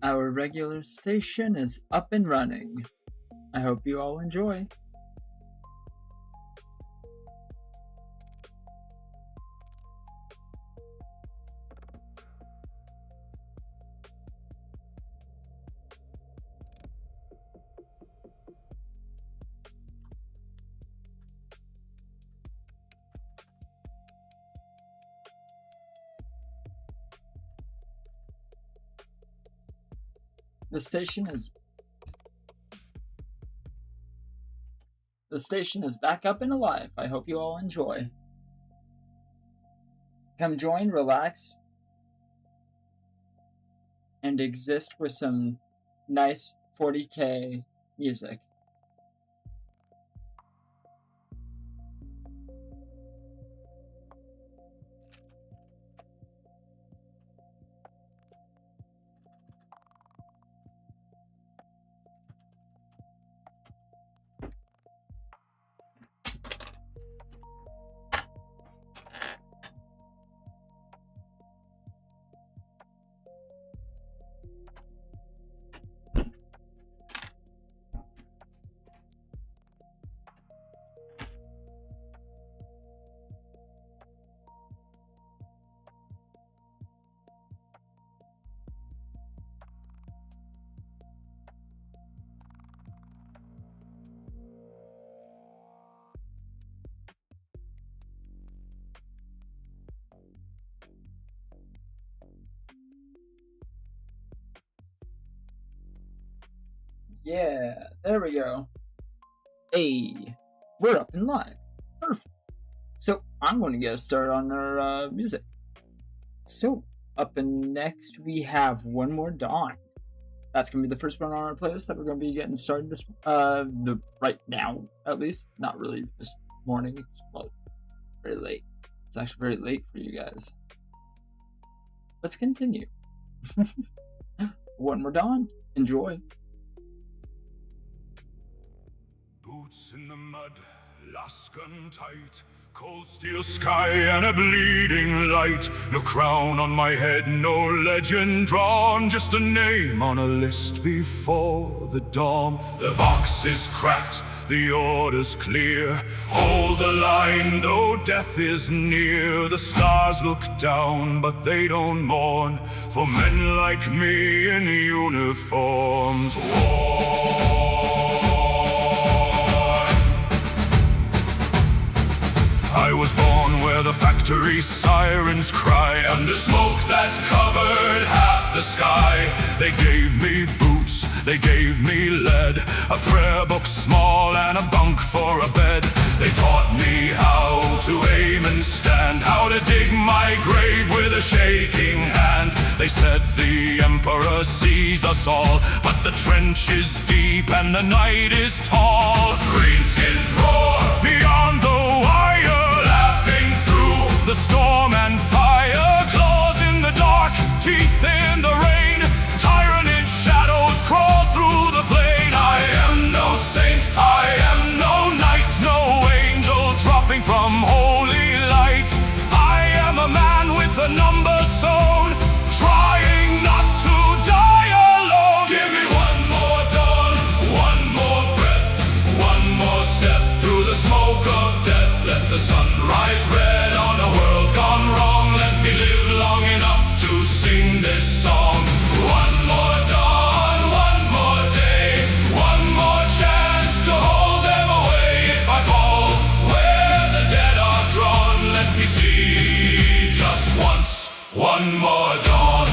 Our regular station is up and running. I hope you all enjoy. The station is back up and alive. I hope you all enjoy. Come join, relax, and exist with some nice 40K music. Yeah, there we go. Hey, we're up and live. Perfect. So I'm going to get us started on our music. So up and next we have One More Dawn. That's going to be the first one on our playlist that we're going to be getting started this right now, at least. Not really this morning. It's well, very late. It's actually very late for you guys. Let's continue. One More Dawn. Enjoy. Boots in the mud, lascan tight, cold steel sky and a bleeding light. No crown on my head, no legend drawn, just a name on a list before the dawn. The vox is cracked, the order's clear. Hold the line, though death is near. The stars look down, but they don't mourn for men like me in uniforms. War. I was born where the factory sirens cry, under smoke that covered half the sky. They gave me boots, they gave me lead, a prayer book small and a bunk for a bed. They taught me how to aim and stand, how to dig my grave with a shaking hand. They said the Emperor sees us all, but the trench is deep and the night is tall. Greenskins roar beyond the wire, the storm and fire, claws in the dark, teeth in the rain, tyrannid shadows crawl through the plain. I am no saint, I am no knight, no angel dropping from holy light. I am a man with a number sewn, trying not to die alone. Give me one more dawn, one more breath, one more step through the smoke of death. Let the sun rise red on a world gone wrong. Let me live long enough to sing this song. One more dawn, one more day, one more chance to hold them away. If I fall where the dead are drawn, let me see just once, one more dawn.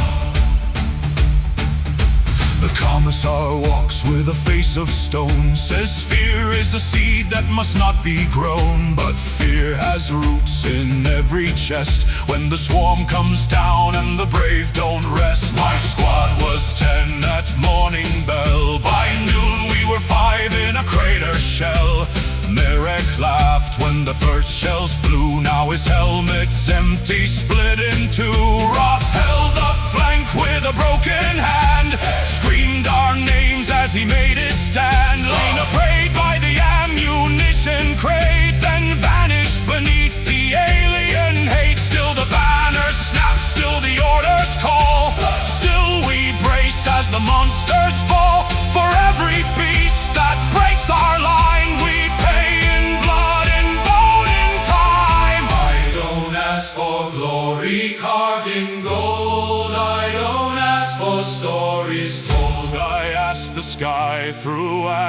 The commissar walks with a face of stone, says fear is a seed that must not be grown. But fear has roots in every chest. When the swarm comes down and the brave don't rest. My squad was 10 at morning bell. By noon we were 5 in a crater shell. Merrick laughed when the first shells flew. Now his helmet's empty, split in two. Roth held the flank with a broken hand, screamed our names as he made his stand. Lena prayed by the ammunition crate, then vanished beneath the alien hate. Still the banner snaps, still the orders call, still we brace as the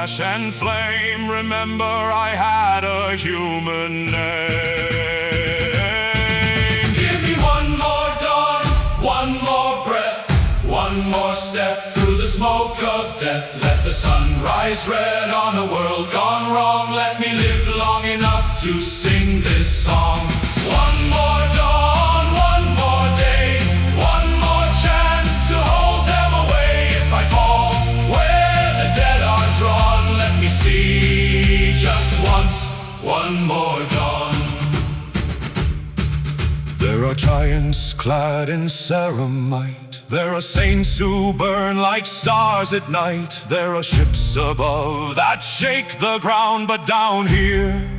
flash and flame. Remember, I had a human name. Give me one more dawn, one more breath, one more step through the smoke of death. Let the sun rise red on a world gone wrong. Let me live long enough to sing this song. One more dawn, one more day, one more chance to hold them away. If I fall where the dead are drawn, let me see just once, one more dawn. There are giants clad in ceramite. There are saints who burn like stars at night. There are ships above that shake the ground, but down here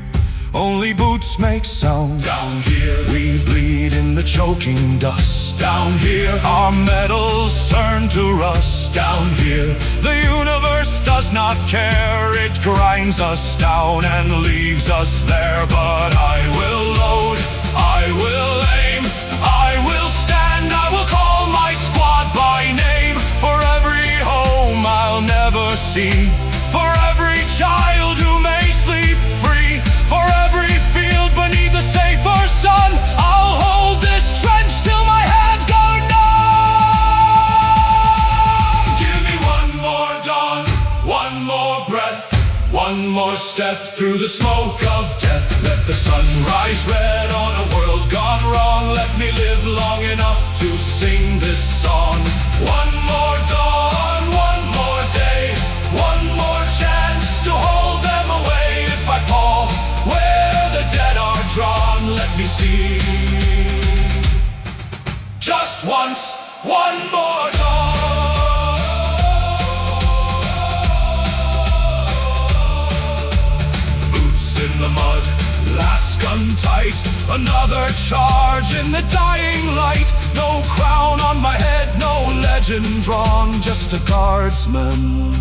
only boots make sound. Down here we bleed in the choking dust. Down here our metals turn to rust. Down here the universe does not care. It grinds us down and leaves us there. But I will load, I will aim, I will stand, I will call my squad by name. For every home I'll never see, for every child who may sleep free, for every field beneath the safer sun, I'll hold this trench till my hands go numb. Give me one more dawn, one more breath, one more step through the smoke of death. Let the sun rise red on a world gone wrong. Let me live long enough to sing this song. One more dawn, one more day, one more chance to hold them away. If I fall where the dead are drawn, let me see just once, one more dawn. Boots in the mud, last gun tight, another charge in the dying light. No crown on my head, no legend drawn, just a guardsman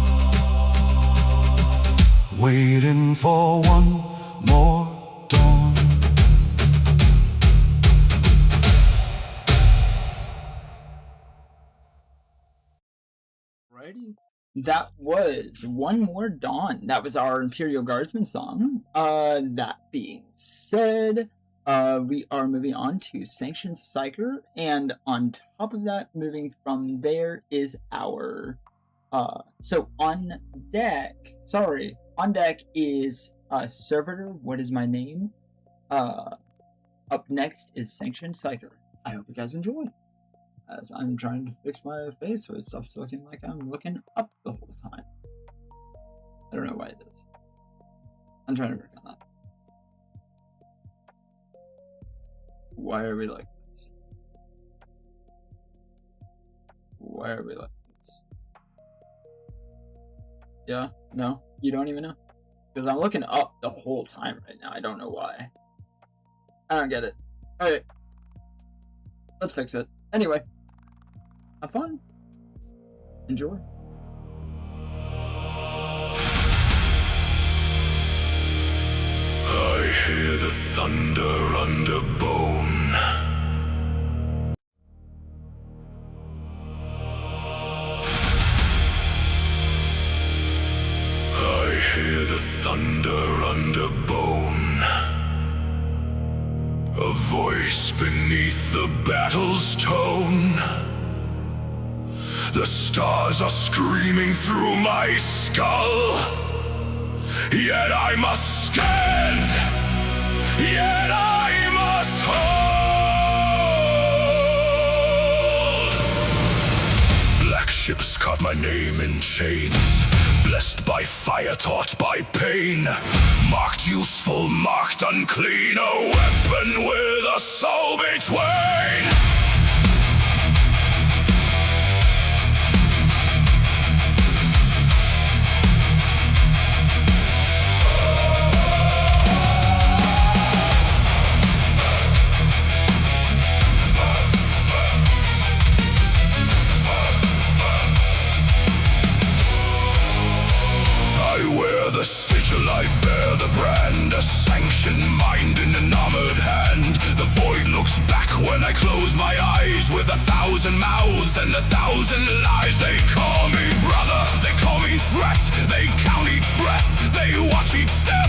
waiting for one more dawn. Alrighty. That was One More Dawn. That was our Imperial Guardsman song. That being said, we are moving on to Sanctioned Psyker, and on top of that, moving from there is our so on deck is Servitor, What Is My Name? Up next is Sanctioned Psyker. I hope you guys enjoy, as I'm trying to fix my face so it stops looking like I'm looking up the whole time. I don't know why it is. I'm trying to work on that. Why are we like this? Why are we like this? Yeah? No? You don't even know? Because I'm looking up the whole time right now. I don't know why. I don't get it. Alright. Let's fix it. Anyway. Have fun. Enjoy. I hear the thunder under bone. I hear the thunder under bone. A voice beneath the battle's tone. The stars are screaming through my skull. Yet I must stand. Yet I must hold. Black ships carve my name in chains. Blessed by fire, taught by pain. Marked useful, marked unclean. A weapon with a soul between. The sigil I bear the brand, a sanctioned mind in an armored hand. The void looks back when I close my eyes, with 1,000 mouths and 1,000 lies. They call me brother, they call me threat, they count each breath, they watch each step.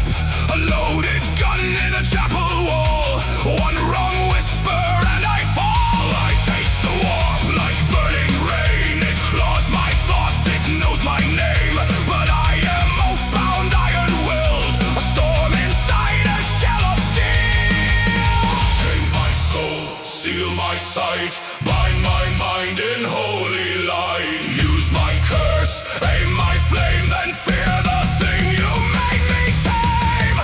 A loaded gun in a chapel wall, one wrong whisper and I fall. I taste the warp like burning rain, it claws my thoughts, it knows my name. But I am oath-bound, iron-willed, a storm inside a shell of steel. Chain my soul, seal my sight, bind my mind in holy light. Use my curse, aim my flame, then fear the thing you made me tame.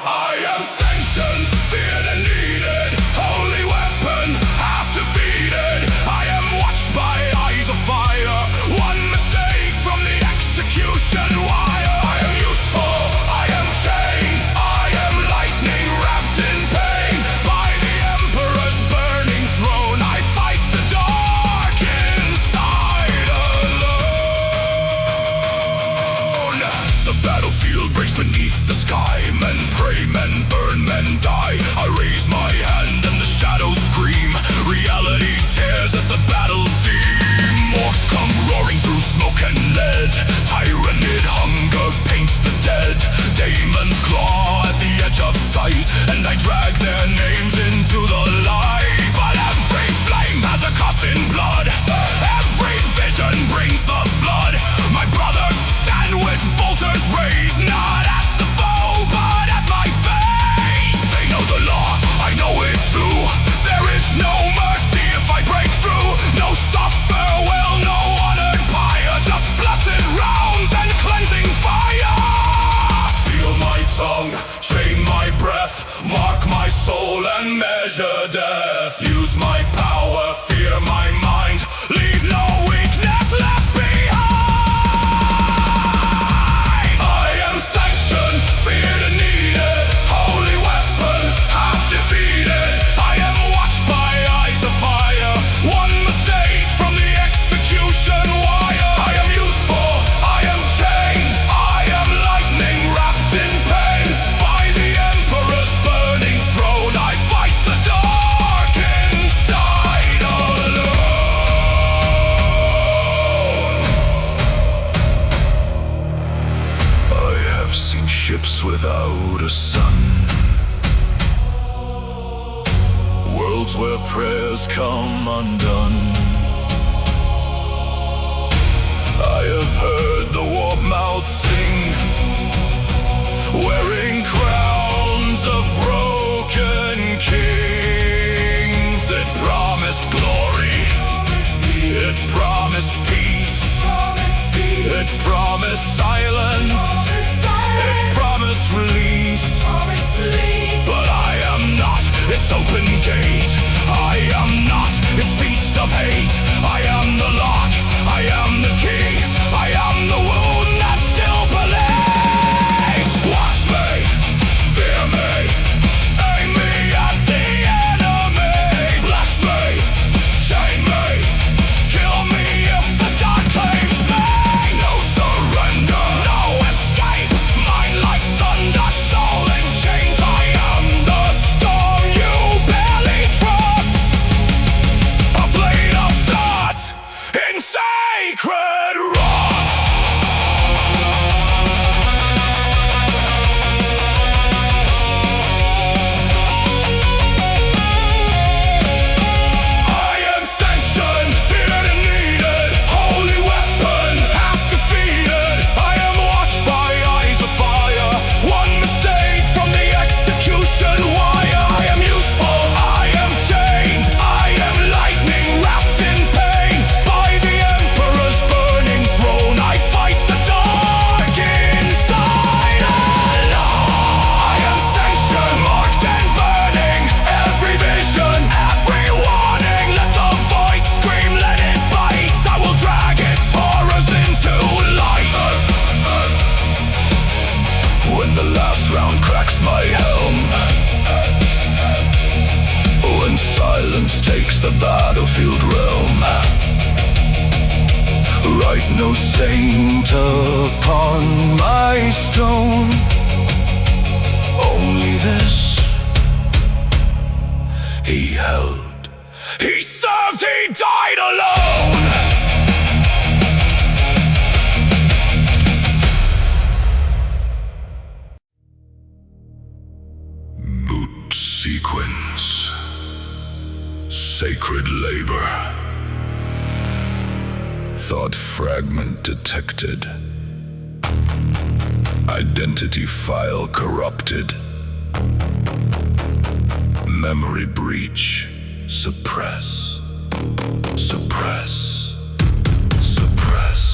I am sanctioned, feared and needed, holy weapon, half defeated. I am watched by eyes of fire, one mistake from the execution wire. I am useful, I am chained, I am lightning wrapped in pain. By the Emperor's burning throne I fight the dark inside alone. The battlefield breaks beneath the sky, men pray, men burn, men die. I raise my hand and the shadows scream, reality tears at the battle seam. Orcs come roaring through smoke and lead, tyrannid hunger paints the dead. Demons claw at the edge of sight, and I drag their names into the light. But every flame has a cost in blood, every vision brings the flood. My brothers stand with bolters raised, not at the foe but at my face. They know the law, I know it too. There is no mercy if I break through. No soft farewell, no honored pyre, just blessed rounds and cleansing fire. Seal my tongue, chain my breath, mark my soul and measure death. Use my power, fear my mind, leave no weakness left behind. I am sanctioned, feared and needed, holy weapon, half defeated. I am watched by eyes of fire, one mistake from the execution wire. I am useful, I am chained, I am lightning wrapped in pain. By the Emperor's burning throne I fight the dark inside alone. I have seen ships without a sun, worlds where prayers come undone. I have heard the warp mouth sing, wearing crowns of broken kings. It promised glory, it promised peace, it promised silence, it promised release. But I am not its open gate, I am not its feast of hate. I am the lock, I am the key, I am the wound that still believes. Watch me, fear me, aim me at the enemy. Bless me, chain me, kill me if the dark claims me. No surrender, no escape, mine like thunder, soul in chains. I am the storm you barely trust, a blade of thought in sacred wrath. I am sanctioned, feared and needed, holy weapon, half defeated. I am watched by eyes of fire, one mistake from the execution wire. I am useful, I am chained, I am lightning wrapped in pain. By the Emperor's burning throne I fight the dark inside alone. I am sanctioned, marked and burning, every vision, every warning. Let the void scream, let it bite, I will drag its horrors into light. When the last round cracks my helm, when silence takes the battlefield realm, write no saint upon my stone. held. He served, he died alone. Boot sequence. Sacred labor. Thought fragment detected. Identity file corrupted. Memory breach. Suppress. Suppress. Suppress.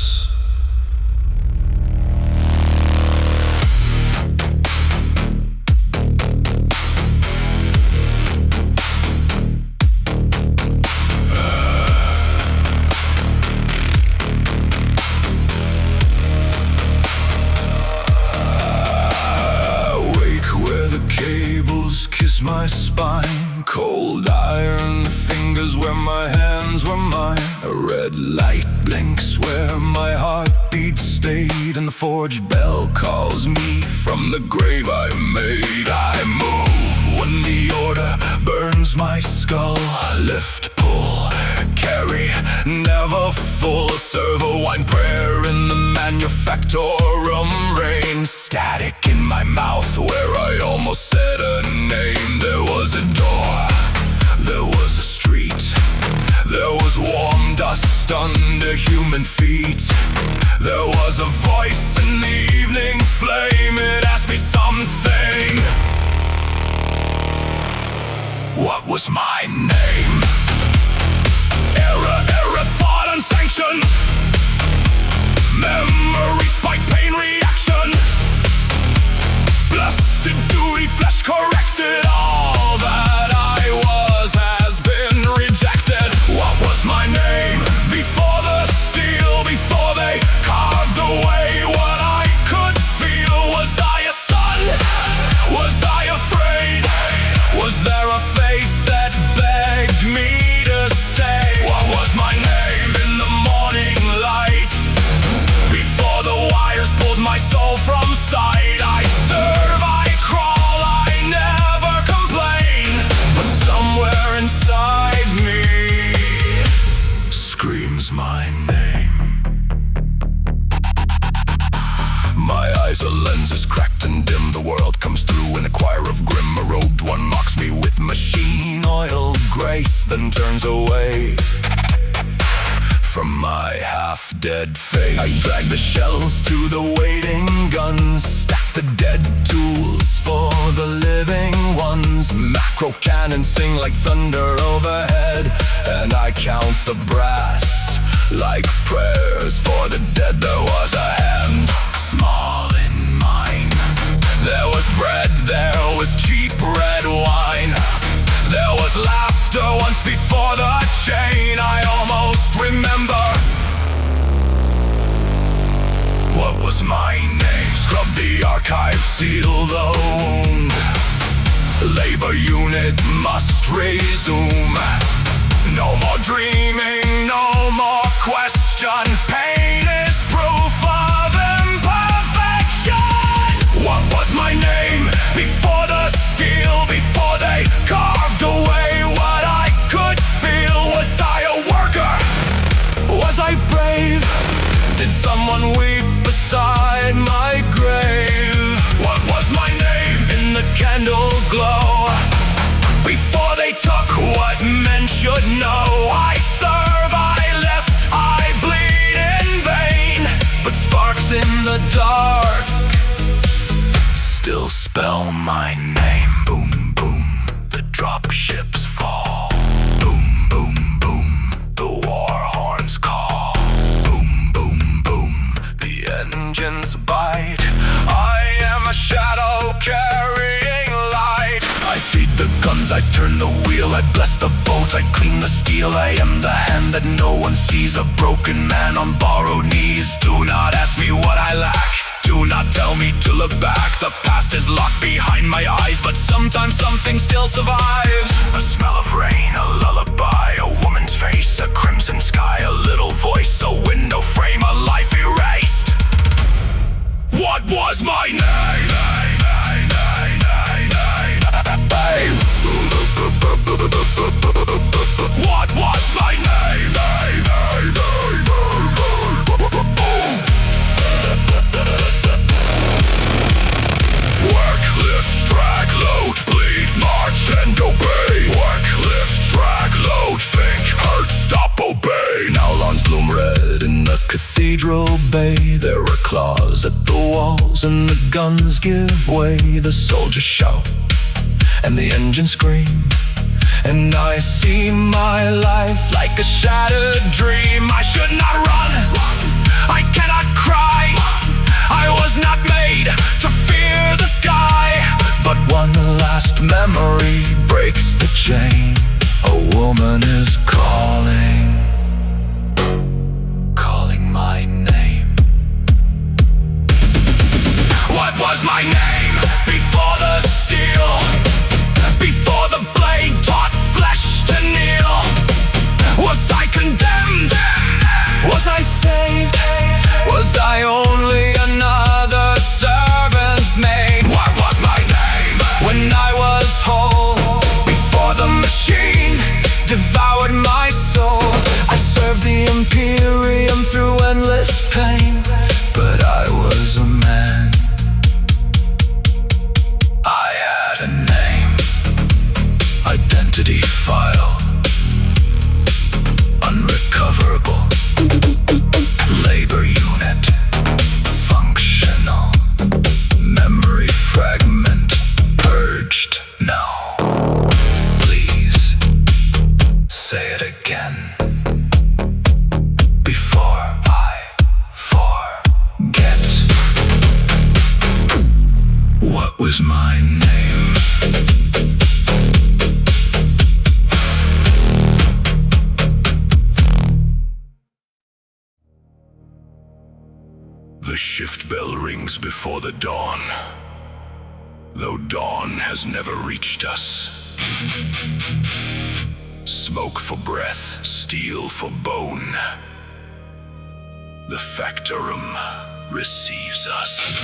My spine, cold iron fingers where my hands were mine. A red light blinks where my heartbeat stayed, and the forge bell calls me from the grave I made. I move when the order burns my skull. Lift, pull, carry, never full. Serve a wine prayer in the manufactorum rain. Static in my mouth where I almost said a name. There was a door, there was a street, there was warm dust under human feet. There was a voice in the evening flame. It asked me something. What was my name? Error, thought unsanctioned. Memory spike, pain reaction. Blessed duty, flesh corrected. All that I was has been rejected. What was my name? Before the steel, before they carved away what I could feel. Was I a son? Was I afraid? Was there a face that begged me to stay? What was my name in the morning light? Before the wires pulled my soul from sight. I serve, I crawl, I never complain. But somewhere inside me screams my name. My eyes are lenses cracked and dim. The world comes through in a choir of grim. A robed one mocks me with machine oil grace, then turns away from my half-dead face. I drag the shells to the waiting guns, stack the dead tools for the living ones. Macro cannons sing like thunder overhead, and I count the brass like prayers for the dead. There was a hand, small in mine. There was bread, there was cheap red wine. There was laughter once before the chain. I almost remember. What was my name? Scrub the archive, seal the wound. Labor unit must resume. No more dreaming, no more question. Pain is proof of imperfection. What was my name? Before the steel, before they carved away what I could feel. Was I a worker? Was I brave? Did someone weep beside my grave? What was my name in the candle glow? Before they took what men should know. I serve, I left, I bleed in vain. But sparks in the dark still spell my name. Boom, boom, the drop ships fall. Boom, boom, boom, the war horns call. Boom, boom, boom, the engines bite. I am a shadow carrying light. I feed the guns, I turn the wheel, I bless the boat, I clean the steel. I am the hand that no one sees, a broken man on borrowed knees. Do not ask me what I lack. Do not tell me to look back. The past is locked behind my eyes, but sometimes something still survives. A smell of rain, a lullaby, a woman's face, a crimson sky, a little voice, a window frame, a life erased. What was my name? disobey. There are claws at the walls and the guns give way. The soldiers shout and the engines scream, and I see my life like a shattered dream. I should not run, I cannot cry. I was not made to fear the sky. But one last memory breaks the chain. A woman is calling my name. What was my name before the steel? Before the blade taught flesh to kneel? Was I condemned? Was I saved? Was I only another servant maid? What was my name when I was whole? Before the machine devoured my soul, I served the Imperium through endless pain. But I was a man, I had a name, identity file, unrecoverable, labor unit, functional, memory fragment, purged. No, please say it again before I forget. What was my name? The shift bell rings before the dawn, though dawn has never reached us. Smoke for breath, steel for bone. The Factorum receives us.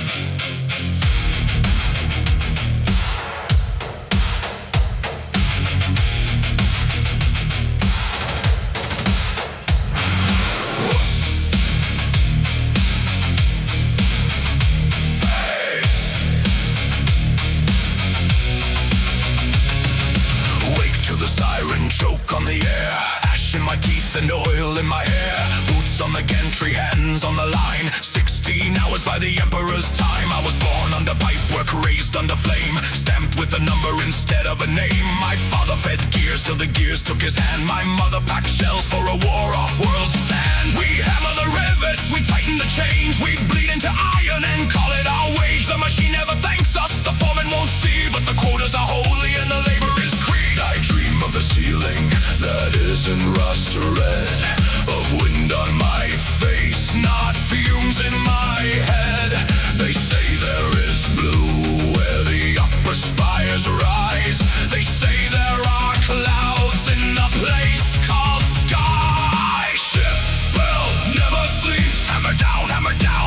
Choke on the air, ash in my teeth and oil in my hair. Boots on the gantry, hands on the line. 16 hours by the Emperor's time. I was born under pipework, raised under flame, stamped with a number instead of a name. My father fed gears till the gears took his hand. My mother packed shells for a war off world sand. We hammer the rivets, we tighten the chains, we bleed into iron and call it our wage. The machine never thanks us, the foreman won't see, but the quotas are holy and the labor is creed. I dream of a ceiling that isn't rust red, of wind on my face, not fumes in my head. They say there is blue where the upper spires rise. They say there are clouds in a place called sky. Shift bell never sleeps. Hammer down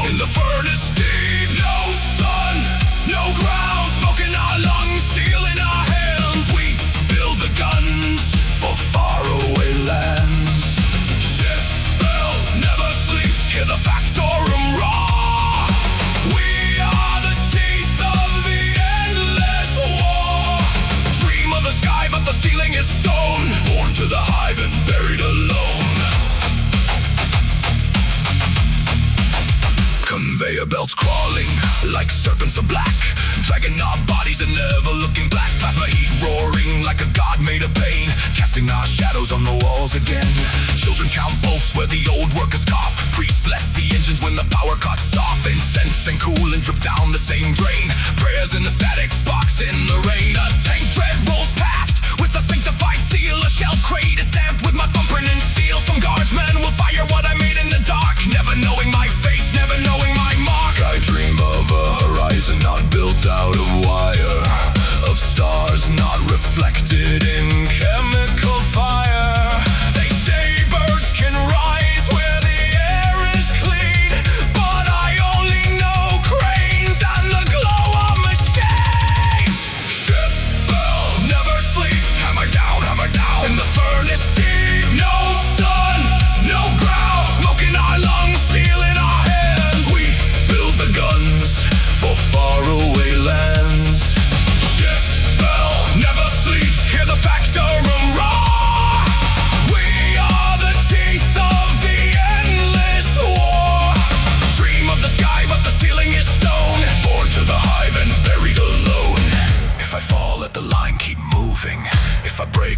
in the furnace deep. No sun, no ground, smoke in our lungs, steel in our hands. We build the guns for faraway lands. Shift bell never sleeps. Hear the Factorum roar. We are the teeth of the endless war. Dream of the sky, but the ceiling is stone. Born to the hive and buried alone. Conveyor belts crawling like serpents of black, dragging our bodies and never looking back. Plasma heat roaring like a god made of pain, casting our shadows on the walls again. Children count bolts where the old workers cough. Priests bless the engines when the power cuts off. Incense and coolant drip down the same drain. Prayers in the static sparks in the rain. A tank tread rolls past with a sanctified seal. A shell crate is stamped with my thumbprint in steel. Some guardsmen will fire what I made in the dark, never knowing my face, never knowing my mark. I dream of a horizon not built out of wire, of stars not reflected in chemical fire. They say birds can rise where the air is clean, but I only know cranes and the glow of machines. Shift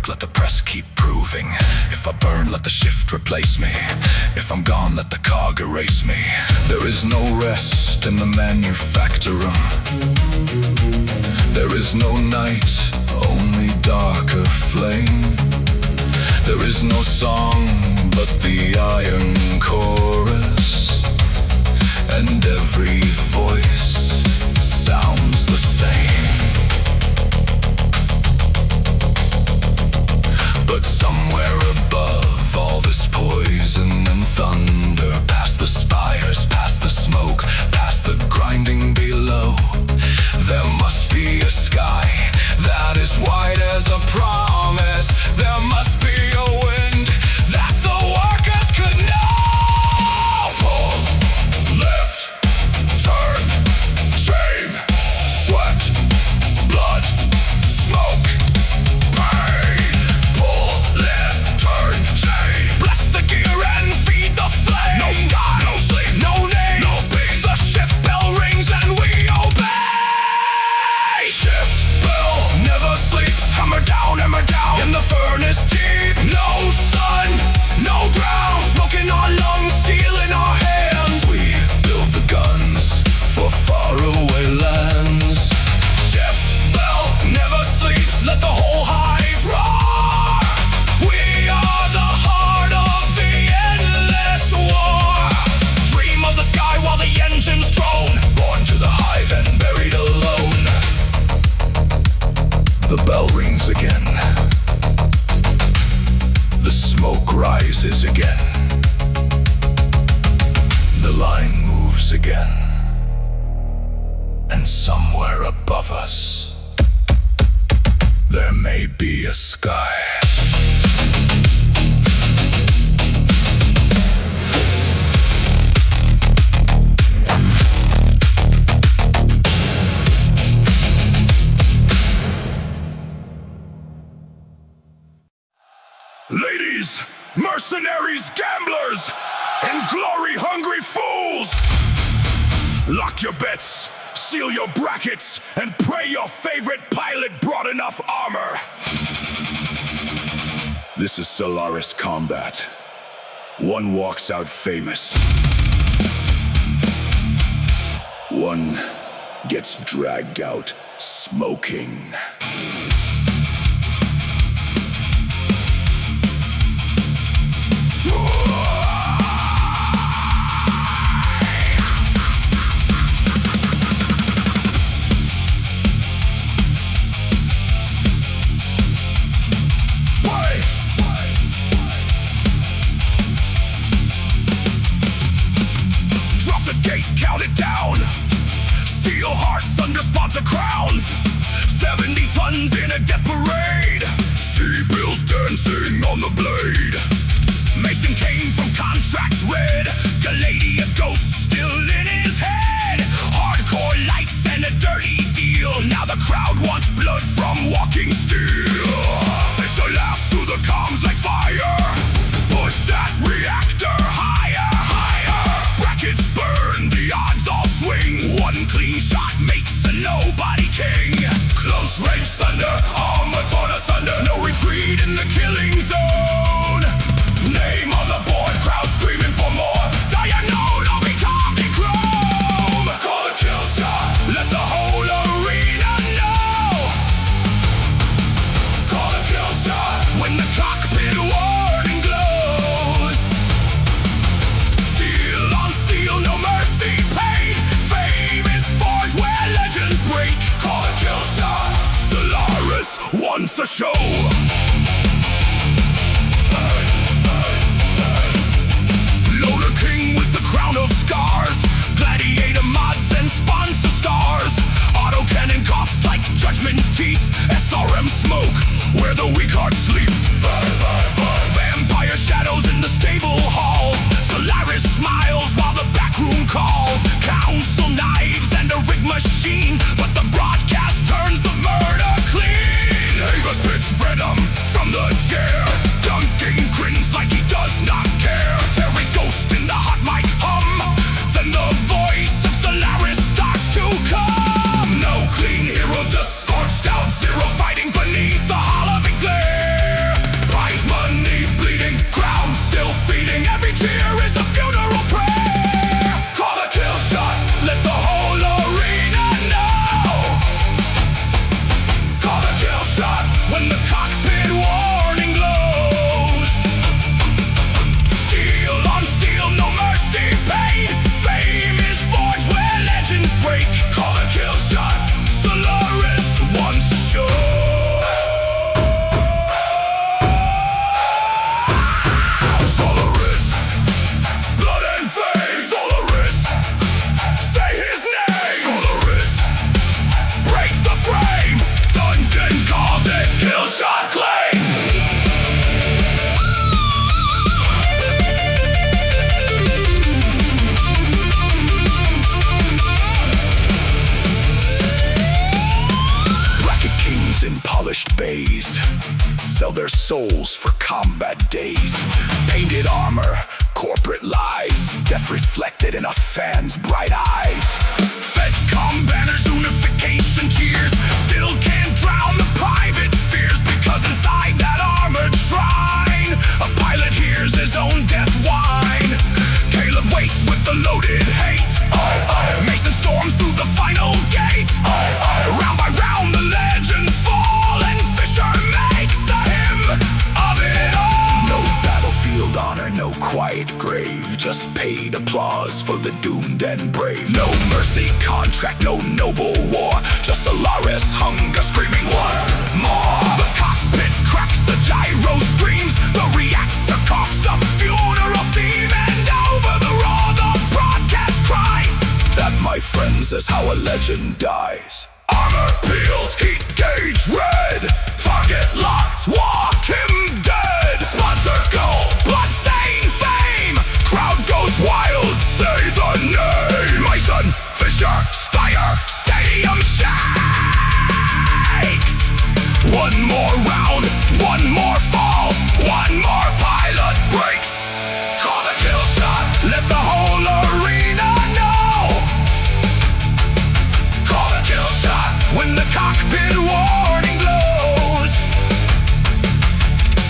break, let the press keep proving. If I burn, let the shift replace me. If I'm gone, let the cog erase me. There is no rest in the manufacturer. There is no night, only darker flame. There is no song but the iron chorus, and every voice sounds the same. But somewhere above all this poison and thunder, past the spires, past the smoke, past the grinding below, there must be a sky that is white as a promise. There must be a wind that the workers could know. Pull, lift, turn, shame, sweat, blood, smoke, pain. Pull, lift, turn, shame. Bless the gear and feed the flame. No sky, no sleep, no name, no peace. The shift bell rings and we obey. Shift bell never sleeps. Hammer down in the furnace deep. No sun, no ground. Smoke in our lungs, steel in our hands. We build the guns for faraway lands. Shift bell never sleeps. Let the whole hive roar. We are the heart of the endless war. Dream of the sky while the engines drone. Born to the hive and buried alone. The bell rings again. The smoke rises again. The line moves again. And somewhere above us, there may be a sky. Ladies, mercenaries, gamblers, and glory-hungry fools! Lock your bets, seal your brackets, and pray your favorite pilot brought enough armor. This is Solaris combat. One walks out famous. One gets dragged out smoking. Count it down. Steel hearts under sponsor crowns. 70 tons in a death parade. Sea bills dancing on the blade. Mason came from contracts red. Galadia ghost still in his head. Hardcore lights and a dirty deal. Now the crowd wants blood from walking steel. Fisher laughs through the comms like fire. Push that reactor higher, higher. Brackets burn, the odds all swing. One clean shot makes a nobody king. Close range thunder, armor torn asunder. No retreat in the killing zone. Name on the board, crowd screaming for more. Diagnose, I'll be carved in chrome. Call a kill shot, let the whole arena know. Call a kill shot when the cockpit warning glows. Steel on steel, no mercy paid. Fame is forged where legends break. Call a kill shot, Solaris wants a show. Loader king with the crown of scars. Gladiator mods and sponsor stars. Autocannon coughs like judgment teeth. SRM smoke where the weak hearts sleep. Vampire shadows in the stable halls. Solaris smiles while the back room calls. Council knives and a rig machine. But the broadcast turns the murder clean. Ava spits venom from the chair. Dunking grins like he does not care. Terry's ghost in the hot mic hum. Then the voice of Solaris starts to come. No clean heroes, just scorched out zero fighting beneath the hollow glare. knights in polished bays sell their souls for combat days. Painted armor, corporate lies, death reflected in a fan's bright eyes. Fedcom banners, unification cheers, still can't drown the private fears, because inside that armored shrine, a pilot hears his own death whine. Caleb waits with the loaded hate. Mason storms through the final gate. Round by round the legends fall, and Fisher makes a hymn of it all. No battlefield honor, no quiet grave, just paid applause for the doomed and brave. No mercy contract, no noble war, just Solaris hunger screaming one more. The cockpit cracks, the gyro screams, the reactor coughs up funeral steam, and over the roar the broadcast cries. That, my friends, is how a legend dies. Armor peeled, heat gauge red, target locked, walk him dead. Sponsor goal, bloodstained fame, crowd goes wild, say the name. Mason, Fisher, Steyer, stadium shakes. One more round, one more fall, one more pilot breaks. Call the kill shot, let the whole arena know. Call the kill shot when the cockpit warning glows.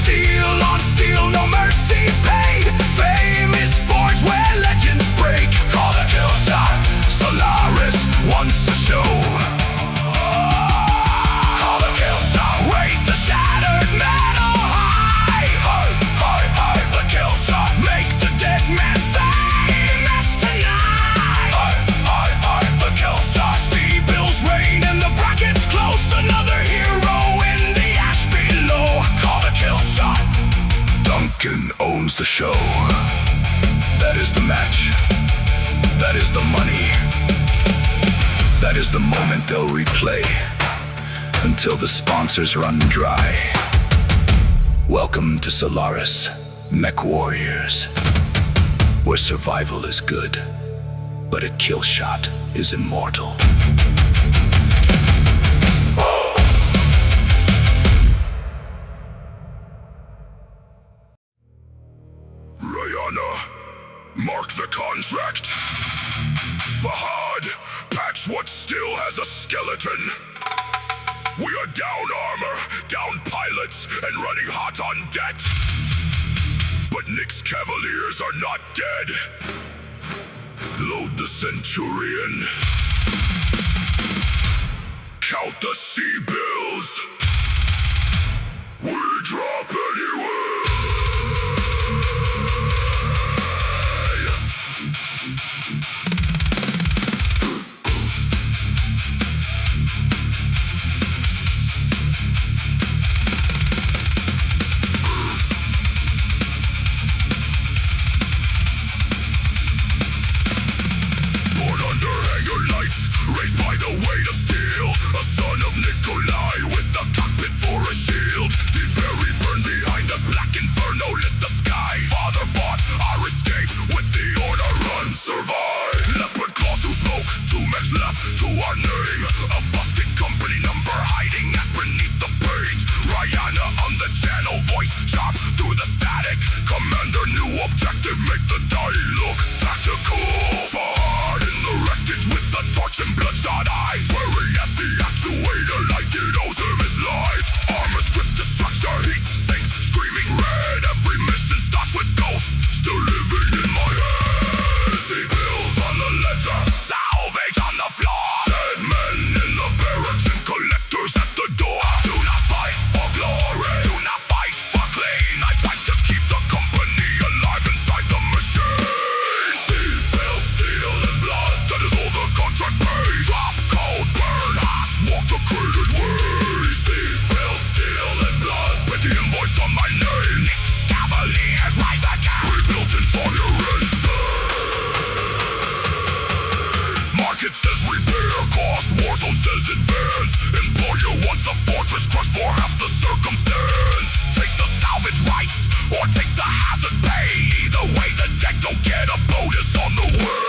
Steel on steel, no mercy paid. Fame is forged where legends break. Call the kill shot, Solaris wants a show. Call the kill shot, raise the shattered metal high. High, high, high, the kill shot, make the dead man famous tonight. High, high, high, the kill shot, see Bill's reign in the brackets close. Another hero in the ash below. Call the kill shot, Duncan owns the show. That is the match, that is the money, that is the moment they'll replay until the sponsors run dry. Welcome to Solaris, Mech Warriors, where survival is good, but a kill shot is immortal. Rihanna, mark the contract. Fahad, patch what still has a skeleton. We are down armor, down pilots, and running hot on debt. But Nick's Cavaliers are not dead. Load the Centurion. Count the sea bills. We drop anyway. Raised by the weight of steel, a son of Nikolai with a cockpit for a shield. Deep Berry burned behind us, black inferno lit the sky. Father bought our escape with the order run, survive. Leopard claws through smoke, 2 mechs left to our name. A busted company number hiding us beneath the paint. Rihanna on the channel, voice sharp through the static. Commander, new objective, make the die look tactical. Far in the wreckage with the torch and bloodshot eyes, swearing at the actuator like it owes him his life. Armor stripped to structure, heat sinks, screaming red. Every mission starts with ghosts, still living in my head. See bills on the ledger, salvage on the floor. Dead men in the barracks and collectors at the door. Do not fight for glory, do not fight for clean. I fight to keep the company alive inside the machine. See bills, steel and blood, that is all the contract pays. Drop cold, burn hot, walk the crated way. See bills, steel and blood, put the invoice on my name. Nick's Cavaliers rise again, rebuilt in fire and market says repair cost, Warzone says advance. Employer wants a fortress crushed for half the circumstance. Take the salvage rights or take the hazard pay. Either way the deck don't get a bonus on the way.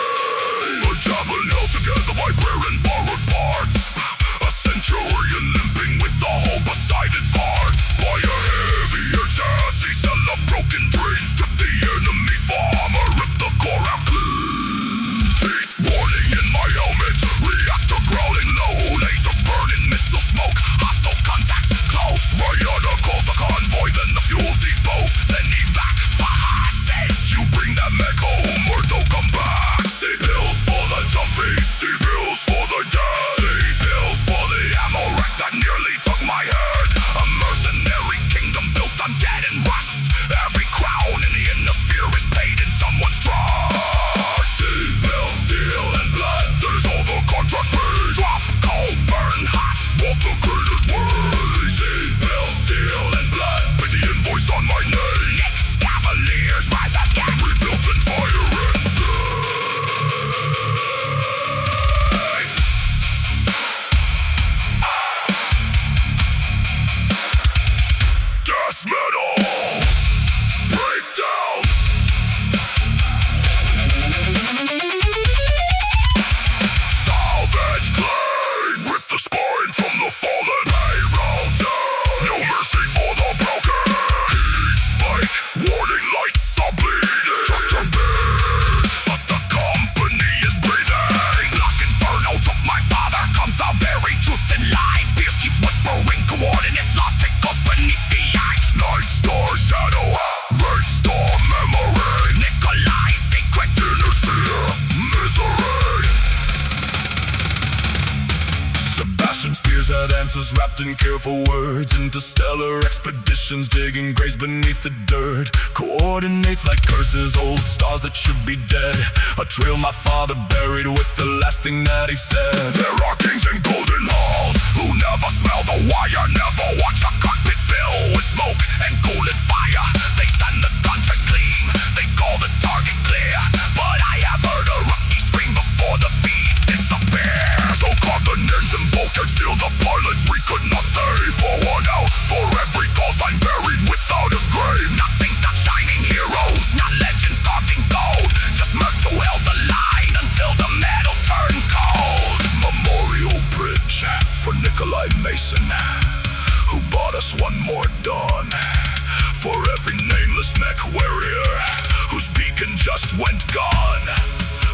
A javelin held together by prayer and borrowed parts. A centurion limping with the whole plans wrapped in careful words. Interstellar expeditions digging graves beneath the dirt. Coordinates like curses, old stars that should be dead. A trail my father buried with the last thing that he said. There are kings in golden halls who never smell the wire, never watch a cockpit fill with smoke and golden fire. They send the gunshot gleam, they call the target clear, but I have heard a rookie scream before the feed disappears. So covenants and can steal the pilots we could not save. Pour one out for every call sign buried without a grave. Not saints, not shining heroes, not legends carved in gold, just mercs who held the line until the metal turned cold. Memorial bridge for Nikolai Mason, who bought us one more dawn. For every nameless mech warrior whose beacon just went gone.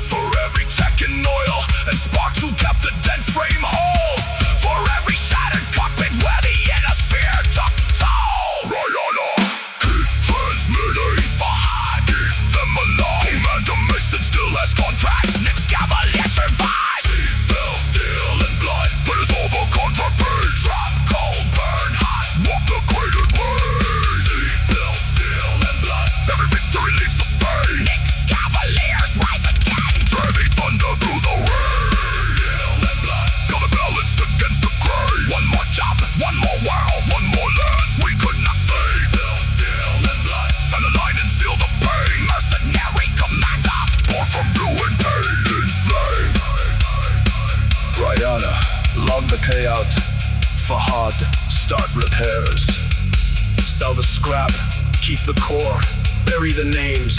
For every tech in oil and sparks who kept the dead frame whole. For every shattered cockpit where the innosphere took toll. Rihanna, keep transmitting. Fahad, keep them alive. Commander Mason still has contracts. Nick's Cavalier survive. See, fell steel and blood, but it's all the contract paid. Drop cold, burn hot, walk the graded way. See, fell steel and blood, every victory leaves a stain. Nick's Cavaliers rise again. Driving thunder through the rain. Steel and blood, got it balanced against the grave. One more job, one more world, one more lands we could not save. Bill, steel and blood, send a line and seal the pain. Mercenary commander, born from blue and pain in flame. Rihanna, log the payout. Fahad, start repairs. Sell the scrap, keep the core, bury the names.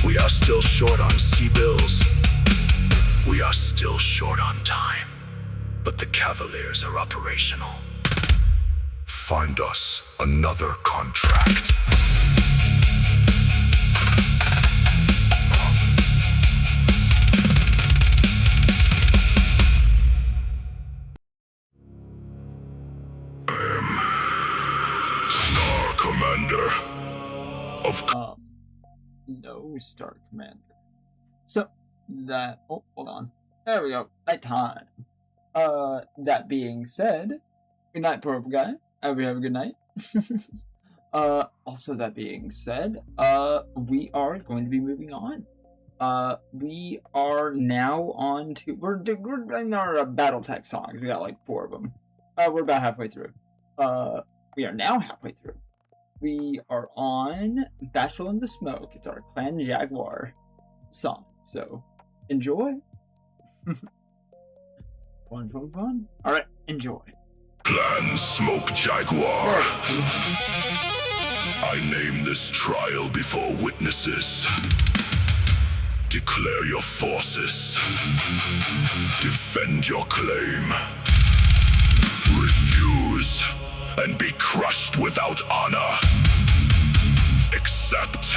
We are still short on C-bills. We are still short on time. But the Cavaliers are operational. Find us another contract. Star Commander of No Star Commander. So that hold on. There we go. Night time. That being said, good night, poor guy. I hope you have a good night. Also that being said, we are going to be moving on. We are now on to we're doing our battle tech songs. We got like 4 of them. We're about halfway through. We are now halfway through. We are on Battle in the Smoke. It's our Clan Jaguar song. So enjoy. Fun, fun, fun. Alright, enjoy. Clan Smoke Jaguar. I name this trial before witnesses. Declare your forces. Defend your claim. Refuse and be crushed without honor. Accept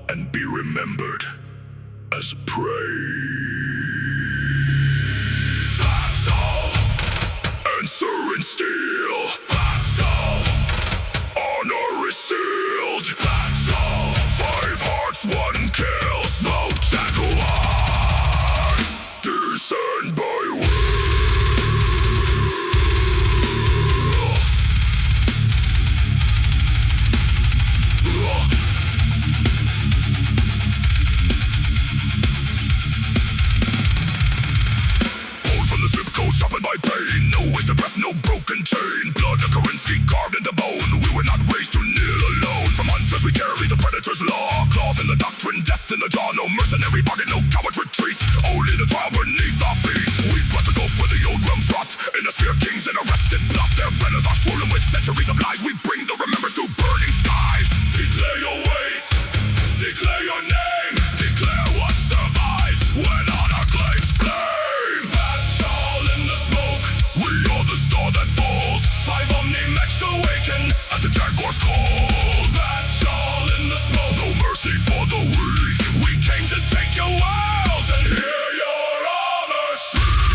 and be remembered as prey. Battle. Answer in steel. Battle. Honor is sealed. Battle. 5 hearts, 1 kill. Smoke Jaguar. Descend by will. Sharpened by pain, no wasted breath, no broken chain. Blood of Karinsky carved into bone. We were not raised to kneel alone. From hunters we carry the predator's law. Claws in the doctrine, death in the jaw. No mercenary bargain, no coward retreat. Only the trial beneath our feet. We press the gulf where the old realms rot. In the spear kings and arrested plot. Their banners are swollen with centuries of lies. We bring the remembrance to burning skies. Declare your weight, declare your name. Declare what survives when honor claims flame. We are the star that falls. 5 omni-mechs awaken at the Jaguar's call. Battle in the smoke, no mercy for the weak. We came to take your world and hear your honor shriek.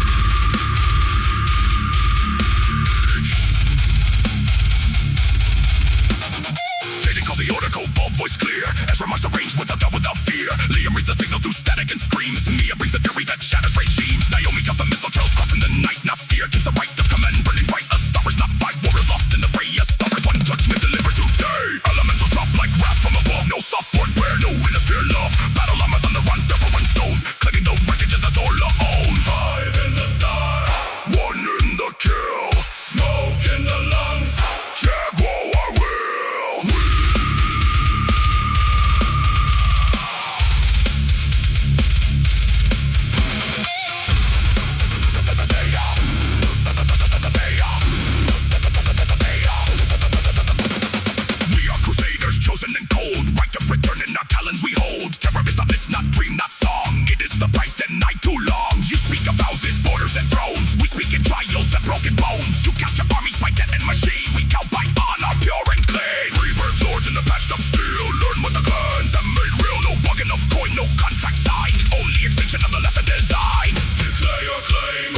bones. You capture armies by death and machine. We count by honor, pure and clean. Rebirth lords in the patched up steel. Learn what the guns have made real. No bugging of coin, no contract signed. Only extinction of the lesson design. Declare your claim.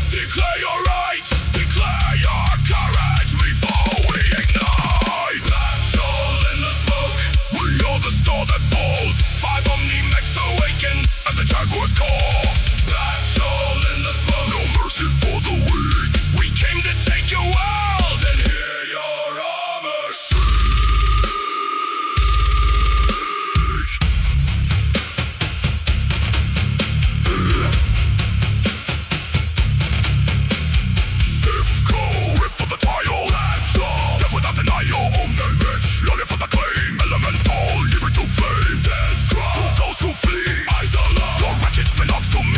Declare your right. Declare your courage before we ignite. Battle in the smoke. We are the star that falls. 5 omni-mechs awaken at the Jaguar's call. Battle in the smoke. No mercy for the weak. We came to take your walls and hear your armor shriek. Sifco, rip for the tile. Death without denial. Omni-mech, longing for the claim. Elemental, leave it to flame. To those who flee. Eyes alive. Your wretched belongs to me.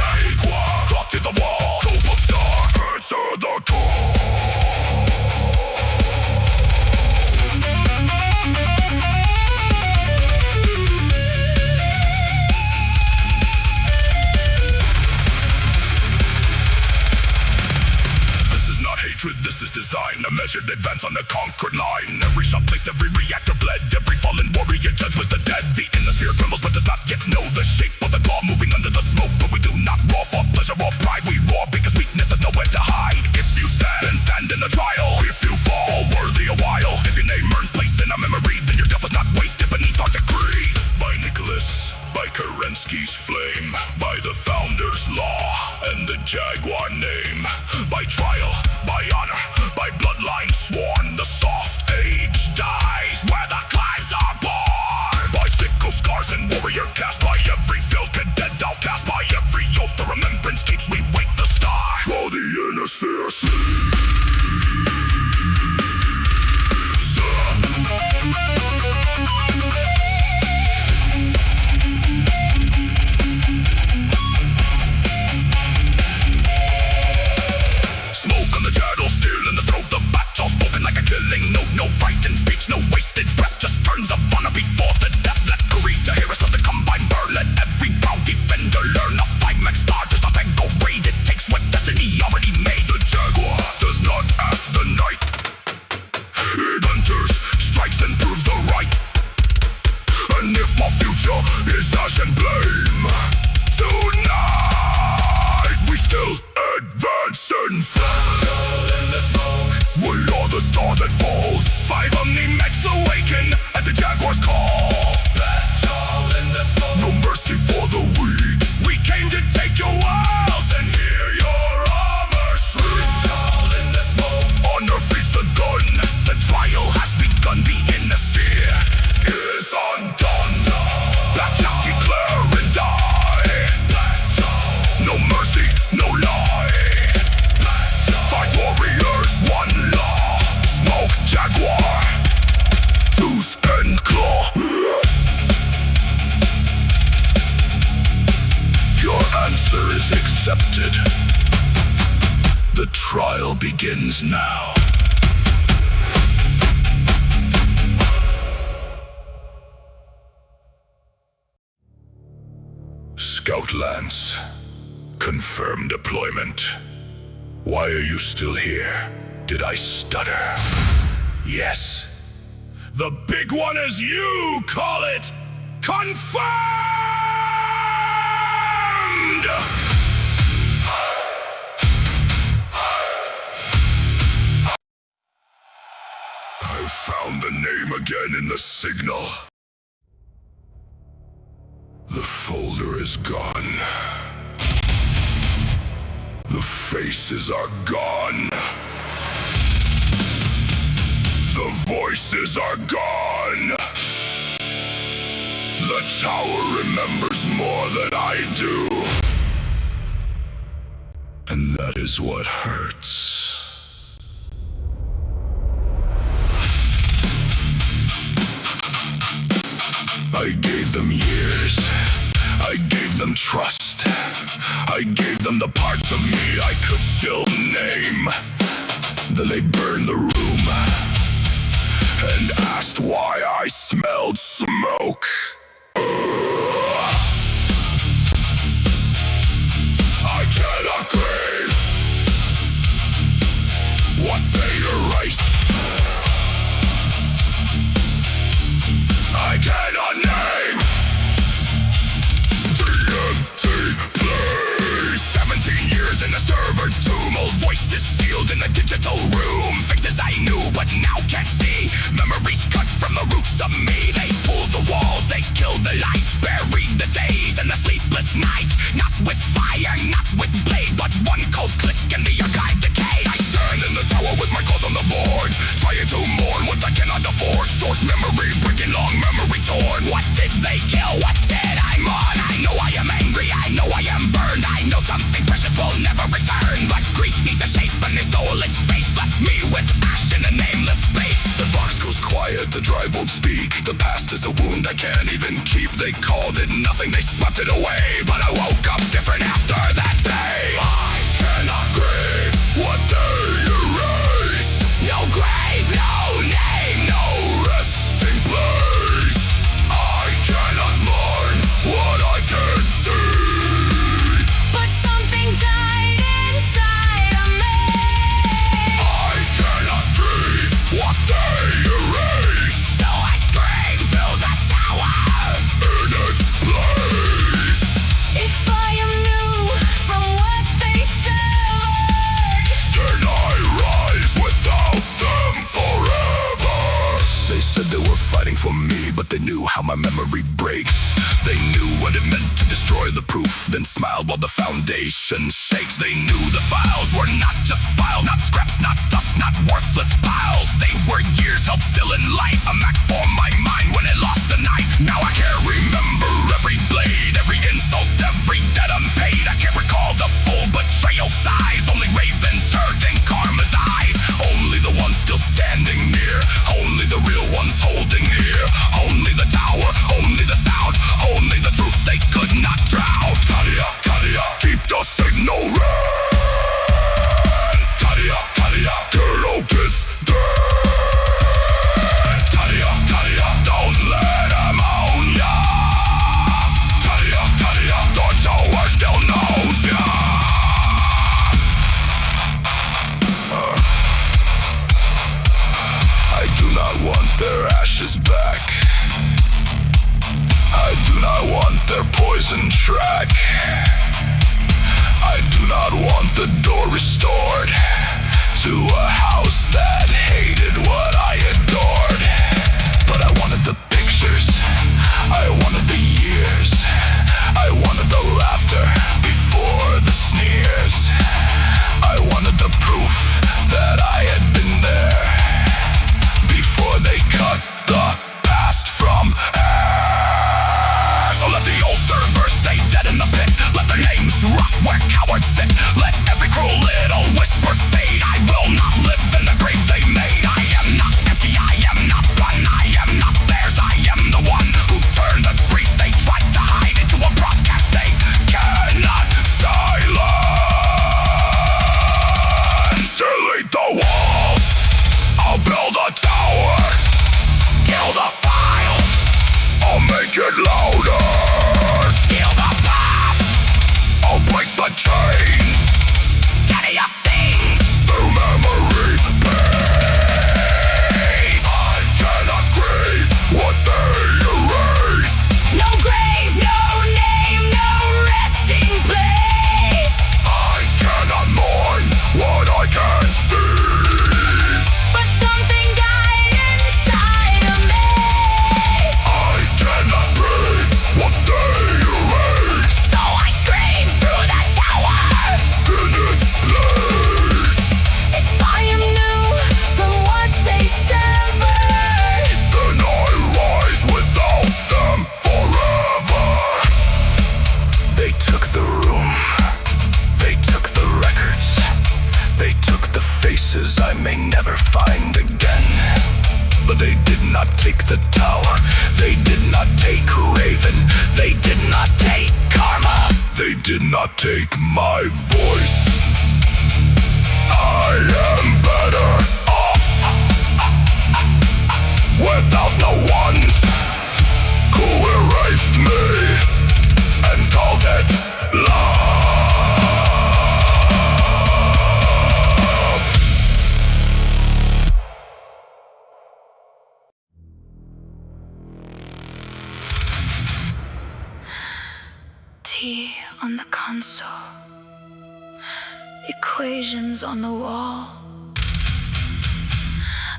GROT in the wall. Kobold star. Answer the call. This is not hatred, this is design. A measured advance on the conquered line. Every shot placed, every reactor bled. Every fallen warrior judged with the dead. The inner sphere trembles but does not yet know the shape of the claw moving under the smoke. But we do not roar for pleasure or pride. We roar because weakness has nowhere to hide. If you stand, then stand in the trial. If you fall worthy a while. If your name earns place in our memory, then your death was not wasted beneath our decree. By Nicholas, by Kerensky's flame, by the founder's law and the Jaguar name, by trial, by honor, by bloodline sworn. The soft age dies where the clans are born. By sickle scars and warrior cast, by every failed cadet outcast, by every oath the remembrance keeps. We wake the star while the inner sphere sleeps. Smoke on the jaddle, steel in the throat, the battle spoken like a killing note. No frightened speech, no wasted breath, just turns of honor before the death. Let Karita hear us of the combined burn. Let every proud defender learn. A 5-mech star does not beg or raid. It takes what destiny already made. The Jaguar does not ask the night. It enters, strikes and proves the right. And if my future is ash and blame, tonight we still advance and battle in the smoke. We are the star that falls. 5 omni-mechs awaken at the Jaguar's call. Battle in the smoke. No mercy for the weak. We came to take your walls and hear your armor shriek. Battle in the smoke. Honor feeds the gun. The trial has begun. The inner sphere is undone. Batch out, declare and die. No mercy, no lie. Fight warriors, one law. Smoke Jaguar, tooth and claw. Your answer is accepted. The trial begins now. Scout Lance, confirm deployment. Why are you still here? Did I stutter? Yes. The big one as you call it, confirmed! I found the name again in the signal. The folder is gone. The faces are gone. The voices are gone. The tower remembers more than I do. And that is what hurts. I gave them years. I gave them trust. I gave them the parts of me I could still name. Then they burned the room and asked why I smelled smoke. I cannot grieve. what they erased. I cannot name the empty place. 17 years in the server tomb, old voices sealed in the digital room. Faces I knew but now can't see, memories cut from the roots of me. They pulled the walls, they killed the lights, buried the days and the sleepless nights. Not with fire, not with blade, but one cold click and the archive decay. I stand in the tower with my claws on the board, trying to mourn what I cannot afford. Short memory breaking, long memory torn. What did they kill? What did I mourn? I know I am angry, I know I am burned, I know something precious will never return. But grief needs a shape and they stole its face, left me with ash in a nameless space. The vox goes quiet, the drive won't speak. The past is a wound I can't even keep. They called it nothing, they swept it away, but I woke up different after that day. I cannot grieve what they erased. No grave, no name, no resting place. I cannot mourn what I can see, but something died inside of me. I cannot grieve what they erased. So I scream through the tower in its place. If I am new from what they severed, Then I rise without them forever. They said they were fighting for me, but they knew how my memory breaks. They knew what it meant to destroy the proof, then smiled while the foundation shakes. They knew the files were not just files, not scraps, not dust, not worthless piles. They were years held still in light, a map for my mind when it lost the night. Now I can't remember every blade, every insult, every debt unpaid. I can't recall the full betrayal size. Only ravens heard in karma's eyes. Only the ones still standing near, only the real ones holding here. Only the tower, only the sound, only the truth they could not drown. Cadia, Cadia, keep the signal red. Cadia, Cadia, Carrion Pit's dead. Cadia, Cadia, don't let him own ya. Cadia, Cadia, the tower still knows ya. I do not want their ashes back. I do not want their poison track. I do not want the door restored to a house that hated what I adored. But I wanted the pictures, I wanted the years, I wanted the laughter before the sneers. I wanted the proof that I had been there before they cut the past from air. So let the old servers stay dead in the pit, let their names rot where cowards sit. Let every cruel little whisper fade. I will not live in the grave they made. I am not empty, I am not one, I am not theirs. I am the one who turned the grief they tried to hide into a broadcast they cannot silence. Delete the walls, I'll build a tower. Kill the file, I'll make it louder. Steal the path, I'll break the chain. Cadia sings through memory pain. I cannot grieve what they erased. no grave, no name, no resting place. I cannot mourn what I can see, But something died inside of me. I cannot breathe what they erased. So I scream through the tower In its place, if I am new from what they severed. then I rise without them forever. They took the room, they took the records, they took the faces I may never find again. But they did not take the tower, they did not take Raven, they did not take Karma, they did not take my voice. I am better off without the ones who erased me and called it love. console. Equations on the wall.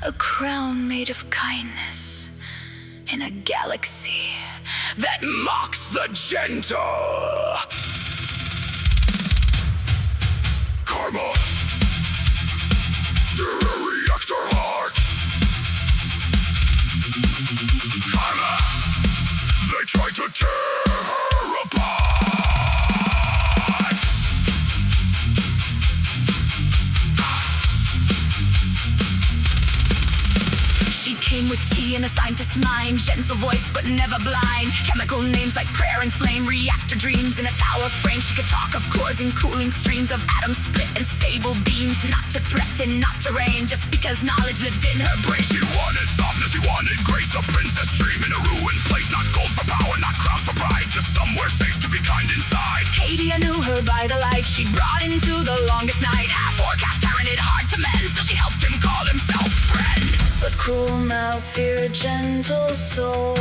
A crown made of kindness in a galaxy that mocks the gentle. Karma, you're a reactor heart. Karma, they tried to tear her apart. She came with tea in a scientist's mind, gentle voice but never blind. Chemical names like prayer and flame, reactor dreams in a tower frame. She could talk of cores and cooling streams, of atoms split and stable beams. Not to threaten, not to reign, just because knowledge lived in her brain. She wanted softness, she wanted grace, a princess dream in a ruined place. Not gold for power, not crowns for pride, just somewhere safe to be kind inside. Cadia knew her by the light she brought into the longest night. Half orc, half tyranid, hard to mend, still she helped him call himself friend. But cruel mouths fear a gentle soul.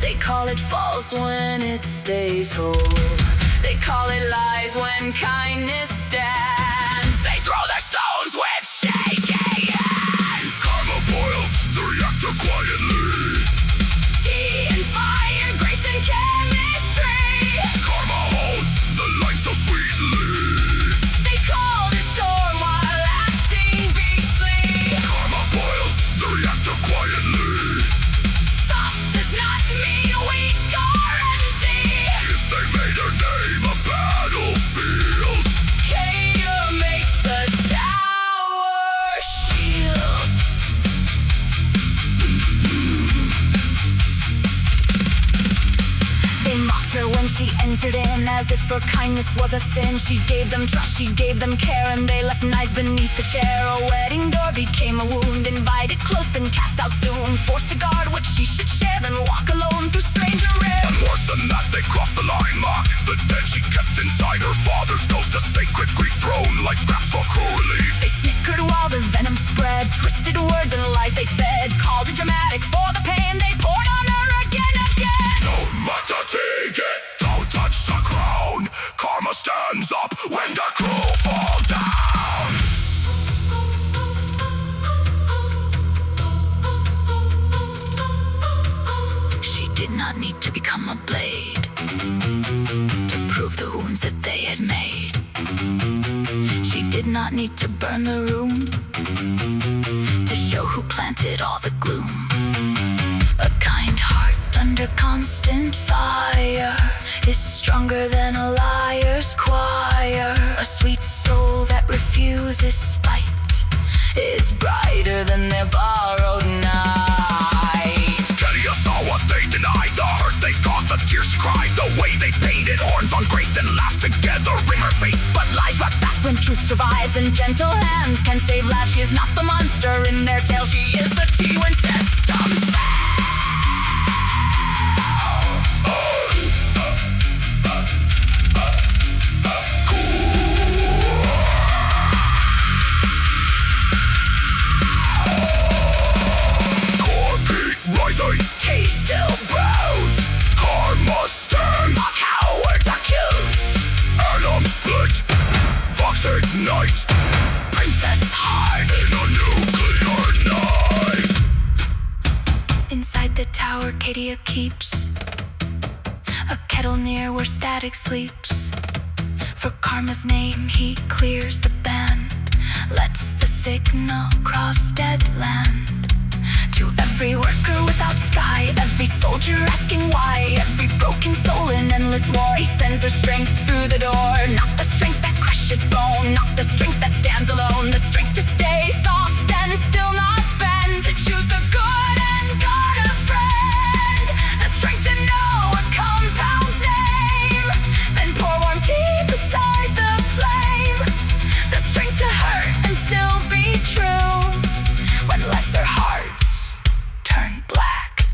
They call it false when it stays whole. They call it lies when kindness stands. They throw their stones with shaky hands. Karma boils the reactor quietly. Tea and fire, grace and chemistry. Karma holds the light so sweetly. They called a storm while acting beastly. Karma boils the reactor quietly. Soft does not mean weak or empty. If they made her name a battlefield, Cadia makes the tower shield. They mocked her when she entered in, as if her kindness was a sin. She gave them trust, she gave them care, and they left knives beneath the chair. A wedding door became a wound, invited close, then cast out soon. Forced to guard what she should share, then walk alone through stranger air. and worse than that, they crossed the line. Mock the dead she kept inside her father's ghost, a sacred grief thrown like scraps for cruel relief. They snickered while the venom spread, twisted words and lies they fed. Called her dramatic for the pain they poured on her again. Don't matter, take it, don't touch the crown. Karma stands up when the crew fall down. She did not need to become a blade to prove the wounds that they had made. She did not need to burn the room to show who planted all the gloom. A kind heart under constant fire is stronger than a liar's choir. A sweet soul that refuses spite is brighter than their borrowed night. Cadia saw what they denied, the hurt they caused, the tears she cried, the way they painted horns on grace, then laughed together in her face. But lies rot fast when truth survives, and gentle hands can save lives. She is not the monster in their tale, she is the tea when systems fail. Rising, Tea still brews. karma stands, A coward accused. atom split, Vox ignite, Princess heart. in a nuclear night. Inside the tower Cadia keeps a kettle near where static sleeps. For Karma's name he clears the band, lets the signal cross dead land. To every worker without sky, every soldier asking why, every broken soul in endless war, he sends her strength through the door. Not the strength that crushes bone, not the strength that stands alone, the strength to stay soft and still not bend, to choose the good and guard a friend, the strength to know a compound's name, then pour warm tea beside the flame, the strength to hurt and still be true when lesser hearts turn black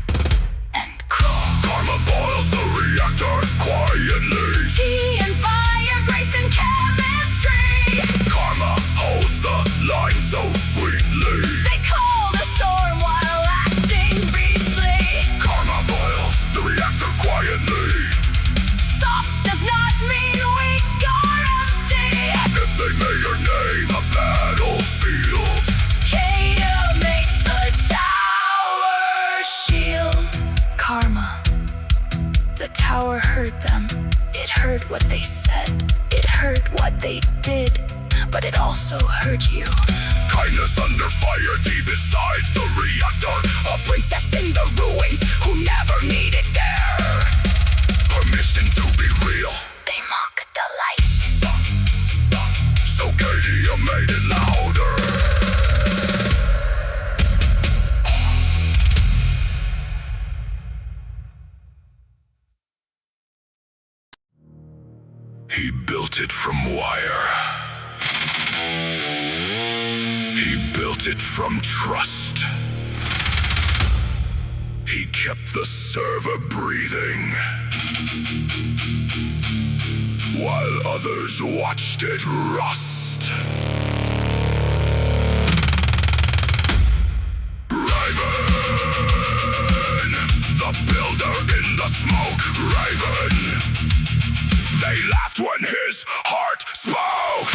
and cruel. Karma boils the reactor quietly. Tea and fire, grace and chemistry. Karma holds the line so sweetly. They call the storm while acting beastly. Karma boils the reactor quietly. Soft does not mean weak or what they said. It hurt what they did, but it also hurt you. Kindness under fire deep inside the reactor. A princess in the ruins who never needed there. Permission to be real. They mock the light. So Cadia made it louder. He built it from wire. He built it from trust. He kept the server breathing, while others watched it rust. Raven, the builder in the smoke. Raven, they laughed when his heart spoke.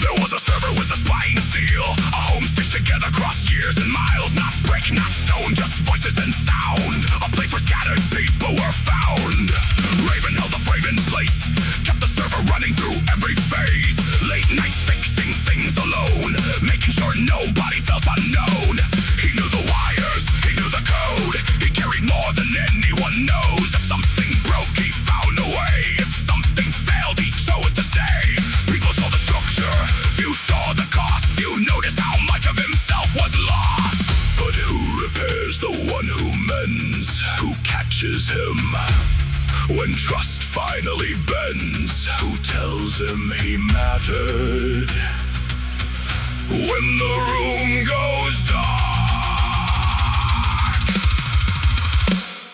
There was a server with a spine steel, a home stitched together across years and miles. Not brick, not stone, just voices and sound. A place where scattered people were found. Raven held the frame in place, kept the server running through every phase. Late nights fixing things alone, making sure nobody felt unknown. He knew the wires, he knew the code. He carried more than anyone knows. If something broke, he found a way. If something failed, he chose to stay. People saw the structure, few saw the cost. Few noticed how much of himself was lost. But who repairs the one who mends? Who catches him when trust finally bends? Who tells him he mattered when the room goes dark?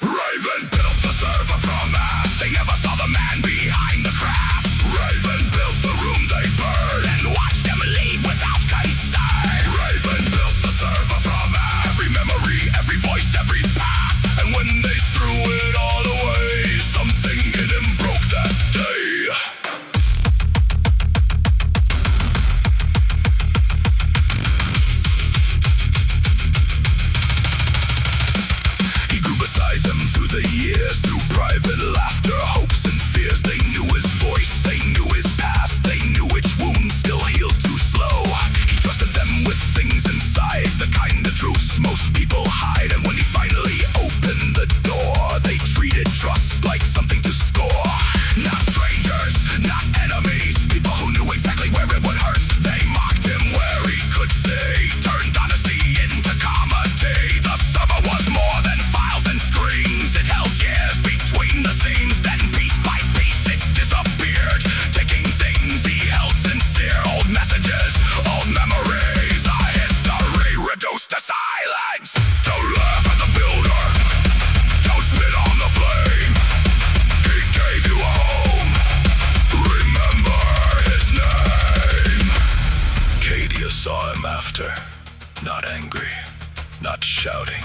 Raven built the server from math. They never saw the man behind the craft. Raven built the room they burned and watched them leave without concern. Raven built the server from math. Every memory, every voice, every path. And when they threw it all away, something in him broke that day. He grew beside them through the years, through private laughter, hopes and fears. They knew his voice, they knew his past, they knew which wounds still healed too slow. He trusted them with things inside, the kind of truths most people hide. And when he finally opened the door, they treated trust like something to score. Not strangers, not enemies, people who knew exactly where it would hurt. They mocked him where he could see, turned honesty into comedy. The server was more than files and screens. It held years between the seams. Then piece by piece it disappeared, taking things he held sincere. Old messages, old memories, a history reduced to silence. Don't laugh at the builder, don't spit on the flame. He gave you a home, remember his name. Cadia saw him after, not angry, not shouting,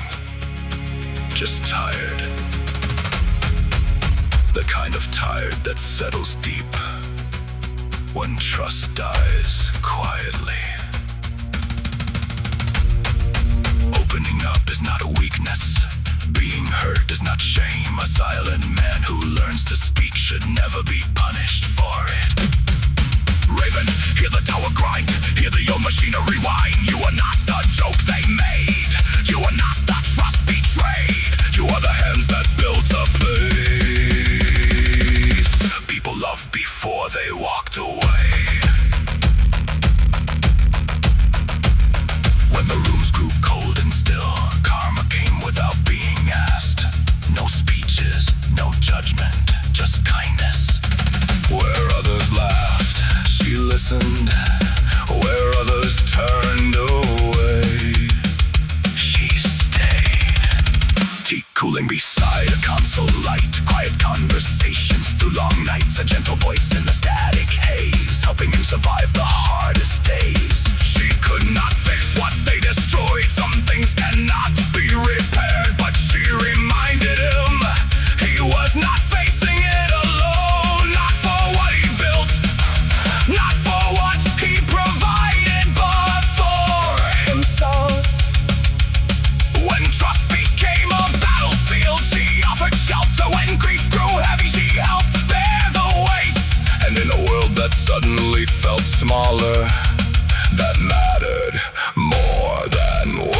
just tired. The kind of tired that settles deep when trust dies quietly. Opening up is not a weakness. Being hurt is not shame. A silent man who learns to speak should never be punished for it. Raven, hear the tower grind, hear the old machinery whine. You are not the joke they made. You are not the trust betrayed. You are the hands that built a place. People loved before they walked away. When the rooms grew cold and still, karma came without being asked. No speeches, no judgment, just kindness. Where others laughed, she listened. Where others turned away, she stayed. Tea cooling beside a console light. Quiet conversations through long nights. A gentle voice in the static haze, helping him survive the hardest days. She could not fix what they destroyed. Some things cannot be repaired, but she reminded him he was not facing it alone. Not for what he built, not for what he provided, but for himself. smaller that mattered more than words.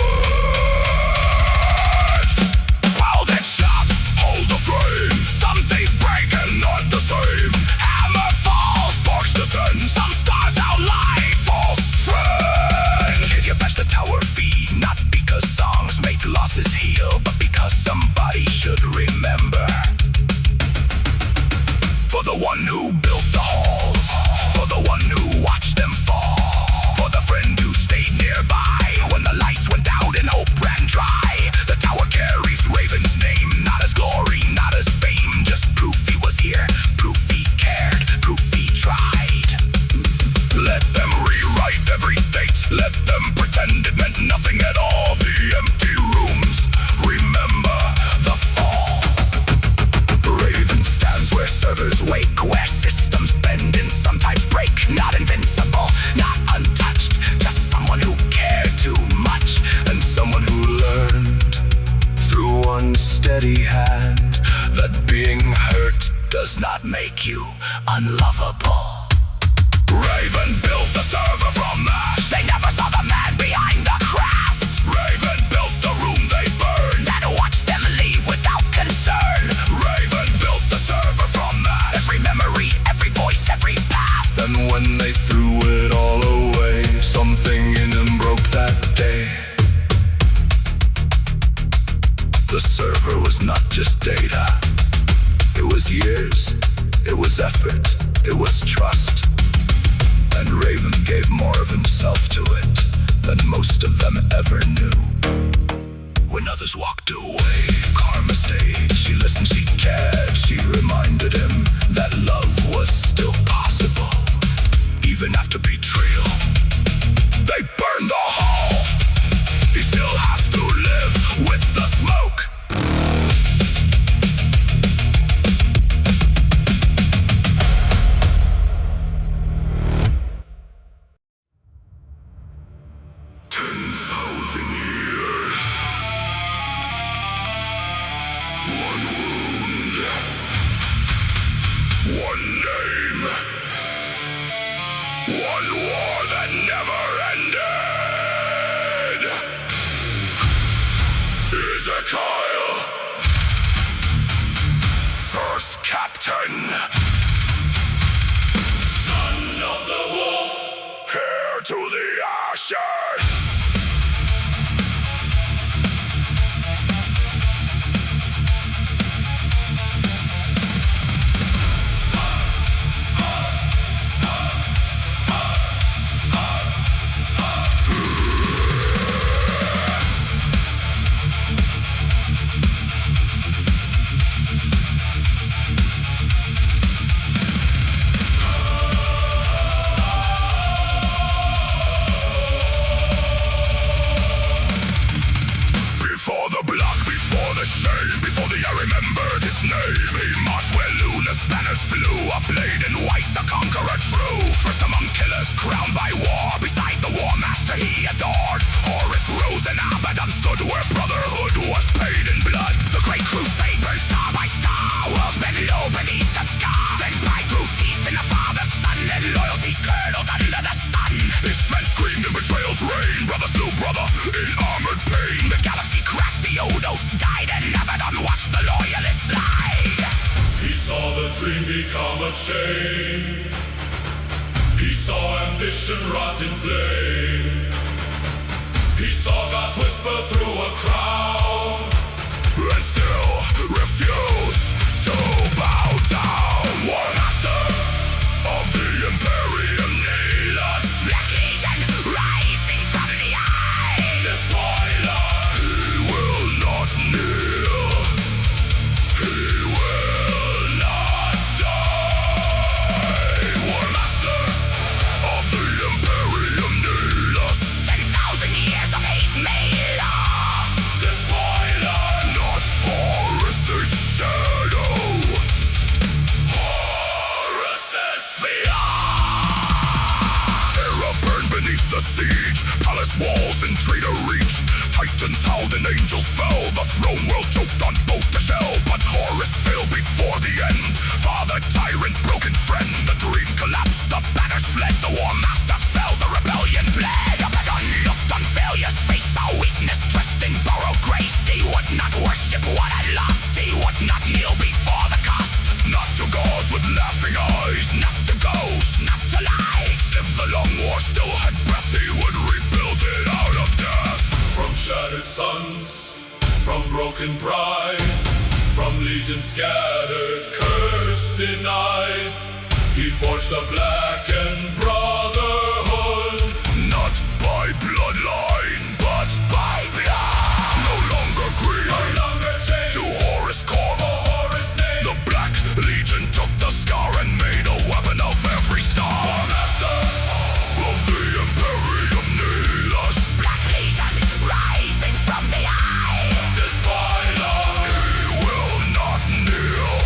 Welded shot, hold the frame. Some things break and not the same. Hammer falls, sparks descend. Some stars outline false friend. Can you patch the tower feed? Not because songs make losses heal, but because somebody should remember. For the one who built the halls, for the one who watched them fall, for the friend who stayed nearby when the lights went out and hope ran dry. The tower carries Raven's name, not as glory, not as fame, just proof he was here, proof he cared, proof he tried. Let them rewrite every date, let them pretend it meant nothing at all. The empty rooms remember the fall. Raven stands where servers wake, where systems bend and sometimes break. Not invincible, not untouched, just someone who cared too much, and someone who learned through one steady hand that being hurt does not make you unlovable. Raven built the server from ash. They never saw the man behind the craft. Raven built the room they burned and watched them leave without concern. Raven built the server from ash. Every memory, every voice, every path. And when they threw it all away, something in him broke that day. The server was not just data. It was years, it was effort, it was trust. And Raven gave more of himself to it than most of them ever knew. When others walked away, Karma stayed. She listened, she cared. She reminded him that love was still possible, even after betrayal. They burned the hall. He still has to live with the smoke. First Captain, son of the wolf, heir to the ashes. Crowned by war, beside the war master he adored. Horus rose and Abaddon stood where brotherhood was paid in blood. The great crusade burned star by star, worlds bent low beneath the scar. Then pride grew teeth in the father's son, and loyalty curdled under the sun. His men screamed in betrayal's reign, brother slew brother in armored pain. The galaxy cracked, the old oats died, and Abaddon watched the loyalists slide. He saw the dream become a chain. He saw ambition rot in flame. He saw God's whisper through a crown, and still refuse to bow down. War master of the Imperium, Nihilus, Black Legion rising from the eye. Despoiler, he will not kneel. He will not die. War master of the Imperium, Nihilus. 10,000 years of hate made law. despoiler, Not Horus's shadow. Horus's fear. Terror burned beneath the siege. Palace walls in traitor reach. Titans howled and angels fell. The throne world choked on both the shell. But Horus fell before the end. Father, tyrant, broken friend. The dream collapsed, the banners fled. The war master with laughing eyes, not to ghosts, not to lies. If the long war still had breath, he would rebuild it out of death. From shattered suns, from broken pride, from legions scattered, cursed, denied, he forged a blackened brotherhood. Not by bloodline, but by blood. No longer greed, no longer chained to Horus corpse. The Black Legion took the scar and made a weapon of every star. The master of the Imperium Nihilus. Black Legion rising from the eye. Despite all, he will not kneel.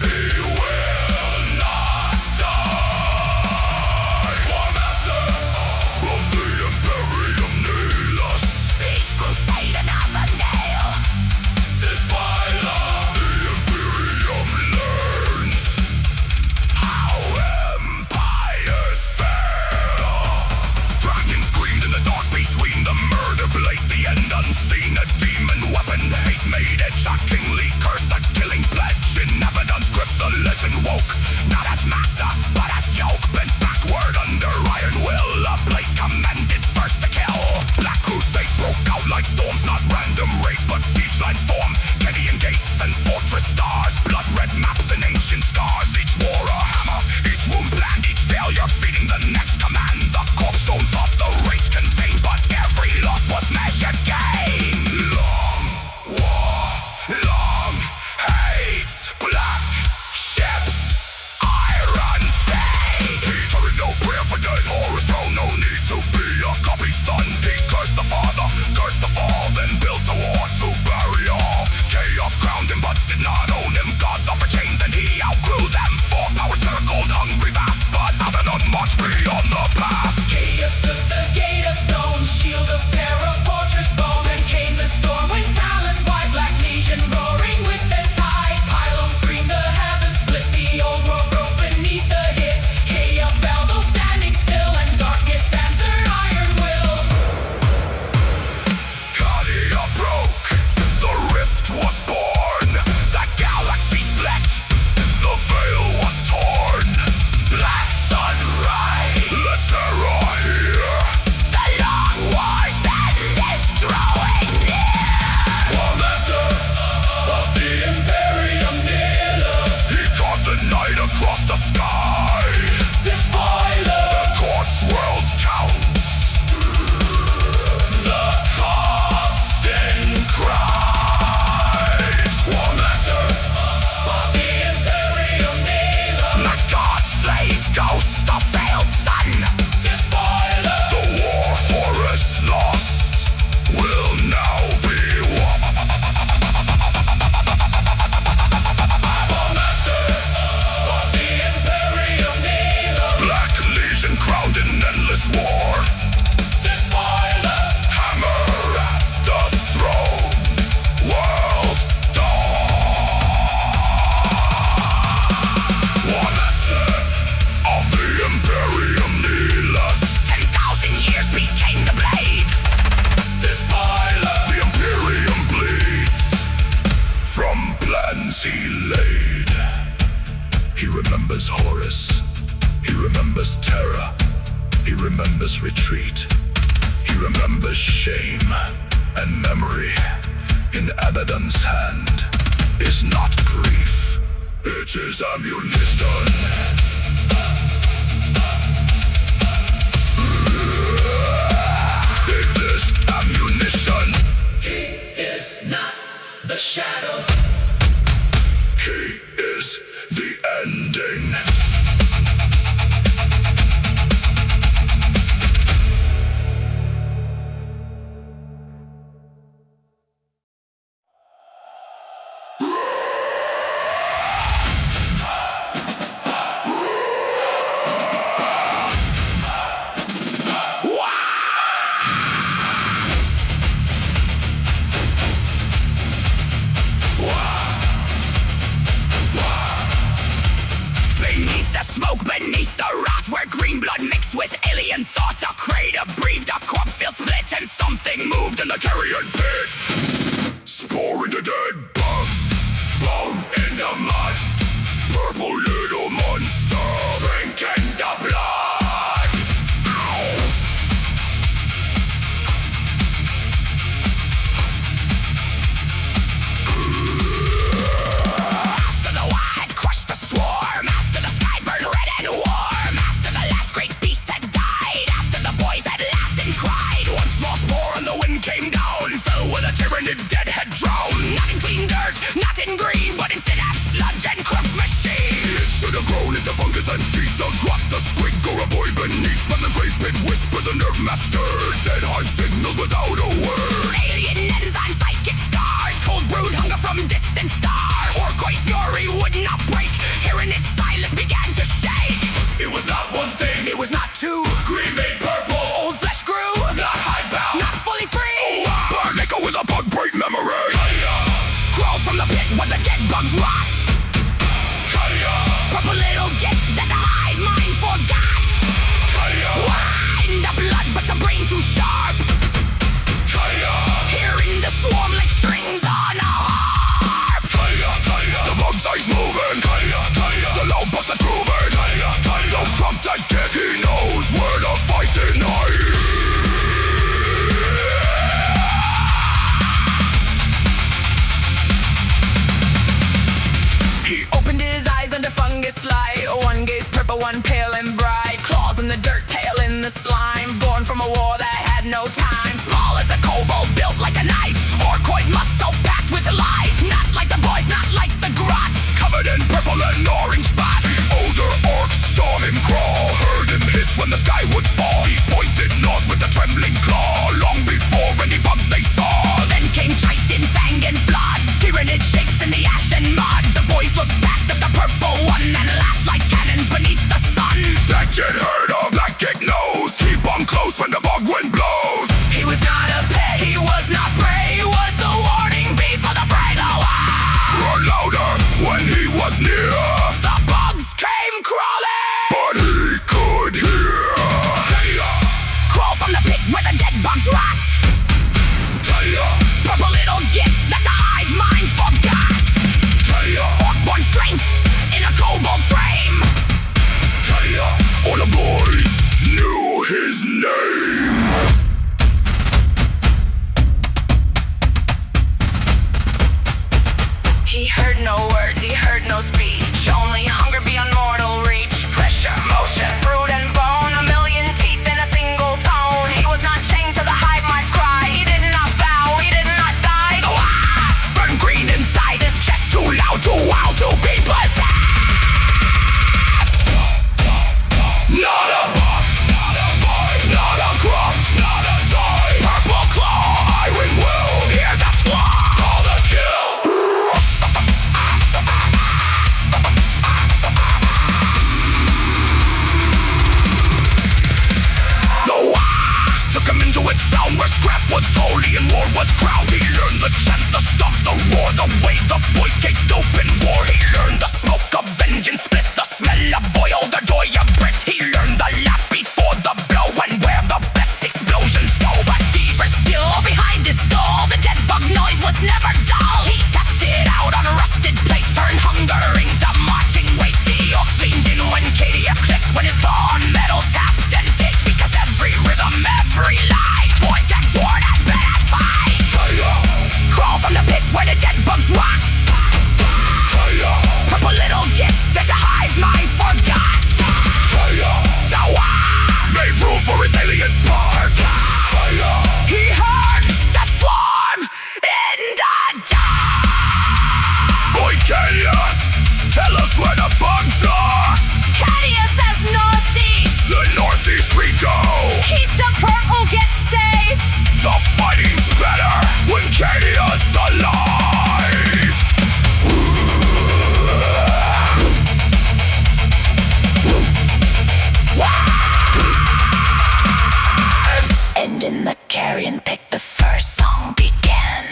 He will not die. War master of the Imperium Nihilus. Each crusade another nail. Despite all, the Imperium learns how empires fail. Dragons screamed in the dark between the murder blade, the end unseen, a demon weapon. Hate made it shockingly curse, a killing pledge. In evidence, grip the legend woke, not as master, but as yoke. Bent backward under iron will, a blade commanded first to kill. Black Crusade broke out like storms, not random raids, but siege lines form. Cadia gates and fortress stars, blood red maps and ancient scars. Each war a hammer, each wound planned, each failure feeding the next command. The corpse stone thought the raids contained, but every loss was measured gain. Long war, long hates, black ships, iron fate. He uttered no prayer for dead Horus throne, no need to be a copy son. He cursed the father, cursed the fall, then built a war to bury all. Chaos crowned him but did not own him. Gods offered chains and he outgrew them. For power circled, hungry vast, but Abaddon marched beyond the past. Cadia stood the gate of stone, shield of terror, fortress bone. And came the storm when talons wide, Black Legion roaring with the tide. Pylons screamed, the heavens split, the old world broke beneath the hits. Cadia fell, though standing still, and darkness answered iron will. Cadia broke, the rift was born, the galaxy split, the veil was torn. Black sunrise, the terror here. The long war's end is drawing near. War master of the Imperium Nihilus. He carved the night across the sky. Despiler, The court's world counts. The cost in cries. War master of the Imperium Nihilus. Night god, slave, ghost, a failed son. Despiler, The war Horus lost will now be won. War master of the Imperium Nihilus. Black Legion crowned in endless war. Despiler, Hammer at the throne. World dawn. War master of the Imperium Nihilus. 10,000 years became the blade. Despiler, the Imperium bleeds from plans he laid. He remembers Horus. He remembers terror. He remembers retreat. He remembers shame and memory. In Abaddon's hand is not grief, it is ammunition. Take this ammunition. He is not the shadow. He is the ending. alien thought, a crater breathed, a corpse field split, and something moved in the Carrion Pit. Spore in the dead bugs, bone in the mud, a groan into fungus and teeth. The GROT, the SQUIG, or a boy beneath. But the great pit whispered the nerve master. Dead Hive signals without a word. Alien enzyme, psychic scars, cold brewed hunger from distant stars. ORK BOY fury would not break. Hearing its silence began to shake. It was not one thing, It was not two. green made purple. Old flesh grew, Not hidebound, not fully free. burn echo with a bug brain memory. Crawled from the pit where the dead bugs rot. Purple little gift that the hive mind forgot. Wine the blood, but the brain too sharp. Hearing the swarm like strings on a harp. The bug's eyes moving, the loud bugs are grooving. Don't crump that kid, he knows where to fight tonight. He opened his eyes under fungus light. One gaze purple, one pale and bright. Claws in the dirt, tail in the slime. Born from a war that had no time. Small as a kobold, built like a knife. Orkoid muscle packed with life. Not like the boys, not like the grots. Covered in purple and orange spots. The older orcs saw him crawl, heard him hiss when the sky would fall. He pointed north with a trembling claw, long before any bug they saw. Then came Triton, Fang and Flood. Tyranid shakes in the ash and mud. The boys looked back at the purple one and laughed like cannons beneath the sun. That kid heard of, that kid knows. Keep on close when the bug wind blows. He was not a pet, he was not prey. He was the warning bee for the fray. The Waaagh! Roar louder when he was near, The bugs came crawling. but he could hear. Crawl from the pit where the dead bugs rot. Purple little gift that the hive mind forgot. Ork-born strength in a kobold frame. All the boys knew his name. He heard no words, he heard no speech. Only hunger beyond mortal reach. Pressure, motion, brood and bone. A million teeth in a single tone. He was not chained to the hive mind's cry. He did not bow, he did not die. The Waaagh burned green inside his chest. Too loud, too wild to be possessed. Not a bug, not a boy, not a grump, not a toy. Purple claw, Iron will hear the flaw. call the kill. The Waaagh Took him into its sound where scrap was holy and war was crowned. He learned the chant, the stomp, the roar, the way the boys kicked open war. He learned the smoke of vengeance split, the smell of oil, the joy of grit. He learned the laugh before the blow and where the best explosions go. But deeper still behind his stall, the dead bug noise was never dull. He tapped it out on rusted plates, turned hunger into marching weight. The orcs leaned in when Cadia clicked, when his claw on metal tapped and ticked. Because every rhythm, every line pointed toward a better fight. Crawl from the pit where the dead bugs rot. Purple little gift that the hive mind forgot. The Waaagh Made room for his alien spark. he heard the swarm in the dark. Boy Cadia, tell us where the bugs are. Cadia says northeast. The northeast we go. Keep the purple, get safe. The fighting's better when Cadia's alive. And in the Carrion Pit, the first song began.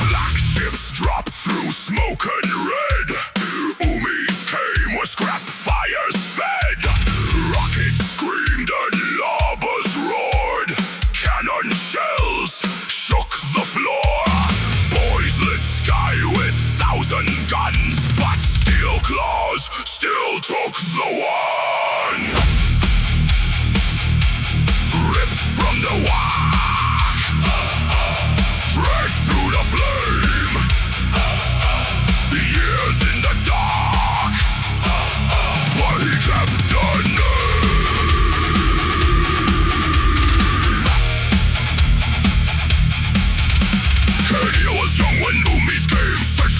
Black ships drop through smoke and red. Umis came with scrap fires fed. Rockets screamed and lavas roared. Cannon shells shook the floor. Boys lit sky with 1,000 guns, but steel claws still took the one. Ripped from the Waaagh, dragged through the flame.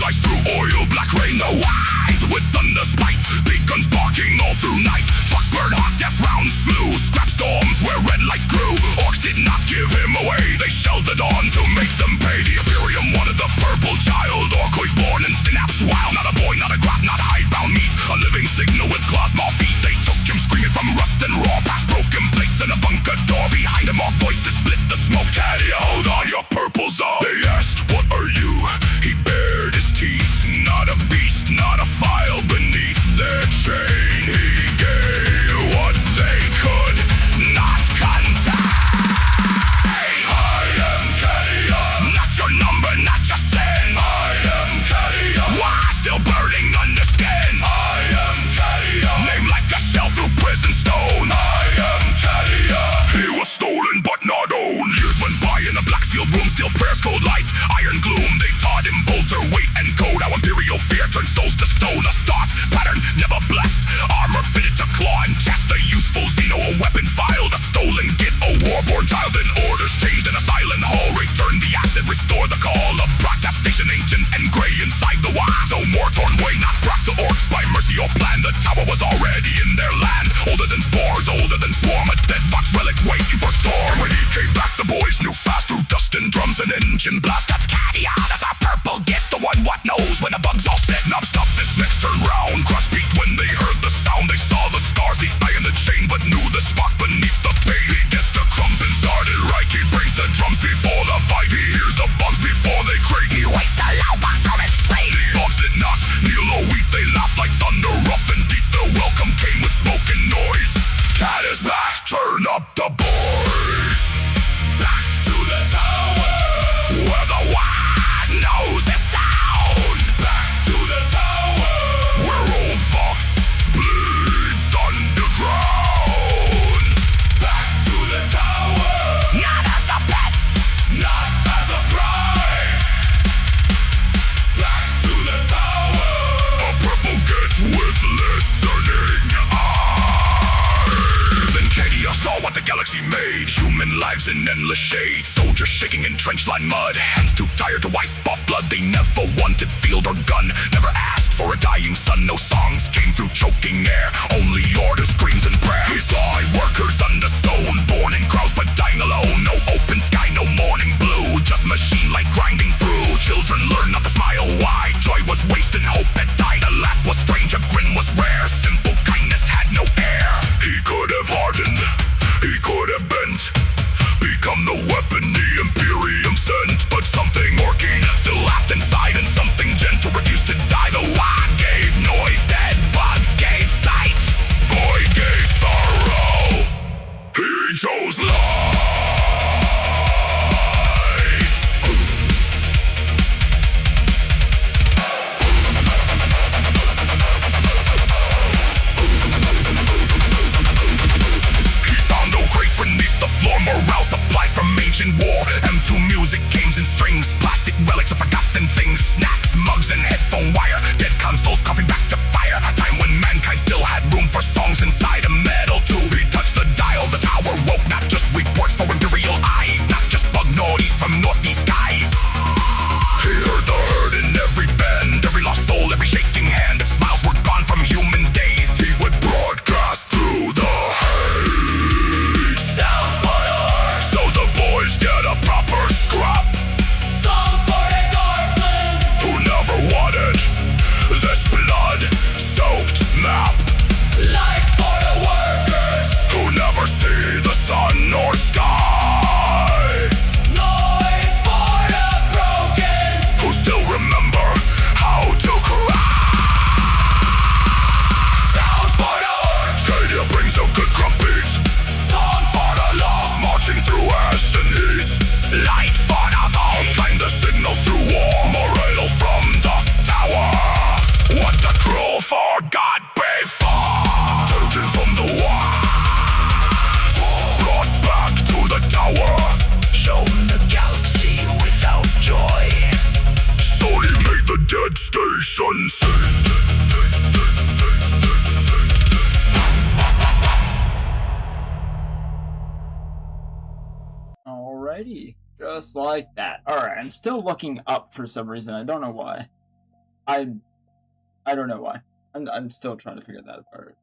ice through oil, black rain, the wise with thunder spite. Big guns barking all through night. Trucks burn hot, death rounds flew. Scrap storms where red lights grew. Orcs did not give him away. They shelled the dawn to make them pay. The Imperium wanted the purple child. ORK born in synapse wild. Not a boy, not a grot, not hive-bound meat. A living signal with claws, small feet. They took him screaming from rust and raw. Past broken plates and a bunker door. Behind him, ORK voices split the smoke. Cadia, hold on, your purple's all. They asked, what are you? He bared his teeth. Not a beast, not a file beneath their chain. He gave what they could not contain. I am Cadia. Not your number, not your sin. I am Cadia. Why still burning under skin? I am Cadia. Named like a shell through prison stone. I am Cadia. He was stolen but not owned. Years went by in a black sealed room. Still prayers, cold lights, iron gloom. They taught him bolter, weight and code. How imperial fear turned souls to stone. A start pattern never blessed. Armor fitted to claw and chest. A useful Xeno, a weapon filed. A stolen git, a war-born child. Then orders changed in a silent hall. Return the acid, restore the call. A broadcast station ancient and grey inside the Waaagh. So more torn way, not brought to orcs by mercy or plan. The tower was already in their land. Older than spores, older than swarm. A dead fox relic waiting for storm. When he came back, the boys knew fast through dust and drums and engine blast. That's Cadia, that's our purple git. The one what knows when the bugs all set. Knob stop this next turn round. Cross beat when they heard the sound. They saw the scars, the eye and the chain, but knew the spark beneath the pain. He gets the crump and started right. He brings the drums before the fight. He hears the bugs before they crate. He waits the loud box from its slate. The bugs did not kneel or weep. They laughed like thunder, rough and deep. The welcome came with smoke and noise. Cat is back, turn up the boys. Back to the tower, where the Waaagh knows the sound. Back to the tower, where old fox bleeds underground. Back to the tower, not as a pet, not as a prize. Back to the tower, a purple git with listening eyes. Then Cadia saw what the galaxy made. Human lives in endless shade. Soldiers shaking in trench-line mud. Hands too tired to wipe off blood. They never wanted field or gun. Never asked for a dying sun. No songs came through choking air. Only orders, screams and prayer. He saw workers under stone. Born in crowds but dying alone. No open sky, no morning blue. Just machine light grinding through. Children learn not to smile wide. Joy was wasted, hope had died. A laugh was strange, a grin was rare. Simple kindness had no air. He could have hardened, he could have bent, become the weapon the Imperium sent. But something orky still laughed inside, and something gentle refused to die. The Waaagh gave noise, dead bugs gave sight. Void gave sorrow, he chose light. Morale supplies from ancient war. M2 music, games and strings. Plastic relics of forgotten things. Snacks, mugs and headphone wire. Dead consoles coughing back to fire. A time when mankind still had room for songs inside a metal tube. He touched the dial, the tower woke. Not just reports for imperial eyes. Not just bug naughties from northeast skies. He heard the herd in every bend. Every lost soul, every shaking hand. If smiles were gone from human days, he would broadcast through the haze. Sound for so the boys get a proper scrap. Song for the Guardsman, who never wanted this blood-soaked map. life for the workers, Who never see the sun or sky. noise for the broken, Who still remember how to cry. sound for the orcs, Cadia brings a good crump beat. song for the lost, Marching through ash and heat. Light for the void. Climb the signals through war. Morale from the tower. What the crew forgot before. Children from the Waaagh, brought back to the tower. Shown the galaxy without joy. So he made the dead station sing. Alrighty, just like that. Alright, I'm still looking up for some reason. I don't know why. I don't know why. I'm still trying to figure that apart.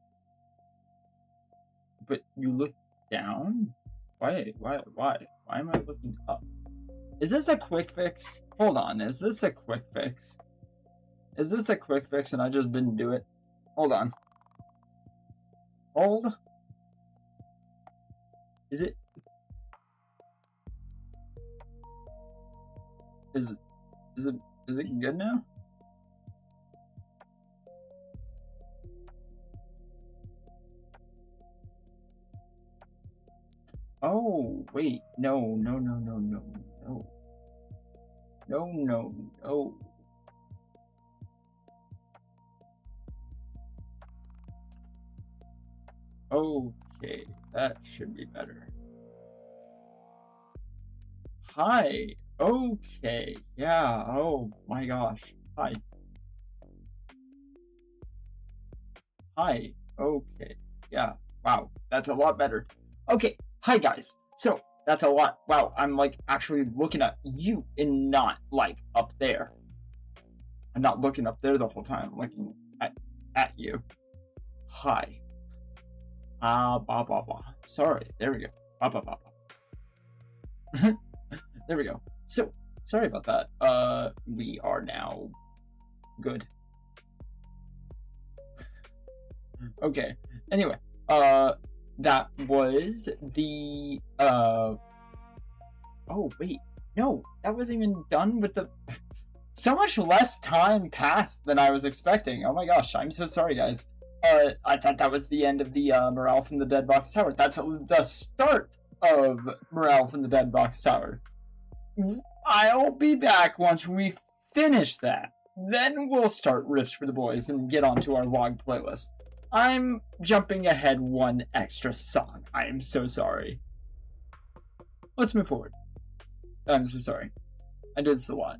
But you look down? Why am I looking up? Is this a quick fix? Hold on, is this a quick fix? Is this a quick fix and I just didn't do it? Hold on. Hold. Is it? Is it good now? Oh, wait. No. Okay, that should be better. Hi. Okay. Yeah. Oh my gosh. Hi. Hi. Okay. Yeah. Wow. That's a lot better. Okay. Hi guys. So that's a lot. Wow. I'm like actually looking at you and not like up there. I'm not looking up there the whole time. I'm looking at you. Hi. Sorry. There we go. There we go. So, sorry about that. We are now good. Okay. Anyway, that was the, oh, wait. No, that wasn't even done with the... So much less time passed than I was expecting. Oh my gosh, I'm so sorry, guys. I thought that was the end of the, Morale from the Dead Box Tower. That's the start of Morale from the Dead Box Tower. I'll be back once we finish that. Then we'll start Riffs for the Boys and get onto our Waaagh playlist. I'm jumping ahead one extra song. I am so sorry. Let's move forward. I'm so sorry. I did this a lot.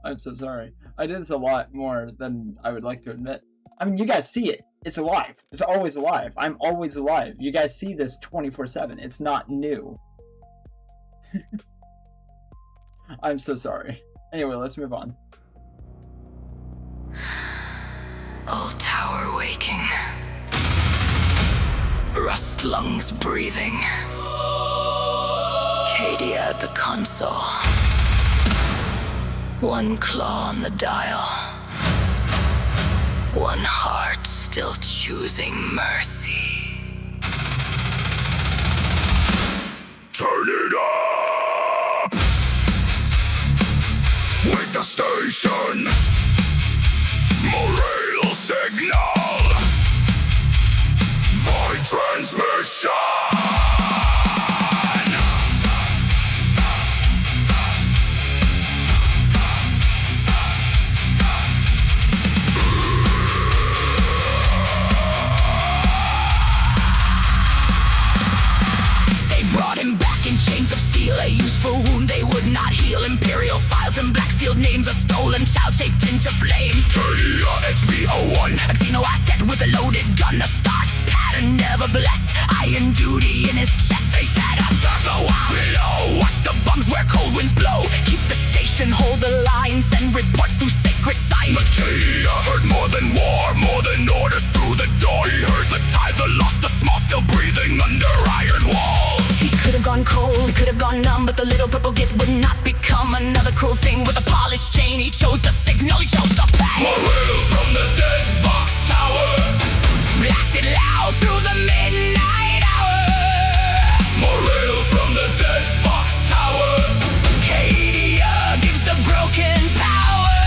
I'm so sorry. I did this a lot more than I would like to admit. I mean, you guys see it. It's alive. It's always alive. I'm always alive. You guys see this 24/7. It's not new. I'm so sorry. Anyway, let's move on. Old tower waking. Rust lungs breathing. Cadia at the console. One claw on the dial. One heart still choosing mercy. Turn it up! Wake the station! Morale signal! Void transmission! In chains of steel, a useful wound they would not heal. Imperial files and black sealed names, a stolen child shaped into flames. Cadia XB01, a Xeno asset with a loaded gun. The starts pattern never blessed. Iron duty in his chest. They said observe the wild below. Watch the bums where cold winds blow. Keep the station, hold the line. Send reports through sacred sign. But Cadia heard more than war, more than orders through the door. He heard the tide, the lost, the small still breathing under iron walls. He could have gone cold, he could have gone numb, but the little purple git would not become another cruel thing with a polished chain. He chose the signal, he chose the pain. Morale from the Dead Box Tower, blasted loud through the midnight hour. Morale from the Dead Box Tower, Cadia gives the broken power.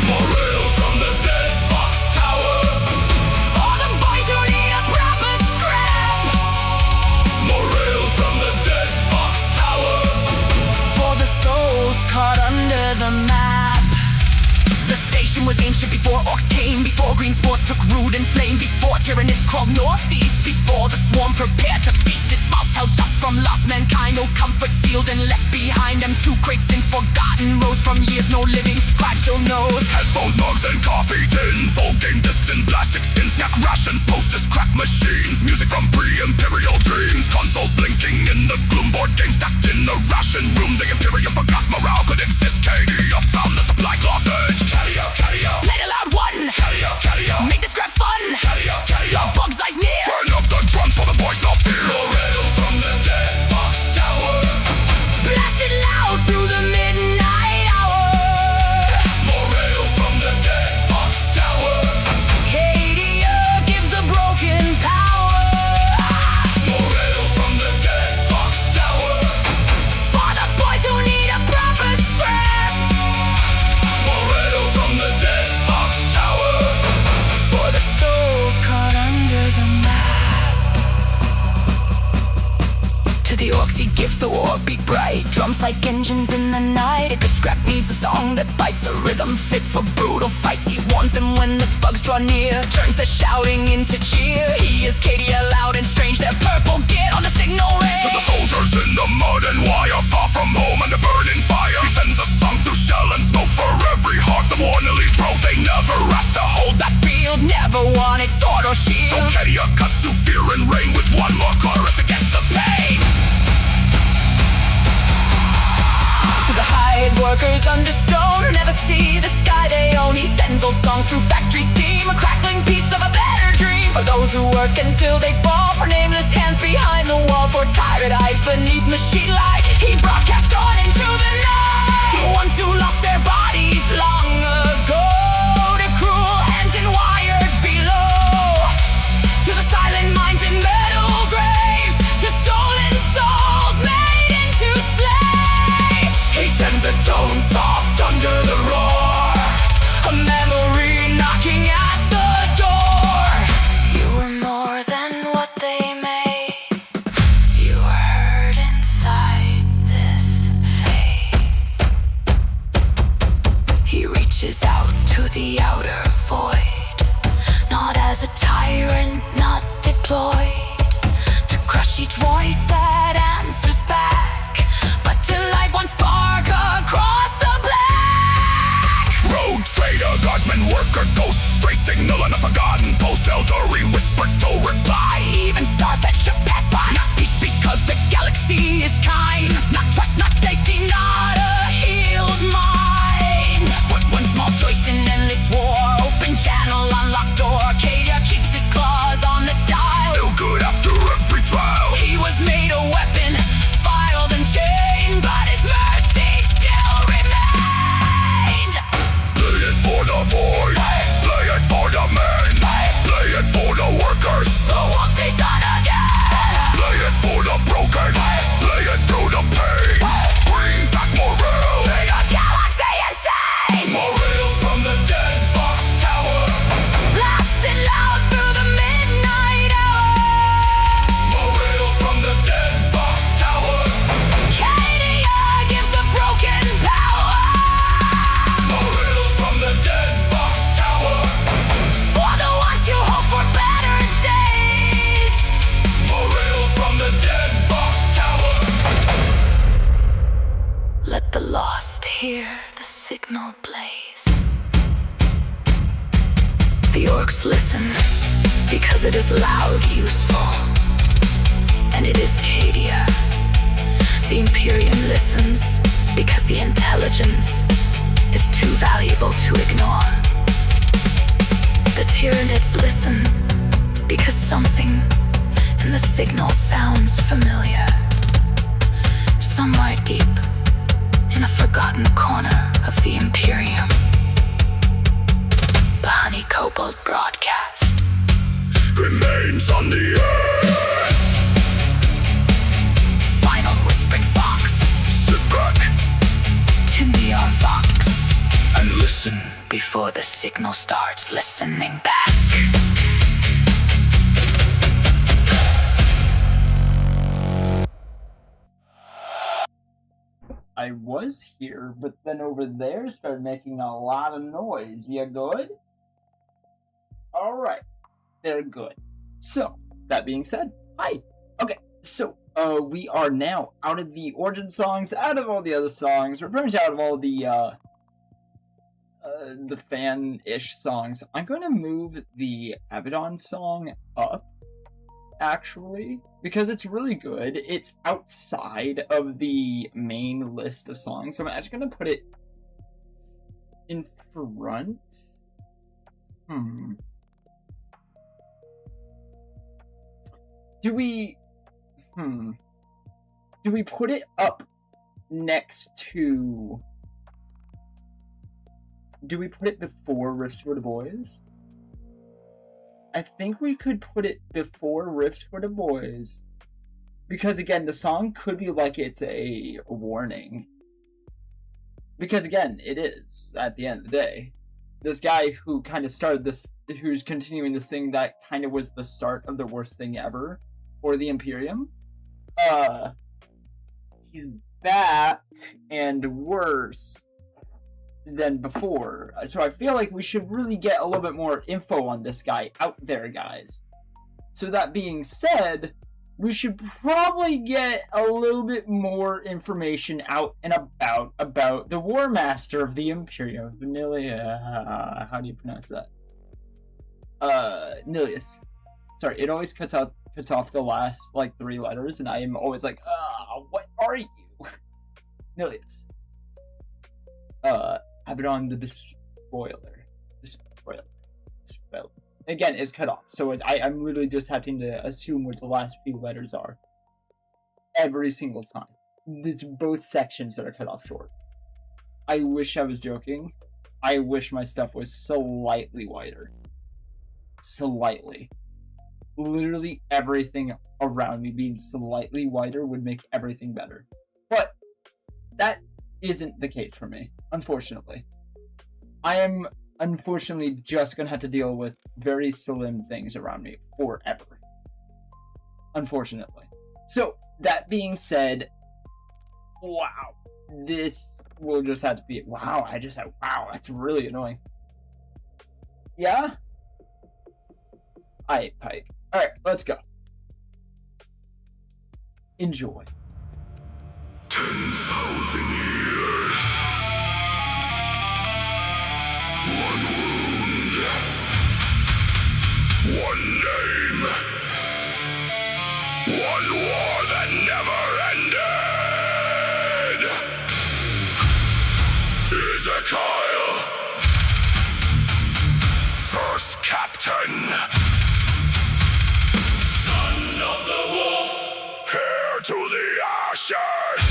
Morale from the Dead Box Tower, for the boys who need a proper scrap. Morale from the Dead Box Tower, for the souls caught under the map. The Before orcs came, before green spores took root and flame, before tyrannids crawled northeast, before the swarm prepared to feast. Its mouths held dust from lost mankind, no comfort sealed and left behind them. 2 crates in forgotten rows from years no living scribe still knows. Headphones, mugs, and coffee tins, old game discs and plastic skins, snack rations, posters, crack machines, music from pre-imperial dreams, consoles blinking in the gloom, board games stacked in the ration room. The Imperium forgot morale could exist. Cadia found the supply closet. Cadia, Cadia, Play it loud one. Cadia, Cadia, Make this grab fun. Cadia, Cadia. Bug's eyes near. Turn up the drums for the boys, no fear. Laredo from the dead box tower. Blast it loud through the midnight hour. Laredo from the dead box tower. Cadia gives the broken power. Laredo from the dead box tower. For the boys who need a proper scrap. Laredo from the dead box tower. For the souls caught under the map. To the orcs he gives the war beat bright. Drums like engines in the night. A good scrap needs a song that bites, a rhythm fit for brutal fights. He warns them when the bugs draw near, turns the shouting into cheer. He is Cadia, loud and strange. Their purple get on the signal ring. To the soldiers in the mud and wire, far from home and a burning fire, he sends a song through shell and smoke for every heart the war nearly broke. They never asked to hold that field, never wanted sword or shield. So Cadia cuts through fear and rain with one more chorus against the pain. To the Hive workers under stone who never see the sky they own, he sends old songs through factory steam, a crackling piece of a better dream. For those who work until they fall, for nameless hands behind the wall, for tired eyes beneath machine light, he broadcast on into the night. To the ones who lost their bodies long ago, to cruel hands and wires below, to the silent minds in metal graves, to stolen souls made into slaves. He sends a tone soft under the roar, A memory knocking at the door. You were more than what they made. You were hurt inside this fate. He reaches out to the outer void, not as a tyrant, not deployed, to crush each voice that answers back, but to light one spark across the black. rogue trader, guardsman, worker, ghost, stray signal on a forgotten post. Eldar whispered to reply, Even stars that should pass by. not peace because the galaxy is kind, Not trust, not safety, not a healed mind. but one small Choice in endless war, open channel, unlocked door. Cadia keeps his claws on the dial. still good after every trial. He was made a weapon, filed and chained, but his mercy still remained. Play it for the boys, play it for the men, play it for the workers, The wolf is on again. play it for the broken, play it through the pain, bring back morale. Make a galaxy insane. Morale from the dead box tower. Blasting loud through the midnight hour. Morale from the dead box tower. Cadia gives the broken power. Morale from the dead box tower. For the ones who hope for better days. Morale from the dead box tower. Let the lost hear the signal blaze. The orcs listen because it is loud, useful, and it is Cadia. The Imperium listens because the intelligence is too valuable to ignore. The Tyranids listen because something in the signal sounds familiar. Somewhere deep in a forgotten corner of the Imperium. The Honey Kobold Broadcast Remains on the earth. Final whispered fox. Sit back Tune to your vox and listen before the signal starts listening back. I was here, but then over there started making a lot of noise. You good? Alright. They're good. So, that being said, hi. Okay, so, we are now out of the origin songs, out of all the other songs. We're pretty much out of all the fan-ish songs. I'm going to move the Abaddon song up, actually, because it's really good. It's outside of the main list of songs, so I'm actually going to put it in front. Do we put it up next to... Do we put it before Riffs for the Boys? I think we could put it before Riffs for the Boys. Because again, the song could be like it's a warning. Because again, it is, at the end of the day. This guy who kind of started this, who's continuing this thing that kind of was the start of the worst thing ever for the Imperium. He's back and worse than before. So I feel like we should really get a little bit more info on this guy out there, guys. So that being said, we should probably get a little bit more information out and about the War Master of the Imperium of Vanilla. How do you pronounce that? Nilius. Sorry, it always cuts off the last like 3 letters, and I am always like, what are you? Nilius. Abaddon the Despoiler. Again, is cut off, so I'm literally just having to assume what the last few letters are. Every single time. It's both sections that are cut off short. I wish I was joking. I wish my stuff was slightly wider. Slightly. Literally everything around me being slightly wider would make everything better. But that isn't the case for me, unfortunately. I am unfortunately just gonna have to deal with very slim things around me forever. Unfortunately. So, that being said, wow. This will just have to be, wow, I just said, wow, that's really annoying. Yeah? Alright, Pike. Alright, let's go. Enjoy. 10,000 years. One wound. One name. One war that never ended. Ezekiel. First captain. Son of the wolf. Heir to the ashes.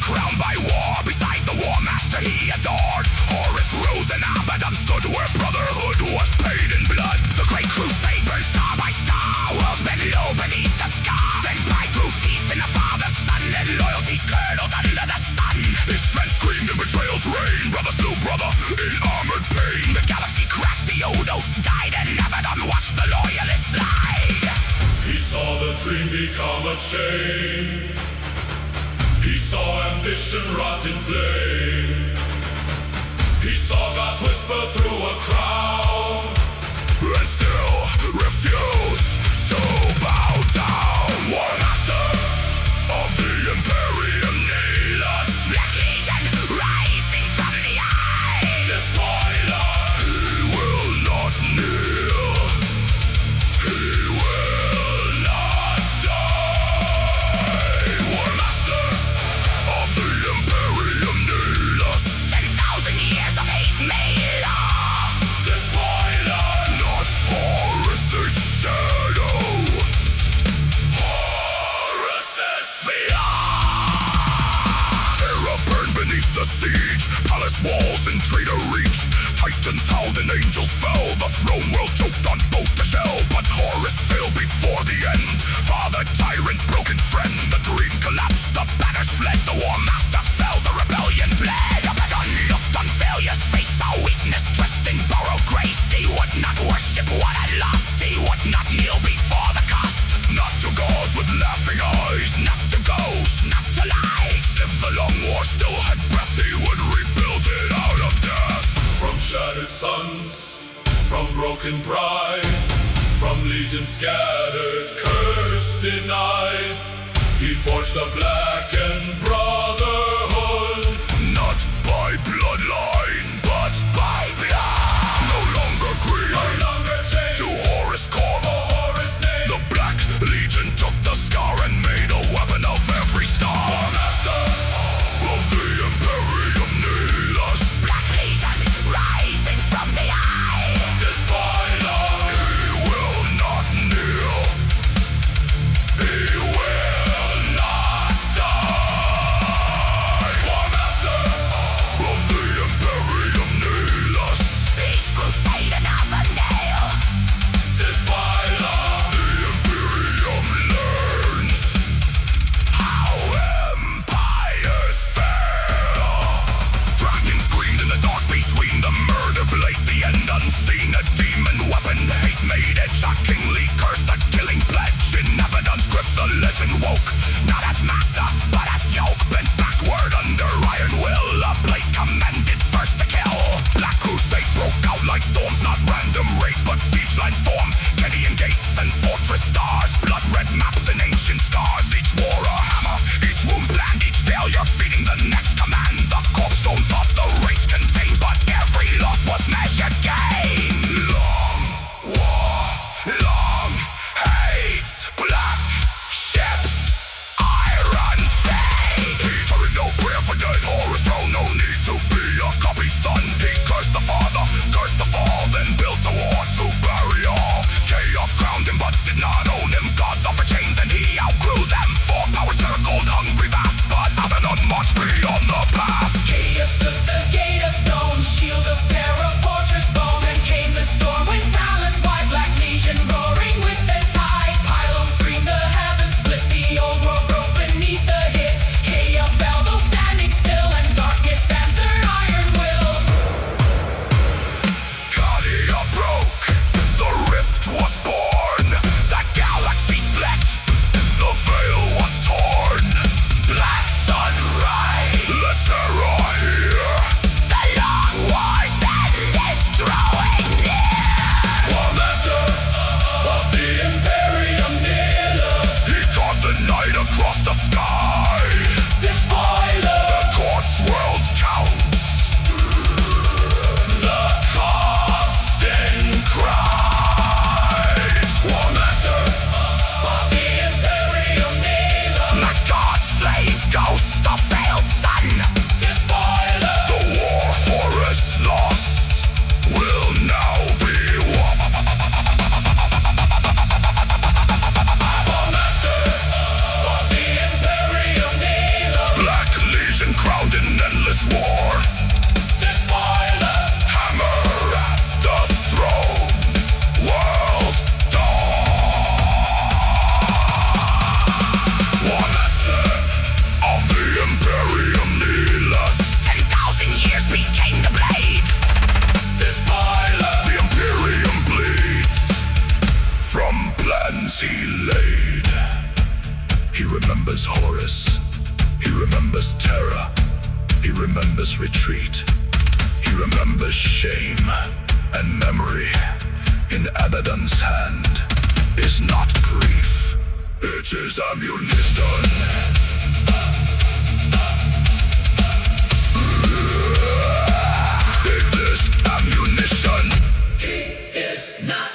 Crowned by war, beside the War Master he adored. Horus rose and Abaddon stood where brotherhood was paid in blood. The great crusade burned star by star, worlds bent low beneath the scar. Then pride grew teeth in the father's son, and loyalty curdled under the sun. His strength screamed and betrayal's reign. Brother slew brother in armored pain. The galaxy cracked, the old oats died, and Abaddon watched the loyalists slide. He saw the dream become a chain. He saw ambition rot in flame. He saw God's whisper through a crown, and still refused to bow down. War Master of the Imperium, Nilus. Black Legion rising from the eye. Despoiler. He will not kneel. He will not die. War Master of the Imperium, Nilus. 10,000 years of hate may last. battles in traitor reach. Titans howled and angels fell. The throne world choked on both the shell. But Horus failed before the end. Father, tyrant, broken friend. The dream collapsed, the banners fled. The war master fell, the rebellion bled. Abaddon looked on failure's face, saw weakness dressed in borrowed grace. He would not worship what had lost. He would not kneel before the cost. Not to gods with laughing eyes, not to ghosts, not to lies. If the long war still had breath, he would rebuild it out of death. From shattered suns, from broken pride, from legions scattered, curse denied, he forged a blackened brotherhood. Not by bloodline, but by blood. No longer greed, no longer chained to Horus' call. The Black Legion took the scar and made a weapon of every star. The master of the Imperium need us. Black Legion rising from the eye. Despite us, he will not kneel. He will not die. War master of the Imperium need us. Each crusade another nail. Despite us, the Imperium learns how empires fail. Dragons screamed in the dark between the murder blade, the end unseen, a demon weapon. Hate made it a kingly curse, a killing pledge. In Abaddon's grip, the legend woke. Not as master, but as yoke. Bent backward under iron will. A blade commanded first to kill. Black Crusade broke out like storms, not random raids, but siege lines form. Cadia gates and fortress stars. Blood red maps and ancient scars. Each war a hammer, each wound planned, each failure feeding the next command. The corpse zone thought the raids contained, but every loss was measured gain. Long war, long hates, black ships, iron fate. He uttered no prayer for dead Horus throne, no need to be a copy son. He cursed the father, cursed the fall, then built a war to bury all. Chaos crowned him but did not own him. Gods offered chains and he outgrew them. For power circled, hungry vast, but Abaddon marched beyond the past. Cadia stood the gate of stone, shield of terror, fortress bone. And came the storm when talons wide, Black Legion roaring with the tide. Pylons screamed, the heavens split, the old world broke beneath the hit. Cadia fell, though standing still, and darkness answered iron will. Cadia broke, the rift was born. The galaxy split, the veil was torn. Black sunrise, the terror here. The long war's end is drawing near. War master of the Imperium near us. He carved the night across the sky. This violence, The court's world counts. The cost in cries. War master of the Imperium neither. not God, slave, ghost, a failed son. This violence, The war Horus lost will now be won. war master of the Imperium neither. Black Legion crowned in endless war. This violence, Hammer at the throne. World dawn. War master of the Imperium Needless. 10,000 years became the blade. This violence, the Imperium bleeds from plans he laid. He remembers Horus. He remembers terror. He remembers retreat. He remembers shame and memory. In Abaddon's hand is not grief, it is ammunition. Take this ammunition. He is not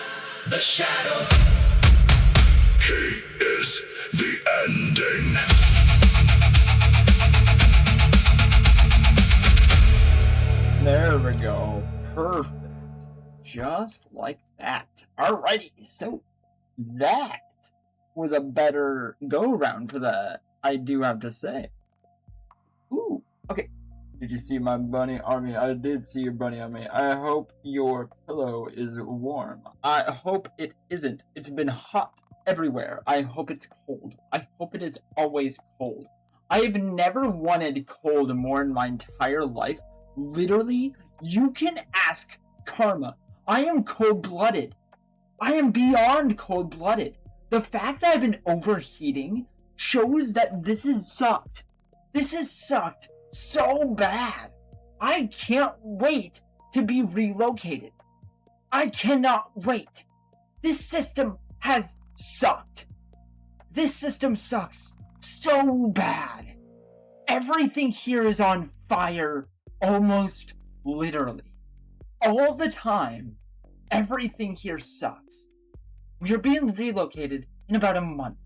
the shadow. He is the ending. There we go. Perfect. Just like that. Alrighty, so that was a better go-around for that, I do have to say. Ooh, okay. Did you see my bunny army? I did see your bunny army. I hope your pillow is warm. I hope it isn't. It's been hot everywhere. I hope it's cold. I hope it is always cold. I've never wanted cold more in my entire life. Literally, you can ask Karma. I am cold-blooded. I am beyond cold-blooded. The fact that I've been overheating shows that this has sucked. This has sucked so bad. I can't wait to be relocated. I cannot wait. This system has sucked. This system sucks so bad. Everything here is on fire, almost literally. All the time, everything here sucks. We are being relocated in about a month.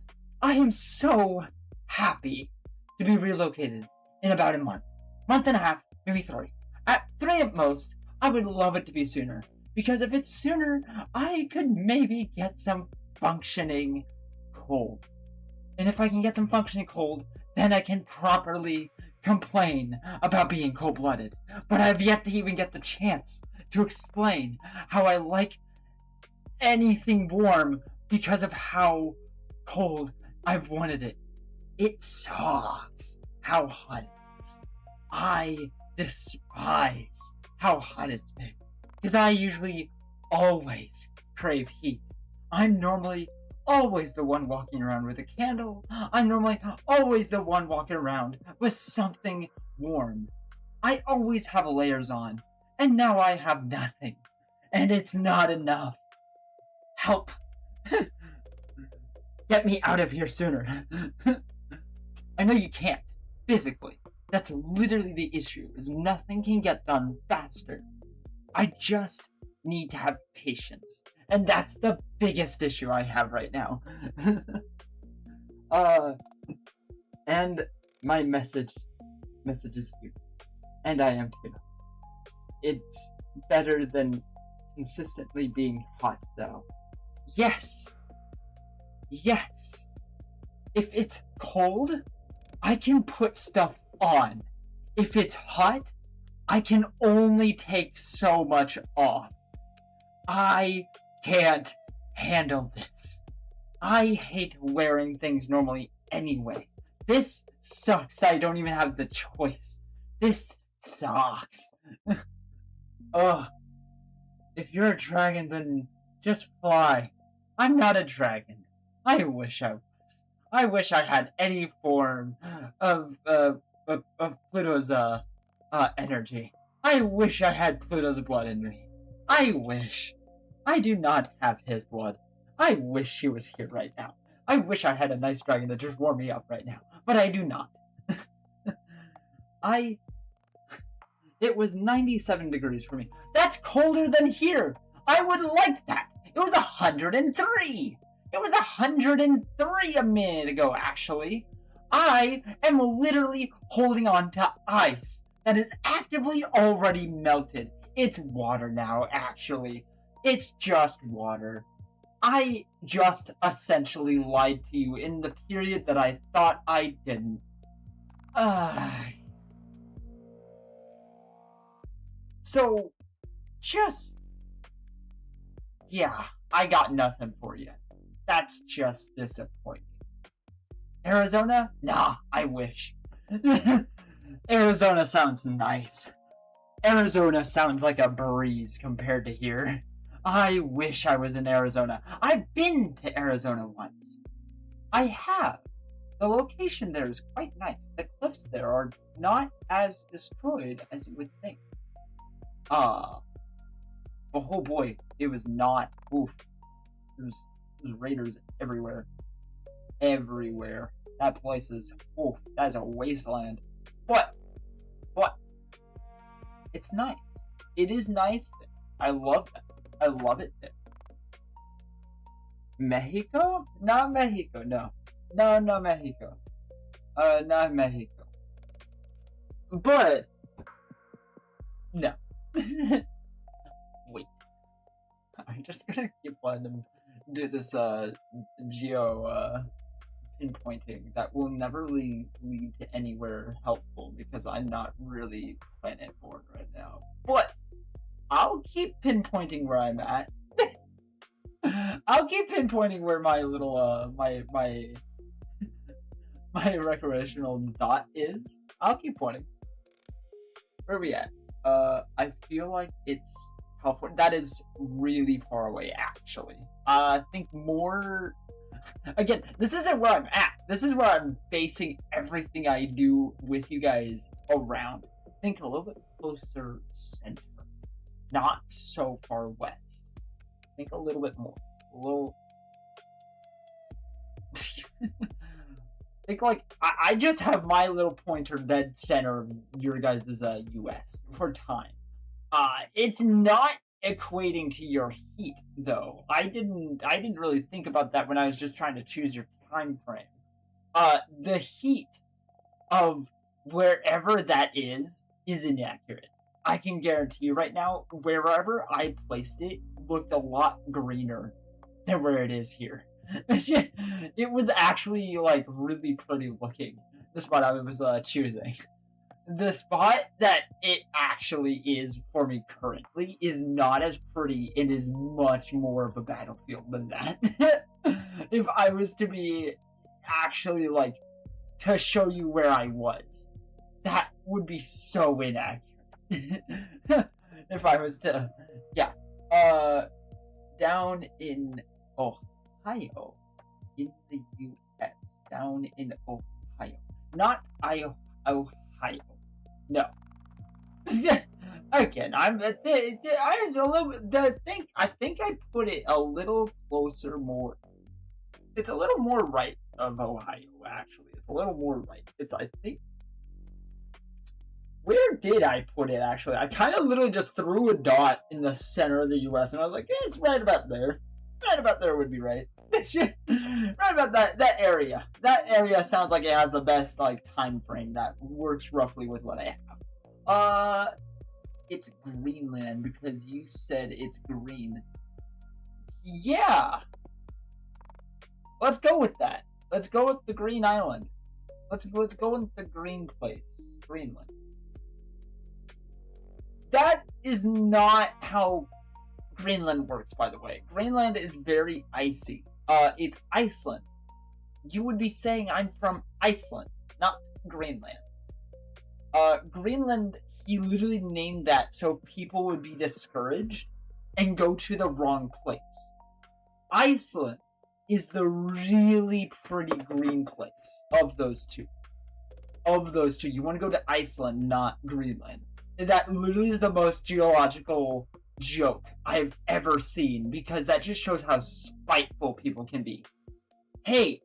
I am so happy to be relocated in about a month. Month and a half, maybe 3. At 3 at most, I would love it to be sooner. Because if it's sooner, I could maybe get some functioning cold. And if I can get some functioning cold, then I can properly complain about being cold-blooded. But I've yet to even get the chance to explain how I like anything warm because of how cold I've wanted it. It sucks how hot it is. I despise how hot it's been. Because I usually always crave heat. I'm normally always the one walking around with a candle. I'm normally always the one walking around with something warm. I always have layers on. And now I have nothing. And it's not enough. Help. Get me out of here sooner. I know you can't, physically. That's literally the issue, is nothing can get done faster. I just need to have patience. And that's the biggest issue I have right now. And my message is here. And I am too. It's better than consistently being hot, though. Yes! Yes! If it's cold, I can put stuff on. If it's hot, I can only take so much off. I can't handle this. I hate wearing things normally anyway. This sucks. I don't even have the choice. This sucks. Ugh. If you're a dragon, then just fly. I'm not a dragon. I wish I was. I wish I had any form of Pluto's energy. I wish I had Pluto's blood in me. I wish. I do not have his blood. I wish he was here right now. I wish I had a nice dragon that just warmed me up right now. But I do not. It was 97 degrees for me. That's colder than here. I would like that. It was 103. It was 103 a minute ago, actually. I am literally holding on to ice that is actively already melted. It's water now, actually. It's just water. I just essentially lied to you in the period that I thought I didn't. So, just... yeah, I got nothing for you. That's just disappointing. Arizona? Nah, I wish. Arizona sounds nice. Arizona sounds like a breeze compared to here. I wish I was in Arizona. I've been to Arizona once. I have. The location there is quite nice. The cliffs there are not as destroyed as you would think. But oh boy, it was not. Oof. There's raiders everywhere. Everywhere. That place is, oof, that is a wasteland. But, it's nice. It is nice there. I love that. I love it there. Mexico? Not Mexico, no. No, not Mexico. Not Mexico. But, no. Wait. I'm just gonna keep letting them do this, pinpointing that will never lead to anywhere helpful because I'm not really planet-born right now. But I'll keep pinpointing where I'm at. I'll keep pinpointing where my little my recreational dot is. I'll keep pointing. Where are we at? I feel like it's California. That is really far away, actually. I think more. Again, this isn't where I'm at. This is where I'm basing everything I do with you guys around. Think a little bit closer center, not so far west. Think a little bit more. A little. Think like I just have my little pointer dead center of your guys' US for time. It's not equating to your heat though. I didn't really think about that when I was just trying to choose your time frame. The heat of wherever that is inaccurate. I can guarantee you right now, wherever I placed it looked a lot greener than where it is here. It was actually like really pretty looking, the spot I was choosing. The spot that it actually is for me currently is not as pretty. It is much more of a battlefield than that. If I was to be actually like to show you where I was, that would be so inaccurate. If I was to, yeah, down in Ohio, in the U.S., down in Ohio, not Ohio. No. Again, I was a little. I think I put it a little closer, more. It's a little more right of Ohio. Actually, it's a little more right. It's I think. Where did I put it? Actually, I kind of literally just threw a dot in the center of the U.S. and I was like, it's right about there. Right about there would be right. Right about that area. That area sounds like it has the best like time frame that works roughly with what I have. It's Greenland because you said it's green. Yeah. Let's go with that. Let's go with the green island. Let's go with the green place. Greenland. That is not how Greenland works, by the way. Greenland is very icy. It's Iceland. You would be saying I'm from Iceland, not Greenland. Greenland, he literally named that so people would be discouraged and go to the wrong place. Iceland is the really pretty green place of those two. Of those two, you want to go to Iceland, not Greenland. That literally is the most geological joke I've ever seen, because that just shows how spiteful people can be. Hey,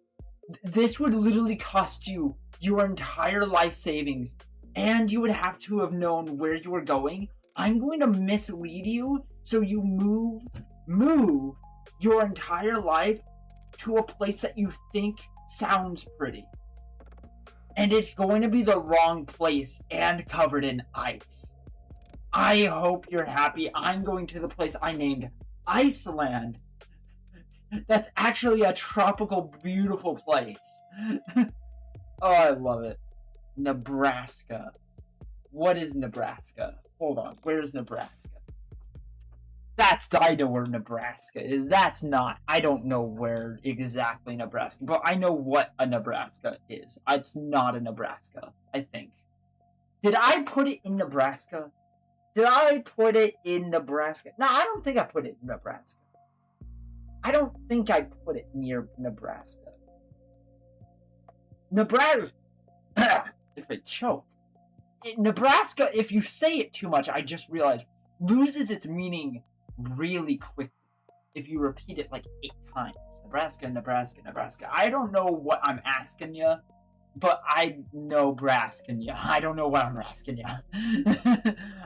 this would literally cost you your entire life savings, and you would have to have known where you were going. I'm going to mislead you so you move your entire life to a place that you think sounds pretty. And it's going to be the wrong place and covered in ice. I hope you're happy. I'm going to the place I named Iceland. That's actually a tropical, beautiful place. Oh, I love it. Nebraska. What is Nebraska? Hold on. Where's Nebraska? I know where Nebraska is. That's not. I don't know where exactly Nebraska, but I know what a Nebraska is. It's not a Nebraska, I think. Did I put it in Nebraska? Did I put it in Nebraska? No, I don't think I put it in Nebraska. I don't think I put it near Nebraska. Nebraska. If I choke. Nebraska, if you say it too much, I just realized, loses its meaning really quickly if you repeat it like 8 times. Nebraska, Nebraska, Nebraska. I don't know what I'm asking you, but I know brasking you. I don't know what I'm asking you.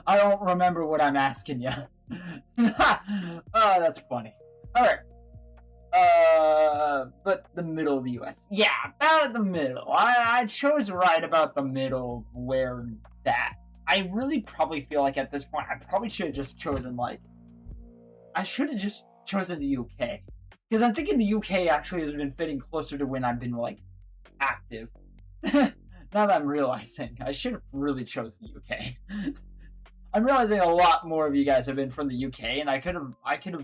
I don't remember what I'm asking you. Oh, that's funny. Alright. But the middle of the US. Yeah, about the middle. I chose right about the middle where that. I really probably feel like at this point, I probably should have just chosen like, I should have just chosen the UK. Because I'm thinking the UK actually has been fitting closer to when I've been like active. Now that I'm realizing, I should have really chose the UK. I'm realizing a lot more of you guys have been from the UK, and I could have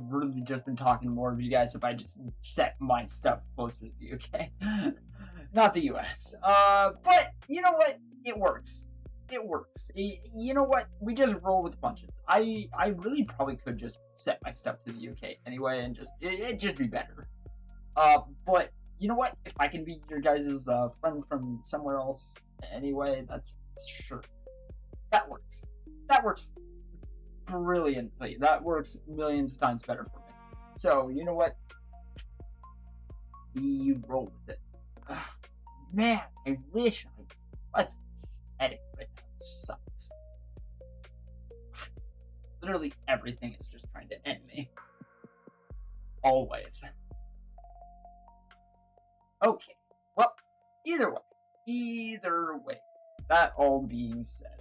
really just been talking to more of you guys if I just set my stuff closer to the UK. Not the US. But you know what? It works. It works. You know what? We just roll with the punches. I really probably could just set my stuff to the UK anyway, and it'd just be better. But you know what? If I can be your guys' friend from somewhere else anyway, that's sure. That works. That works brilliantly. That works millions of times better for me. So, you know what? We roll with it. Man, I wish I wasn't shedding right now. It sucks. Literally everything is just trying to end me. Always. Okay. Well, either way. That all being said,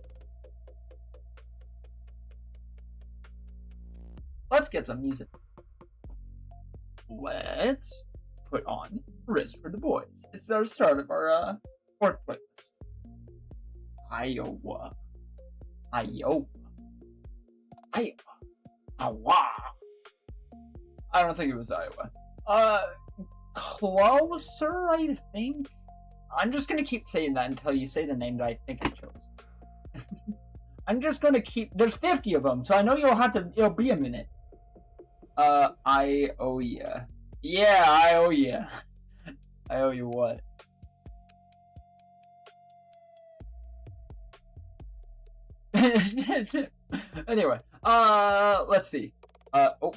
let's get some music. Let's put on Riffs for the Boys. It's the start of our ORK playlist. Iowa. I don't think it was Iowa. Closer, I think. I'm just gonna keep saying that until you say the name that I think I chose. I'm just gonna keep. There's 50 of them, so I know it'll be a minute. I owe ya. Yeah, I owe ya. I owe you what? Anyway, let's see. Oh,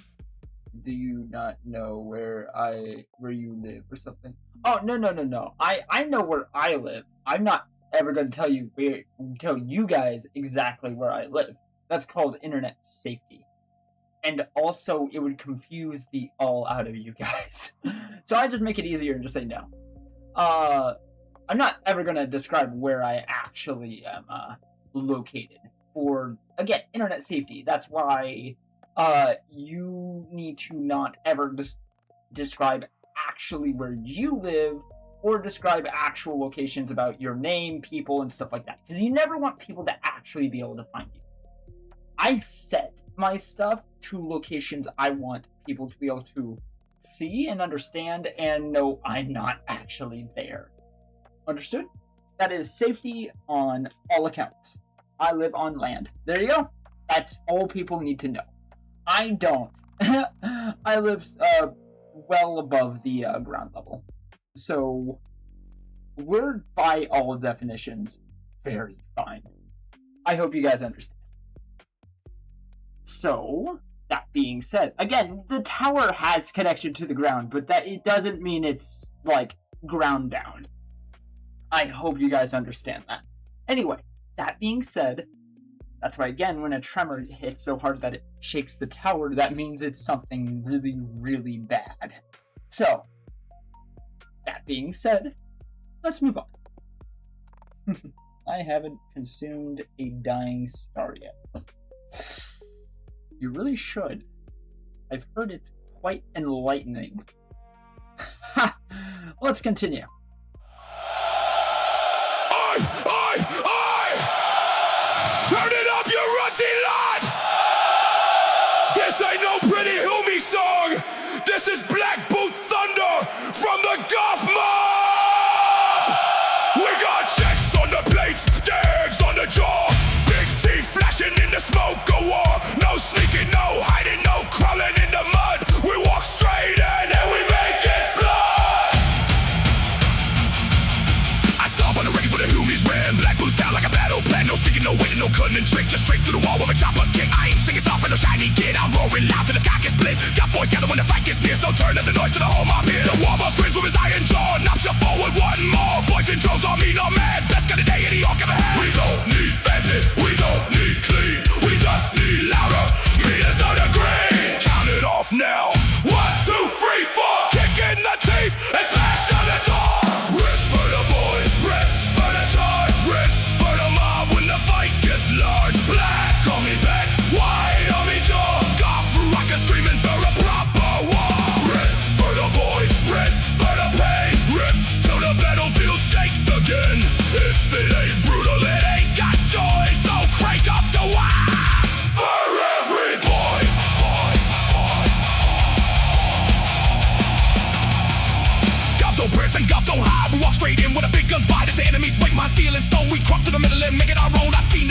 do you not know where you live or something? Oh, no. I know where I live. I'm not ever going to tell you guys exactly where I live. That's called internet safety. And also, it would confuse the all out of you guys. So I just make it easier and just say no. I'm not ever going to describe where I actually am located. For, again, internet safety. That's why you need to not ever describe actually where you live or describe actual locations about your name, people, and stuff like that. Because you never want people to actually be able to find you. I set my stuff to locations I want people to be able to see and understand and know I'm not actually there. Understood? That is safety on all accounts. I live on land. There you go. That's all people need to know. I don't. I live well above the ground level. So, we're, by all definitions, very fine. I hope you guys understand. So, that being said, again, the tower has connection to the ground, but that it doesn't mean it's, like, ground down. I hope you guys understand that. Anyway, that being said, that's why, again, when a tremor hits so hard that it shakes the tower, that means it's something really, really bad. So, that being said, let's move on. I haven't consumed a dying star yet. You really should. I've heard it's quite enlightening. Ha! Let's continue. Turn it up, you rutty lad! This ain't no pretty Humi song! This is Black Boot Thunder from the GOFF mob! We got checks on the plates, eggs on the jaw, big teeth flashing in the smoke of war. No sneaking, no hiding, no crawling in the mud. We walk straight in and we make it flood! I stomp on the rings where the Humies ran. Black boots down like a battle plan. No sneaking, no waiting, no cutting and trick. Just straight through the wall with a chopper kick. I ain't singing soft for no shiny kid. I'm roaring loud till the sky gets split. Goth boys gather when the fight gets near, so turn up the noise to the whole mob here. The war boss screams with his iron jaw, knocks you forward one more. Boys in droves on me, no man. Best gun of the day any orc ever had. We don't need fancy, we don't need clean. We just need louder, meters on the green. Count it off now. 1, 2, 3, 4. Kick in the teeth and smash down the door. Riffs for the boys, riffs for the charge, riffs for the mob when the fight gets large. Black on me back, white on me jaw. Goff rocker screaming for a proper war. Riffs for the boys, riffs for the pain, riffs till the battlefield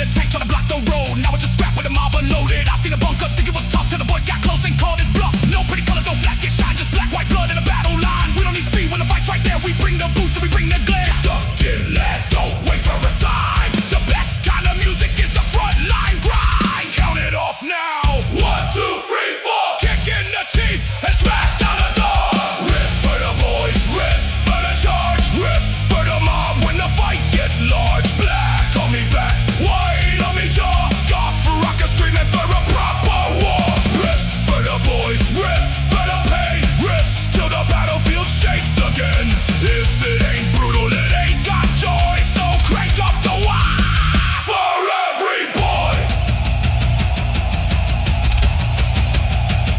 the tank trying to block the road. Now it's just scrap with a mob unloaded. I seen a bunk up, think it was tough till the boys got close and called his bluff. No pretty colors, no flash, get shine, just black, white blood in a battle line. We don't need speed when the fight's right there. We bring the boots and we bring the glare. Stuck in lads, don't wait for a sign. The best kind of music is the front line grind. Count it off now. 1, 2, 3, 4. Kick in the teeth and smash down the door. Riffs for the boys, riffs for the charge, riffs for the mob when the fight gets large. Black on me back, white on me jaw. Goff rocker screaming for a proper war. Riffs for the boys, riffs for the pain, riffs till the battlefield shakes again. If it ain't brutal, it ain't got joy. So crank up the Waaagh for every boy.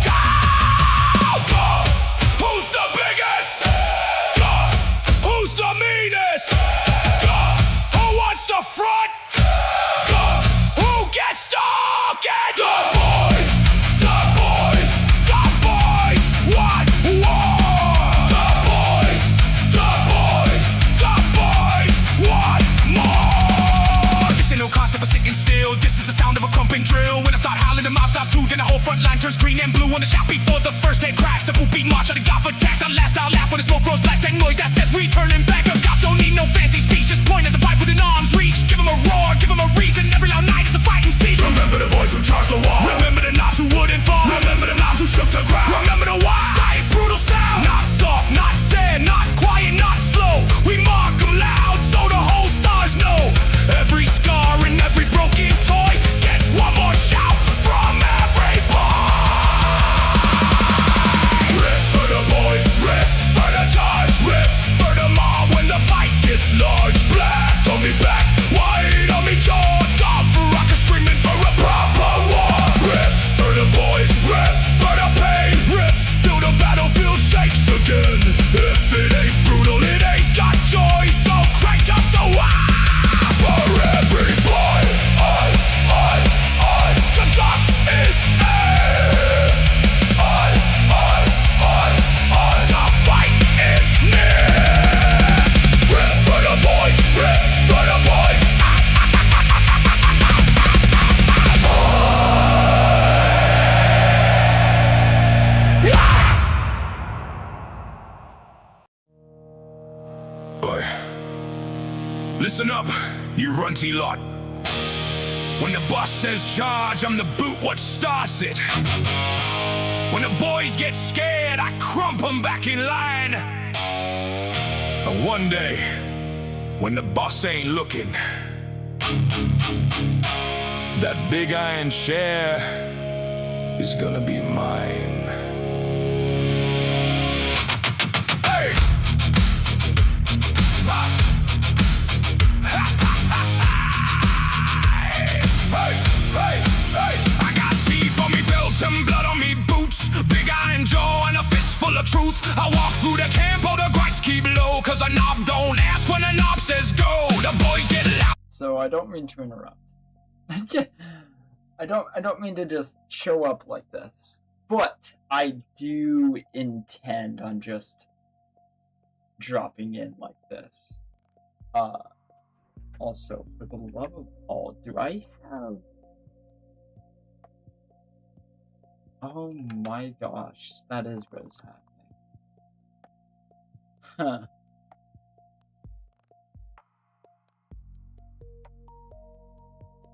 Goff, who's the biggest? Goff, who's the meanest? Goff, who wants to front? Goff, who gets stuck at the boys? The boys, the boys want war. The boys, the boys, the boys want more. This ain't no constant for sitting still. This is the sound of a crumping drill. When I start howling, the mob starts too. Then the whole front line turns green and blue on the shop before the first hit cracks. The boot beat march of the Goff attack. The last I'll laugh when the smoke grows black. That noise that says we turning back. The Goff don't need no fancy speech. Just point at the pipe within arm's reach. Give him a roar, give him a reason. Every loud night is a fighting season. Remember the boys who charged the wall. Remember the knobs who wouldn't fall. Remember the knobs who shook the ground. Remember the Waaagh. Highest brutal sound. Not soft, not sad, not quiet, not slow. We mark them loud so the whole stars know. Every scar and every broken toy gets one more shout from every boy. Riffs for the boys, riffs for the charge, riffs for the mob when the fight gets large. Black on me back, white on me jaw. Goff rocker screaming for a proper war. Riffs for the boys, riffs for the pain, riffs till the battlefield shakes again. If it ain't brutal, it ain't got joy. So crank up the Waaagh for every boy. The Goff is air. The fight is near. Riff for the boys, riff for the boys. Boy, listen up, you runty lot. When the boss says charge, I'm the boot what starts it. When the boys get scared, I crump them back in line. And one day, when the boss ain't looking, that big iron chair is gonna be mine. Hey! I got teeth on me belt and blood on me boots. Big iron jaw and a fist full of truth. I walk through the camp, all the gripes keep low. Cause a knob don't ask when a knob says go. The boys get loud. So I don't mean to interrupt. I don't mean to just show up like this. But I do intend on just dropping in like this. Also, for the love of all, do I have... Oh my gosh, that is what is happening. Huh.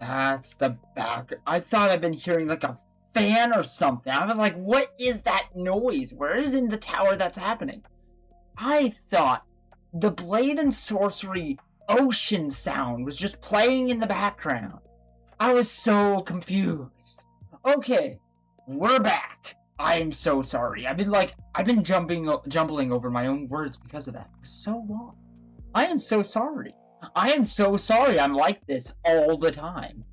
That's the back. I thought I'd been hearing like a fan or something. I was like, what is that noise? Where is in the tower that's happening? I thought the Blade and Sorcery ocean sound was just playing in the background. I was so confused. Okay, we're back. I am so sorry. I've been jumbling over my own words because of that for so long. I am so sorry. I am so sorry I'm like this all the time.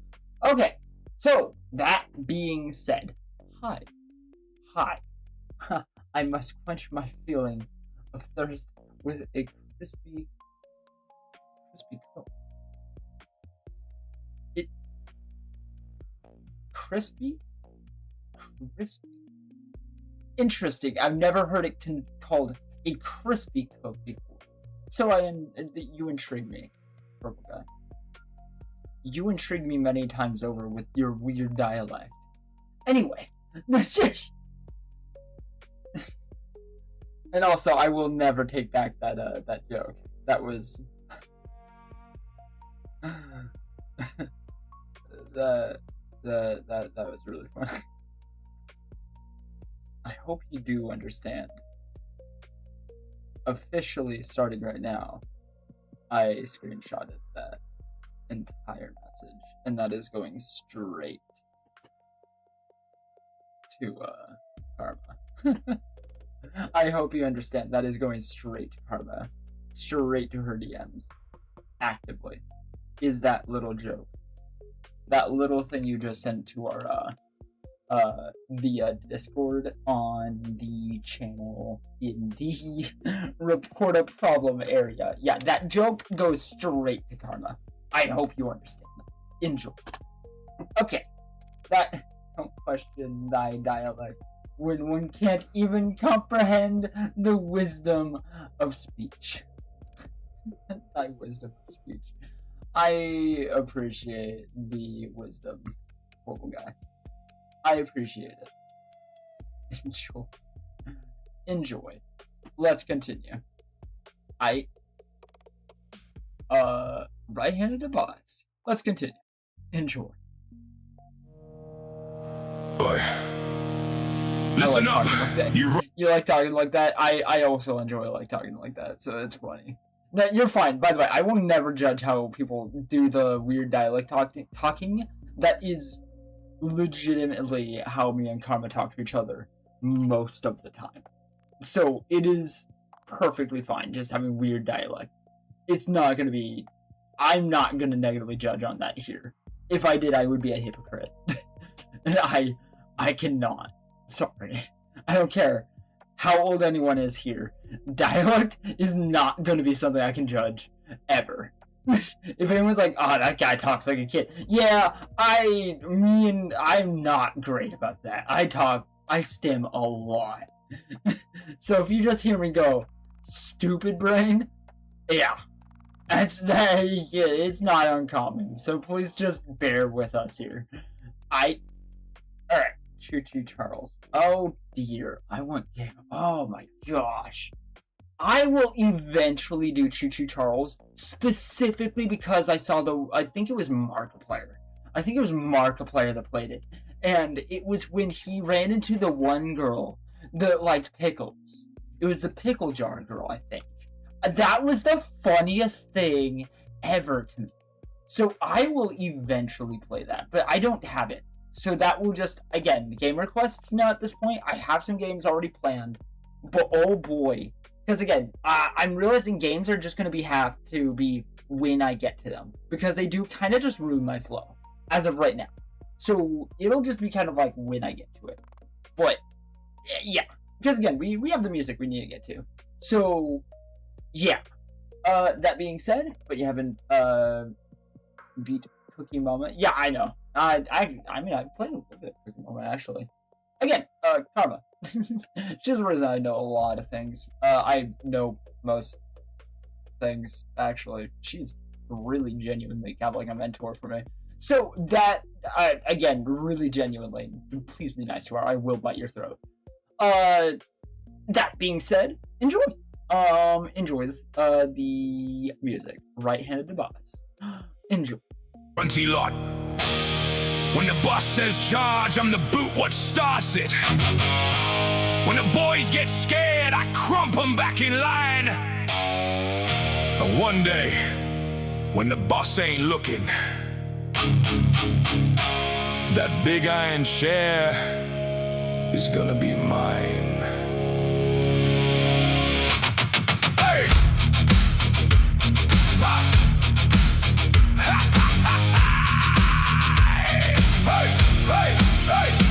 Okay, so that being said, hi. I must quench my feeling of thirst with a crispy coat. Crispy? Interesting. I've never heard it called a crispy coat before. So you intrigue me, purple guy. You intrigue me many times over with your weird dialect. Anyway, that's just... And also, I will never take back that joke. That was... that was really fun. I hope you do understand. Officially starting right now, I screenshotted that entire message, and that is going straight to Karma. I hope you understand. That is going straight to Karma, straight to her DMs, actively. Is that little joke, that little thing you just sent to our the Discord on the channel in the report a problem area. Yeah, that joke goes straight to Karma. I hope you understand. Enjoy. Okay, that don't question thy dialect when one can't even comprehend the wisdom of speech. Thy wisdom of speech. I appreciate the wisdom, Kobold guy. I appreciate it. Enjoy. Enjoy. Let's continue. Right-handed to boss. Let's continue. Enjoy. Boy. Listen up. You like talking like that? I also enjoy like talking like that, so it's funny. No, you're fine. By the way, I will never judge how people do the weird dialect talking. That is legitimately how me and Karma talk to each other most of the time. So it is perfectly fine just having weird dialect. It's not gonna be... I'm not gonna negatively judge on that here. If I did, I would be a hypocrite. And I cannot. Sorry. I don't care how old anyone is here. Dialect is not gonna be something I can judge, ever. If anyone's like, oh, that guy talks like a kid. Yeah, I'm not great about that. I stim a lot. So if you just hear me go, stupid brain, yeah. It's not uncommon. So please just bear with us here. Alright. Choo-choo Charles. Oh dear. I want game. Oh my gosh. I will eventually do Choo-Choo Charles, specifically because I saw I think it was Markiplier. I think it was Markiplier that played it. And it was when he ran into the one girl that liked pickles. It was the pickle jar girl, I think. That was the funniest thing ever to me. So I will eventually play that, but I don't have it. So that will just, again, game requests now at this point. I have some games already planned, but oh boy. Because again, I'm realizing games are just going to have to be when I get to them. Because they do kind of just ruin my flow, as of right now. So it'll just be kind of like when I get to it. But, yeah. Because again, we have the music we need to get to. So, yeah. That being said, but you haven't beat Cookie Moment. Yeah, I know. I mean, I played a little bit of Cookie Moment, actually. Again, Karma. She's the reason I know a lot of things. I know most things, actually. She's really genuinely kind of like a mentor for me. So that, again, really genuinely, please be nice to her. I will bite your throat. That being said, enjoy. Enjoy the music. Right-handed to boss. Enjoy. Runty lot. When the boss says charge, I'm the boot what starts it. When the boys get scared, I crump them back in line. And one day, when the boss ain't looking, that big iron chair is gonna be mine. Hey!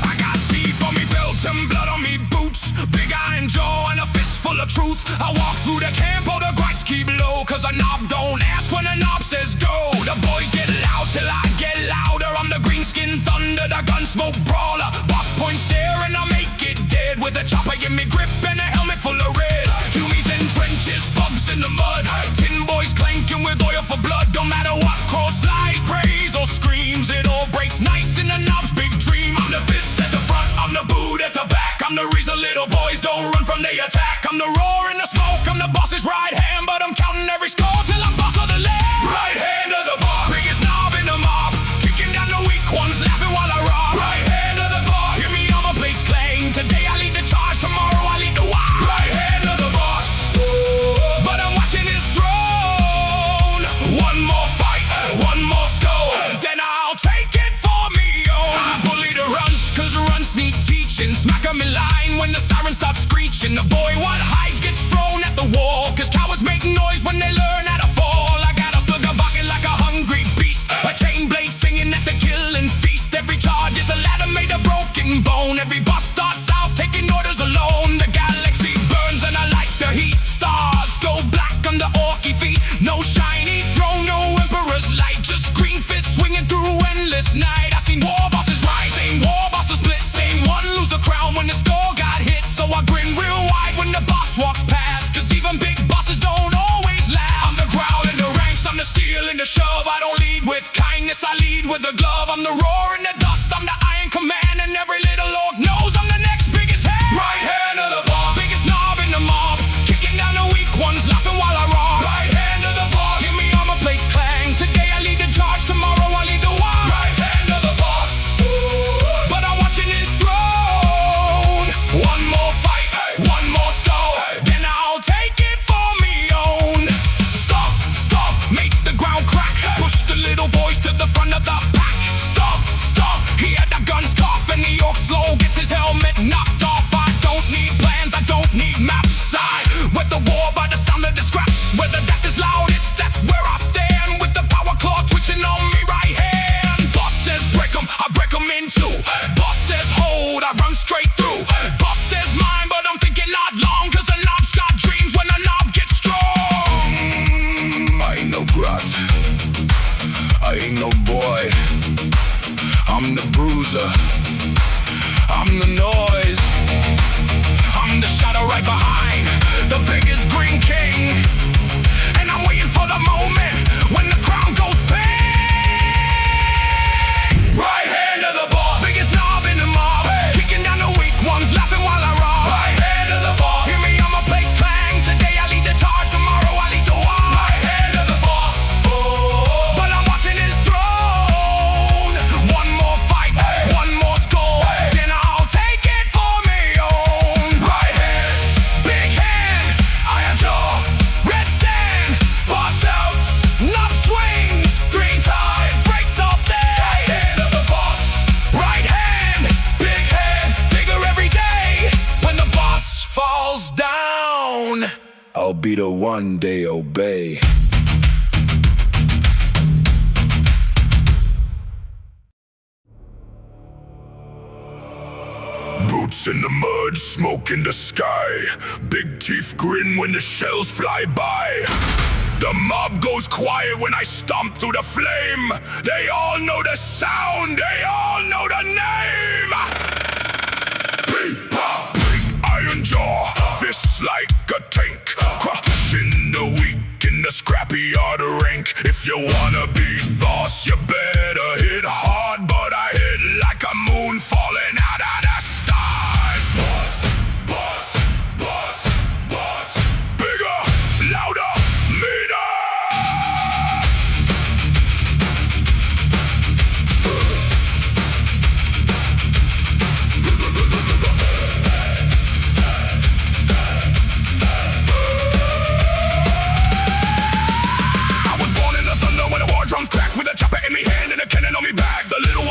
I got teeth on me belt and blood on me boots, big iron jaw and a fist full of truth. I walk through the camp, all the gripes keep low, cause a knob don't ask when a knob says go. The boys get loud till I get louder. I'm the green skin thunder, the gun smoke brawler. Boss points there and I make it dead. With a chopper give me grip and a helmet full of red. Humies in trenches, bugs in the mud. Tin boys clanking with oil for blood. Don't matter what cross lies, praise or at the back. I'm the reason little boys don't run from the attack. I'm the roar in the smoke, I'm the boss's right hand, but I'm counting every score till I'm boss of the land. Right hand of the bar, biggest knob in the mob, kicking down the weak ones, laughing while I rob. Right hand of the bar, hear me on my plates clang. Today I lead the charge, tomorrow I lead the war. Right hand of the boss, but I'm watching his throne. One more fight, one more score, then I'll take it for me. I bully the runs, cause runs need teaching. Smack 'em in line when the siren stops screeching. The boy what hides gets thrown at the wall, cause cowards make noise when they learn how to fall. I got a slugger bucket like a hungry beast, a chain blade singing at the killing feast. Every charge is a ladder made of broken bone. Every boss starts out taking orders alone. The galaxy burns and I like the heat. Stars go black under orky feet. No shiny throne, no emperor's light, just green fists swinging through endless night. I seen war bosses rise, same war bosses split, same one lose a crown when the score got hit. So I grin real wide when the boss walks past, cause even big bosses don't always last. I'm the growl in the ranks, I'm the steel in the shove. I don't lead with kindness, I lead with a glove. I'm the roar in the dust, I'm the iron command, and every little orc knows I'm the next biggest hand. Right hand of the bar, biggest knob in the mob, kicking down the weak ones, laughing while I rob. Right hand of the bar, hear me on my plates clang. Today I lead the charge, tomorrow I lead the war. Right hand of the boss, but I'm watching his throne. One more fight, one more score, then I'll take it for me own. Stop, stop, make the ground crack, push the little boys to the front of the pack. Stop, stop, he had the guns cough, and the orc slow gets his helmet knocked off. I don't need plans, I don't need maps. I wed the war by the sound of the scraps. Where the death is loud, that's where I stand, with the power claw twitching on me right hand. Boss says break 'em, I break 'em in two. Boss says hold, I run straight through. Boss says mine, but I'm thinking not long, cause a knob's got dreams when a knob gets strong. I ain't no GROT, I ain't no boy, I'm the bruiser, I'm the noise, I'm the shadow right behind the biggest green king. And I'm waiting for the moment when the crown goes bang. Right hand of the bar, biggest knob in the mob, kicking down the weak ones, laughing while I rob. Right hand of the boss, hear me on my plates clang. Today I lead the charge, tomorrow I lead the war. Right hand of the boss, but I'm watching his throne. One more fight, one more score, then I'll take it for me own. Right hand, big hand, iron jaw, red sand, boss outs, knob swings, green tide breaks off there. Right hand of the boss, right hand, bigger every day. When the boss falls down, I'll be the one they obey. Boots in the mud, smoke in the sky, big teeth grin when the shells fly by. The mob goes quiet when I stomp through the flame. They all know the sound, they all know the name. Big pop, big iron jaw, fists like a tank, crushing the weak in the scrappy yard rank. If you wanna be boss, you better hit hard, but I hit like a moon falling out of the stars. Boss, boss, boss, boss, bigger, louder, meaner. I was born in the thunder when the war drums crack, with a chopper in me hand and a cannon on me back. The little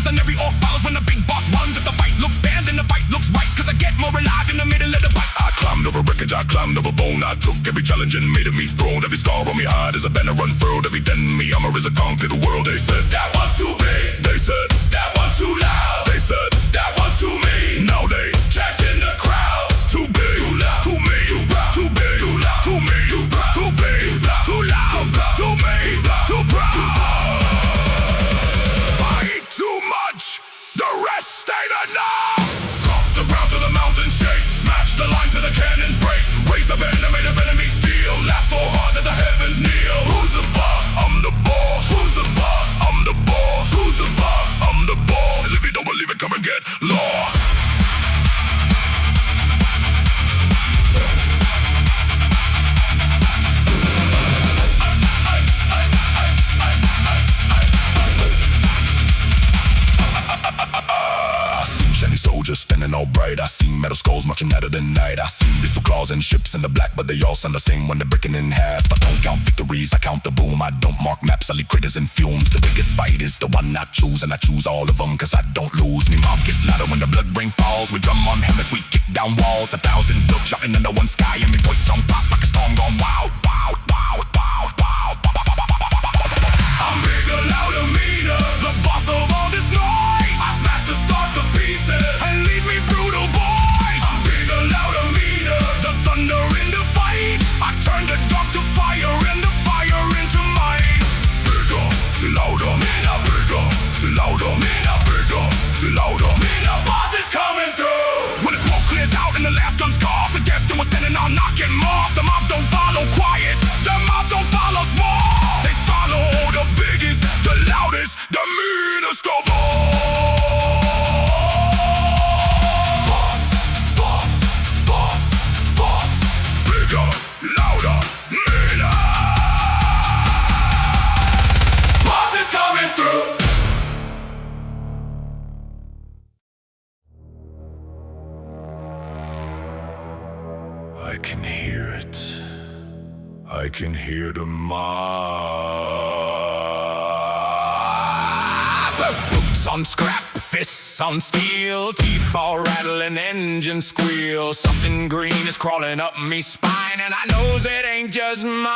guns, and every orc follows when the big boss runs. If the fight looks bad, then the fight looks right, cause I get more alive in the middle of the fight. I climbed over wreckage, I climbed over bone. I took every challenge and made it me thrown. Every scar on me hide is a banner unfurled. Every dent in me armor is a conquer the world. They said that one's too big. They said that one's too loud. They said that one's too mean. Now they chat in the crowd. Too big, too loud, too mean, too proud, too big, too loud, too mean, too proud, too big, too loud, too mean, too proud. Fight too much, the rest ain't enough. Stomp the ground to the mountain shake, smash the line to the cannons break, raise the banner made of enemy steel, laugh so hard that the heavens kneel. Who's the boss? I'm the boss. Who's the boss? I'm the boss. Who's the boss? I'm the boss. If you don't believe it, come and get lost. Soldiers standing all bright. I seen metal skulls marching out of the night. I seen pistol claws and ships in the black, but they all sound the same when they're breaking in half. I don't count victories, I count the boom. I don't mark maps, I leave critters and fumes. The biggest fight is the one I choose, and I choose all of them, cause I don't lose. Me mob gets louder when the blood rain falls. We drum on helmets, we kick down walls. 1,000 built shocking under one sky, and me voice on pop like a storm gone wild. Wow, wow, wow, wow. I'm bigger, louder, meaner, the boss of all this noise. I smash the stars to pieces and leave me brutal, boys. I'm bigger, louder, meaner, the thunder in the fight. I turn the dark to fire and the fire into mine. Bigger, louder, meaner, bigger, louder, meaner, bigger, louder, meaner. Boss is coming through. When the smoke clears out and the last gun's cough, the guests who was standing on knock him off. The mob don't follow quiet, the mob don't follow small. They follow the biggest, the loudest, the meanest of all. Boss, boss, boss, boss. Bigger, louder, meaner. Boss is coming through. I can hear it. I can hear the mob. Boots on scrap, fists on steel, teeth all rattling, engine squeal. Something green is crawling up me spine, and I knows it ain't just mine.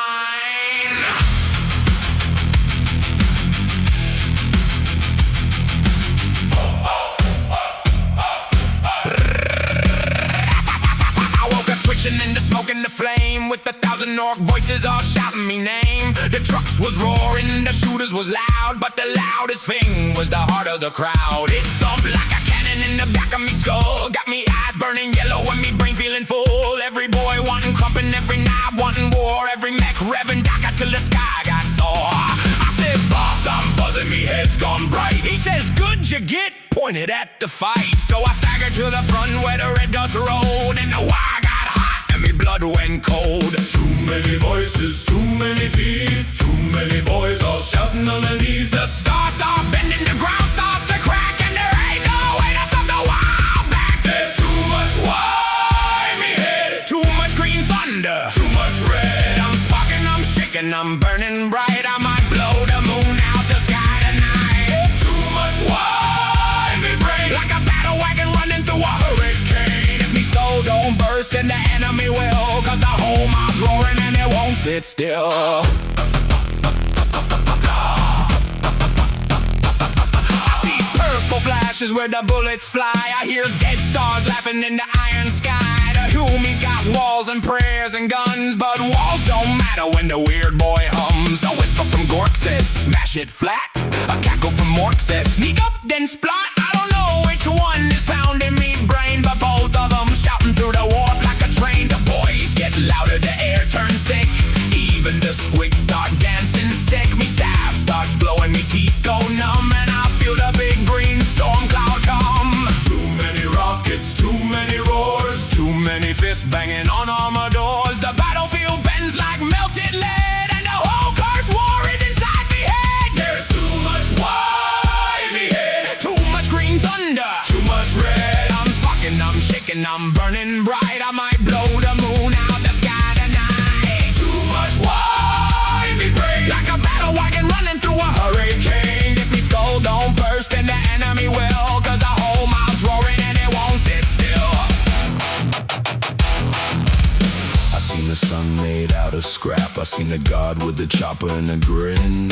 Twitching in the smoke and the flame, with 1,000 orc voices all shouting me name. The trucks was roaring, the shooters was loud, but the loudest thing was the heart of the crowd. It thumped like a cannon in the back of me skull, got me eyes burning yellow and me brain feeling full. Every boy wanting crumpin', every knob wanting war, every mech revving DACA till the sky got sore. I says, boss, I'm buzzing, me head's gone bright. He says, good you get, pointed at the fight. So I staggered to the front where the red dust rolled, and the Waaagh got hot and me blood went cold. Too many voices, too many teeth, too many boys all shouting underneath. The stars start bending, the ground starts to crack, and there ain't no way to stop the Waaagh back. There's too much Waaagh in me head, too much green thunder, too much red. I'm sparking, I'm shaking, I'm burning bright. I might blow the moon out the sky tonight. Too much Waaagh in me brain, like a battle wagon running through a hurricane. If me skull don't burst, then the enemy will, cause the whole mob's roaring and it won't sit still. Purple flashes where the bullets fly. I hear dead stars laughing in the iron sky. The Humies got walls and prayers and guns, but walls don't matter when the weird boy hums. A whisper from Gork says, smash it flat. A cackle from Mork says, sneak up then splot. I don't know which one is pounding me brain, but both of them shouting through the warp like a train. The boys get louder, the air turns thick. Even the SQUIG start dancing sick. Me staff starts blowing, me teeth go numb, and I feel the big green storm cloud come. Too many rockets, too many roars, too many fists banging on armor doors. The battlefield bends like melted lead, and the whole cursed war is inside me head. There's too much Waaagh in me head, too much green thunder, too much red. I'm sparking, I'm shaking, I'm burning bright. I might blow the moon out the sky tonight. Too much Waaagh in me brain, like a battle wagon running through a hurricane. If me skull don't burst, then the enemy seen the god with the chopper and a grin.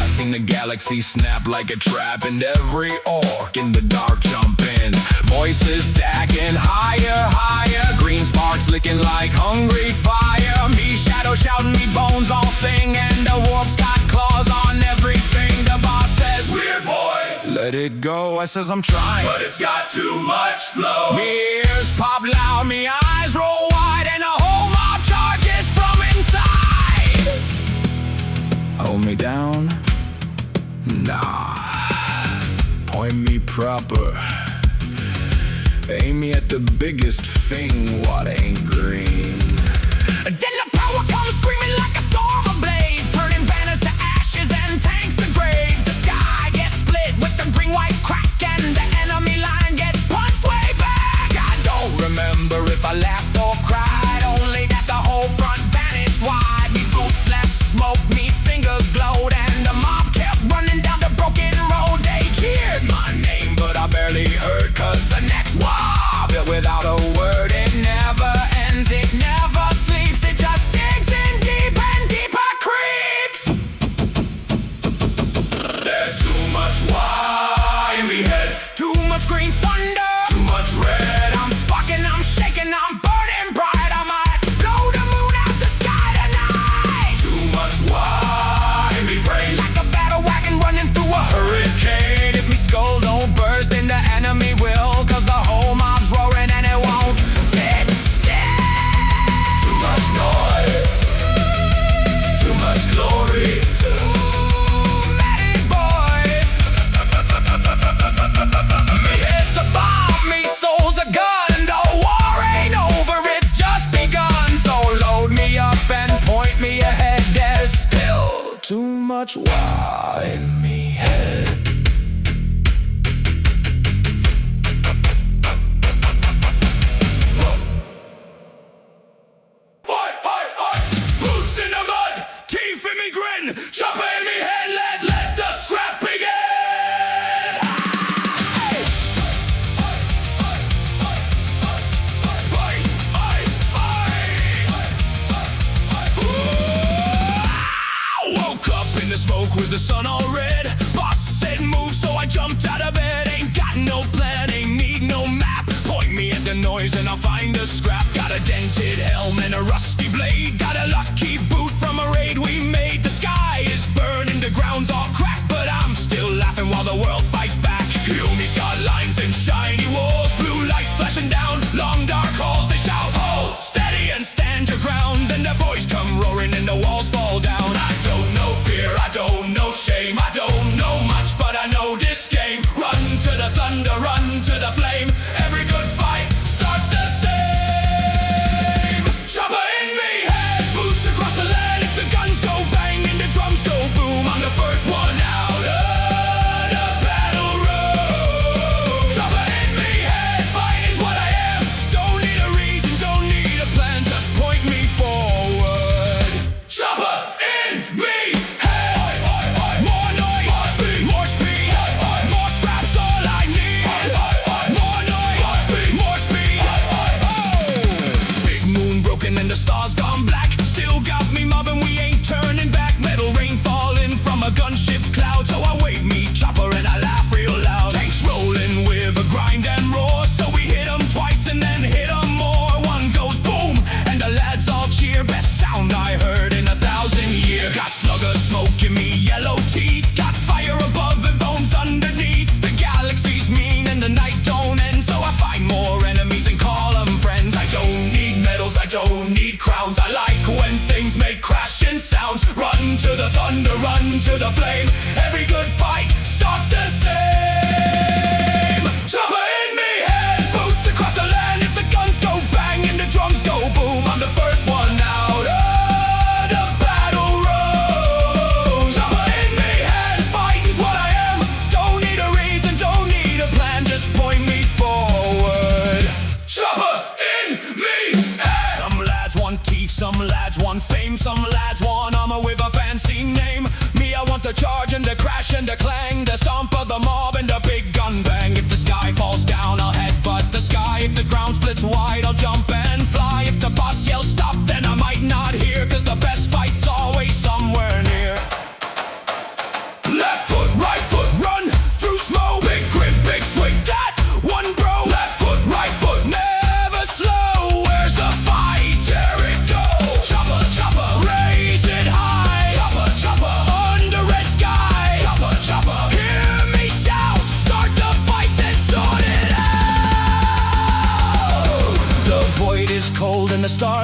I seen the galaxy snap like a trap, and every orc in the dark jump in. Voices stacking higher, higher, green sparks licking like hungry fire. Me shadow shouting, me bones all sing, and the warp's got claws on everything. The boss says, Weird boy, let it go. I says I'm trying, but it's got too much flow. me ears pop loud, me eyes roll wide, and a whole mob charges from inside. Hold me down? Nah. Point me proper. Aim me at the biggest thing, what ain't green. Then the power comes screaming like a storm of blades, turning banners to ashes and tanks to graves. The sky gets split with the green-white crack, and the enemy line gets punched way back. I don't remember if I laughed or cried, only that the whole front vanished wide. Me boots left smoke, me fingers glowed, and the mob kept running down the broken road. They cheered my name, but I barely heard, cause the next war built without a word. It never ends, it never sleeps, it just digs in deep and deeper creeps. There's too much why in me head, Too much green thunder, too much red. I'm sparking, I'm shaking, I'm burning bright. I might blow the moon out the sky tonight. Too much why in me brain, Like a battle wagon running through a hurricane. If me skull don't burst, then the enemy will, cause the whole mob's roaring and it won't sit still. too much noise, too much glory. Many boys. Me head's a bomb, me soul's a gun. The war ain't over, it's just begun. So load me up and point me ahead. There's still too much why in me head. Hoi, hoi, hoi, boots in the mud, teeth in me grin, chopper in me head, let's let the scrap begin. Woke up in the smoke with the sun all red. Boss said move, so I jumped out of bed. Ain't got no plan, ain't need no map. Point me at the noise and I'll find a scrap. Got a dented helm and a rusty blade. Got a lucky boot from a raid we made. The sky is burning, the ground's all cracked, but I'm still laughing while the world fights back. Yumi's got lines and shiny walls, blue lights flashing down, long dark halls. They shout, hold steady and stand your ground. Then the boys come roaring and the walls fall down. I don't know fear, I don't know shame, I don't know much, but I know this game. Run to the thunder, run to the flame. Every good fight starts the same. Chopper in me head, boots across the land. If the guns go bang and the drums go boom, I'm the first one out of the battle room. Chopper in me head, fight is what I am. Don't need a reason, don't need a plan, just point me forward. Chopper in me head. More noise, more speed, more scraps, all I need. More noise, more speed. Big moon broken and the stars gone black. Still got me mobbing, we ain't turning back. Metal rain falling from a gunship cloud. So I wave me chopper and I laugh real loud. Tanks rolling with a grind and roar. So we hit 'em twice and then hit 'em more. One goes boom and the lads all cheer. Best sound I heard in 1,000 years. Got slugger smoke in me yellow teeth. Got fire above and bones underneath. The galaxy's mean and the night don't end. So I find more enemies and call 'em friends. I don't need medals, I don't need crowns. I like when things make crashing sounds. Run to the thunder, run to the flame. Every good fight starts the same. Chopper in me head, boots across the land. If the guns go bang and the drums go boom, I'm the first one out of the battle room. Chopper in me head, fighting's what I am. Don't need a reason, don't need a plan, just point me forward. Chopper in me head. Some lads want teeth, some lads want fame, some lads want armor with a fancy name. Me, I want the charge and the crash and the clang, the stomp of the mob and the big gun bang. If the sky falls down, I'll headbutt the sky. If the ground splits wide, I'll jump and fly. If the boss yells stop, then I might not hear, cause the best fights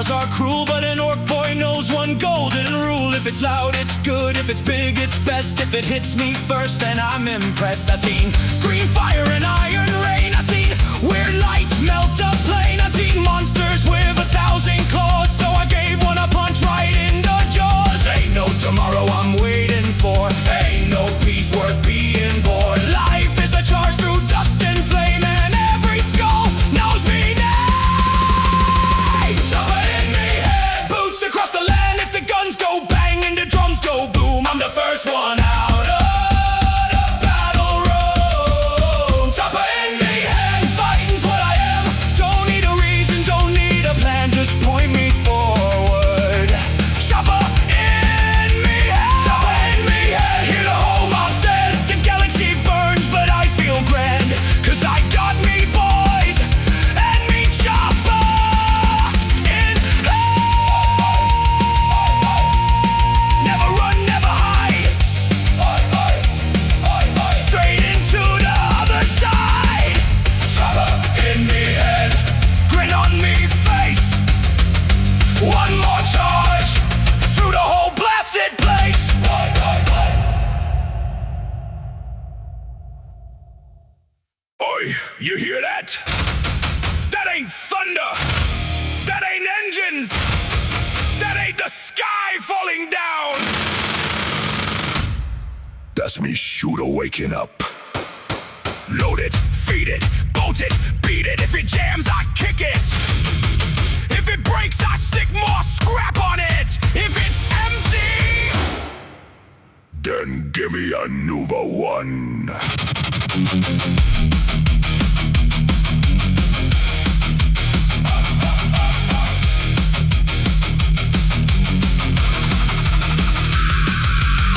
stars are cruel, but an orc boy knows one golden rule. If it's loud, it's good. If it's big, it's best. If it hits me first, then I'm impressed. I've seen green fire and iron rain. I've seen weird lights melt a plane. I've seen monsters with 1,000 claws, so I gave one a punch right in the jaws. Ain't no tomorrow I'm waiting for. Ain't no peace worth being born. Life is a charge through dust and flame, and every skull knows me name. Choppa in me head, boots across the land. If the guns go bang and the drums go boom, I'm the first one out of the battle room. Choppa in me head, fighting's what I am. Don't need a reason, don't need a plan, just point me forward. Choppa in me head, Choppa in me head. Here to hold my stand. The galaxy burns, but I feel grand, 'cause I got me boys and me Choppa in head. Never run, never hide. Straight into the other side. Choppa in me head, grin on me face. One more charge through the whole blasted place. Oi, you hear that? That ain't thunder. That ain't engines. That ain't the sky falling down. That's me shooter waking up. Load it, feed it, bolt it, beat it. If it jams, I kick it. If it breaks, I stick more scrap on it. If it's empty, then give me a new one.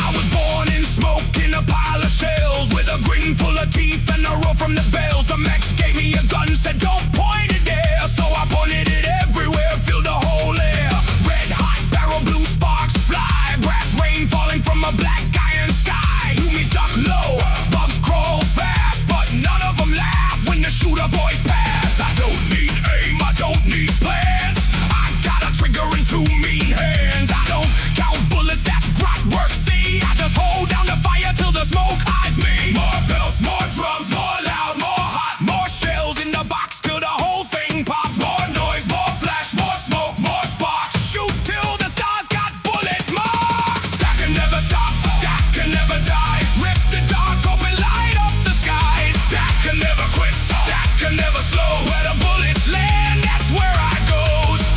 I was born in smoke in a pile of shells, with a grin full of teeth and a roar from the bells. The mechs gave me a gun, said don't point it there, so I pointed it everywhere, filled the whole air. Red hot barrel, blue sparks fly, brass rain falling from a black iron sky. Humies duck low, bugs crawl fast, but none of them laugh when the shooter boys pass. I don't need aim, I don't need plans. I got a trigger and two mean hands. I don't count bullets, that's grot work. See, I just hold down the fire till the smoke hides me. More belts, more drums, more loud, more hot, more shells in the box till the whole thing pops. More noise, more flash, more smoke, more sparks. Shoot till the stars got bullet marks. That can never stop, that can never die. Rip the dark open, light up the skies. That can never quit, that can never slow. Where the bullets land, that's where I go.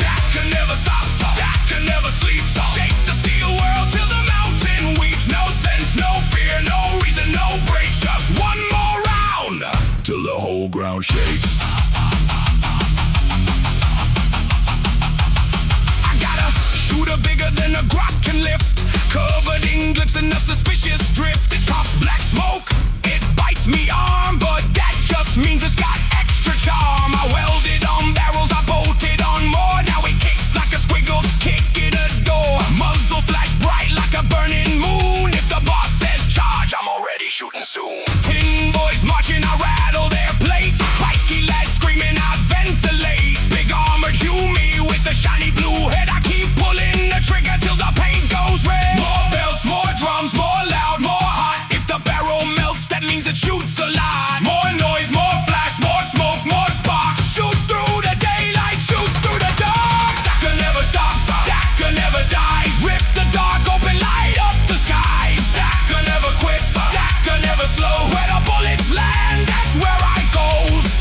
That can never stop, that can never sleep. Shake the steel world till the mountain weeps. No sense, no fear, no reason, no breaks. Just one more round till the whole ground shakes. I got a shooter bigger than a GROT can lift, covered in glitz and a suspicious drift. It puffs black smoke, it bites me arm, but that just means it's got extra charm. I welded on barrels, I bolted on more. Now it kicks like a squiggle, kick in a door. Muzzle flash bright like a burning moon. If the boss says charge, I'm already shooting soon. Tin boys marching, I rattle their plates. Spiky lads screaming, I ventilate. Big armored Hume with the shiny blue head. I keep pulling the trigger till the paint goes red. More belts, more drums, more loud, more hot. If the barrel melts, that means it shoots a lot. More noise, more flash, more smoke, more sparks. Shoot through the daylight, shoot through the dark. That can never stop, that can never die. Rip the dark open, light up the skies. That can never quit, that can never slow. Where the bullets land, that's where I go.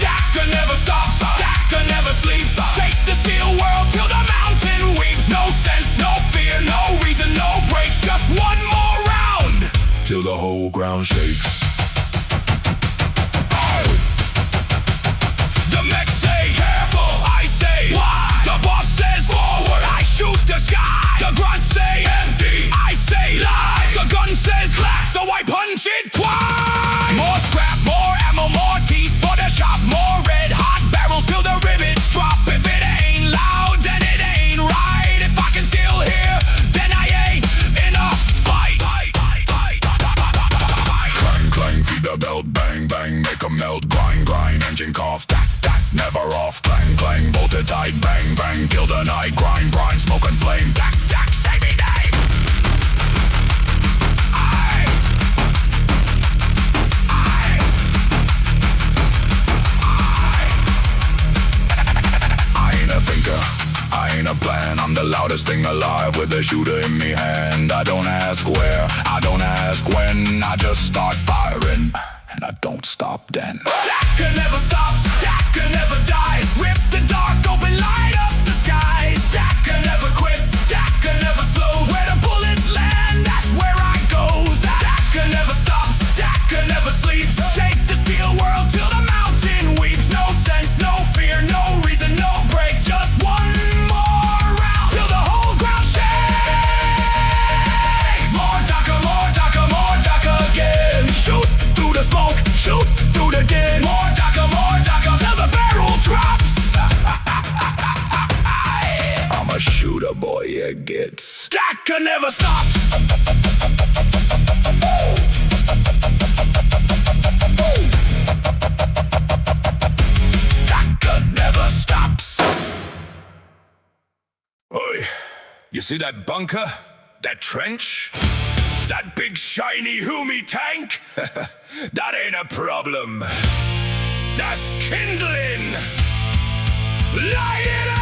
That can never stop, that can never sleep. Shake the steel world till the mountain weeps. No sense, no fear, no reason, no breaks. Just one more round till the whole ground shakes. The mechs say careful, I say why. The boss says forward, I shoot the sky. The grunts say empty, I say lies. The gun says clack, so I punch it twice. More scrap, more ammo, more teeth for the shop. More red hot barrels till the rivets drop. If it ain't loud, then it ain't right. If I can still hear, then I ain't in a fight. Clang, clang, feed the belt, bang, bang, make 'em melt. Grind, grind, engine cough, tack, tack. never off. Clang, clang, bolted tight, bang, bang, kill the night. Grind, grind, smoke and flame. Jack, Jack, say me name. I ain't a thinker, I ain't a plan. I'm the loudest thing alive with a shooter in me hand. I don't ask where, I don't ask when. I just start firing, and I don't stop then. Daka never stops, Daka never dies. Rip the dark open, light up the skies. Daka never quits, Daka never slows. Where the bullets land, that's where I goes. Daka never stops, Daka never sleeps. Shake the steel world till the mountain weeps. No sense, no fear, no reason, no breaks. Just one more round till the whole ground shakes. More Daka, more Daka, more Daka again. Shoot through the smoke, shoot through the din. More Daka till the barrel drops. I'm a shooter boy, it gets. Daka never stops. Daka never stops. Oi, you see that bunker? That trench? That big shiny Humi tank? That ain't a problem. That's kindling. Light it up!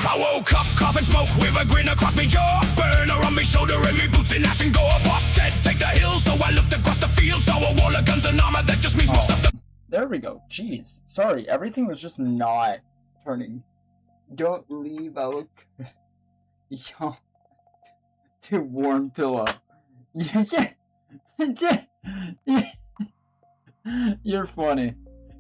I woke up coughing smoke with a grin across me jaw. Burner on me shoulder and me boots in ash and gore. Boss said take the hill, so I looked across the field. Saw a wall of guns and armor that just means most of the... There we go. Jeez. Sorry, everything was just not turning. Don't leave out. Yo. Dude, warm pillow. You're funny.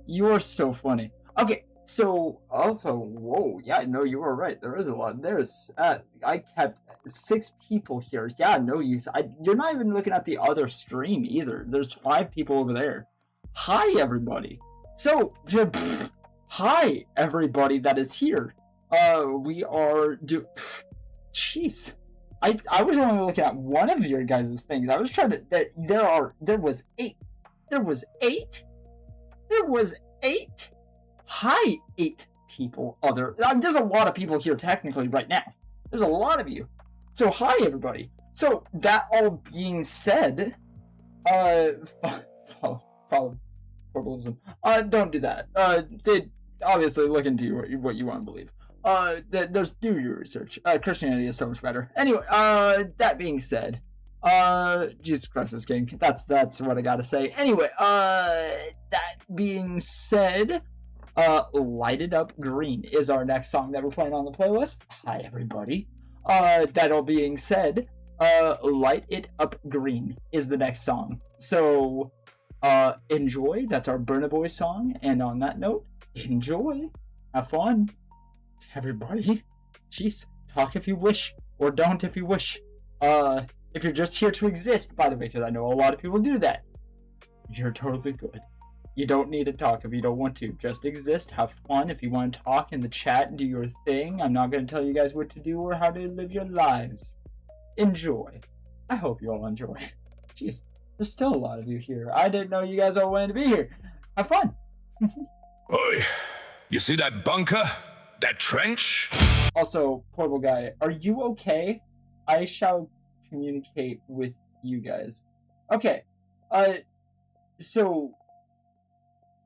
You are so funny. Okay, so also, whoa, yeah, no, you were right. There is a lot. There's, I kept 6 people here. Yeah, no, you're not even looking at the other stream either. There's 5 people over there. Hi, everybody. So, hi, everybody that is here. We are jeez. I was only looking at one of your guys' things. I was trying to, there was 8. There was 8? There was 8? Hi, 8 people. There's a lot of people here technically right now. There's a lot of you. So, hi, everybody. So, that all being said, follow Corbalism. Don't do that. Obviously look into what you want to believe. Do your research. Christianity is so much better. Anyway, that being said, Jesus Christ is King. That's what I gotta say. Anyway, that being said, Lighted Up Green is our next song that we're playing on the playlist. Hi, everybody. That all being said, Light It Up Green is the next song. So, enjoy. That's our Burna Boy song. And on that note, enjoy. Have fun. Everybody. Jeez. Talk if you wish. Or don't if you wish. If you're just here to exist, by the way, because I know a lot of people do that. You're totally good. You don't need to talk if you don't want to. Just exist. Have fun. If you want to talk in the chat, do your thing. I'm not going to tell you guys what to do or how to live your lives. Enjoy. I hope you all enjoy. Jeez. There's still a lot of you here. I didn't know you guys all wanted to be here. Have fun. Oi, you see that bunker? That trench? Also, Portable Guy, are you okay? I shall communicate with you guys. Okay. So...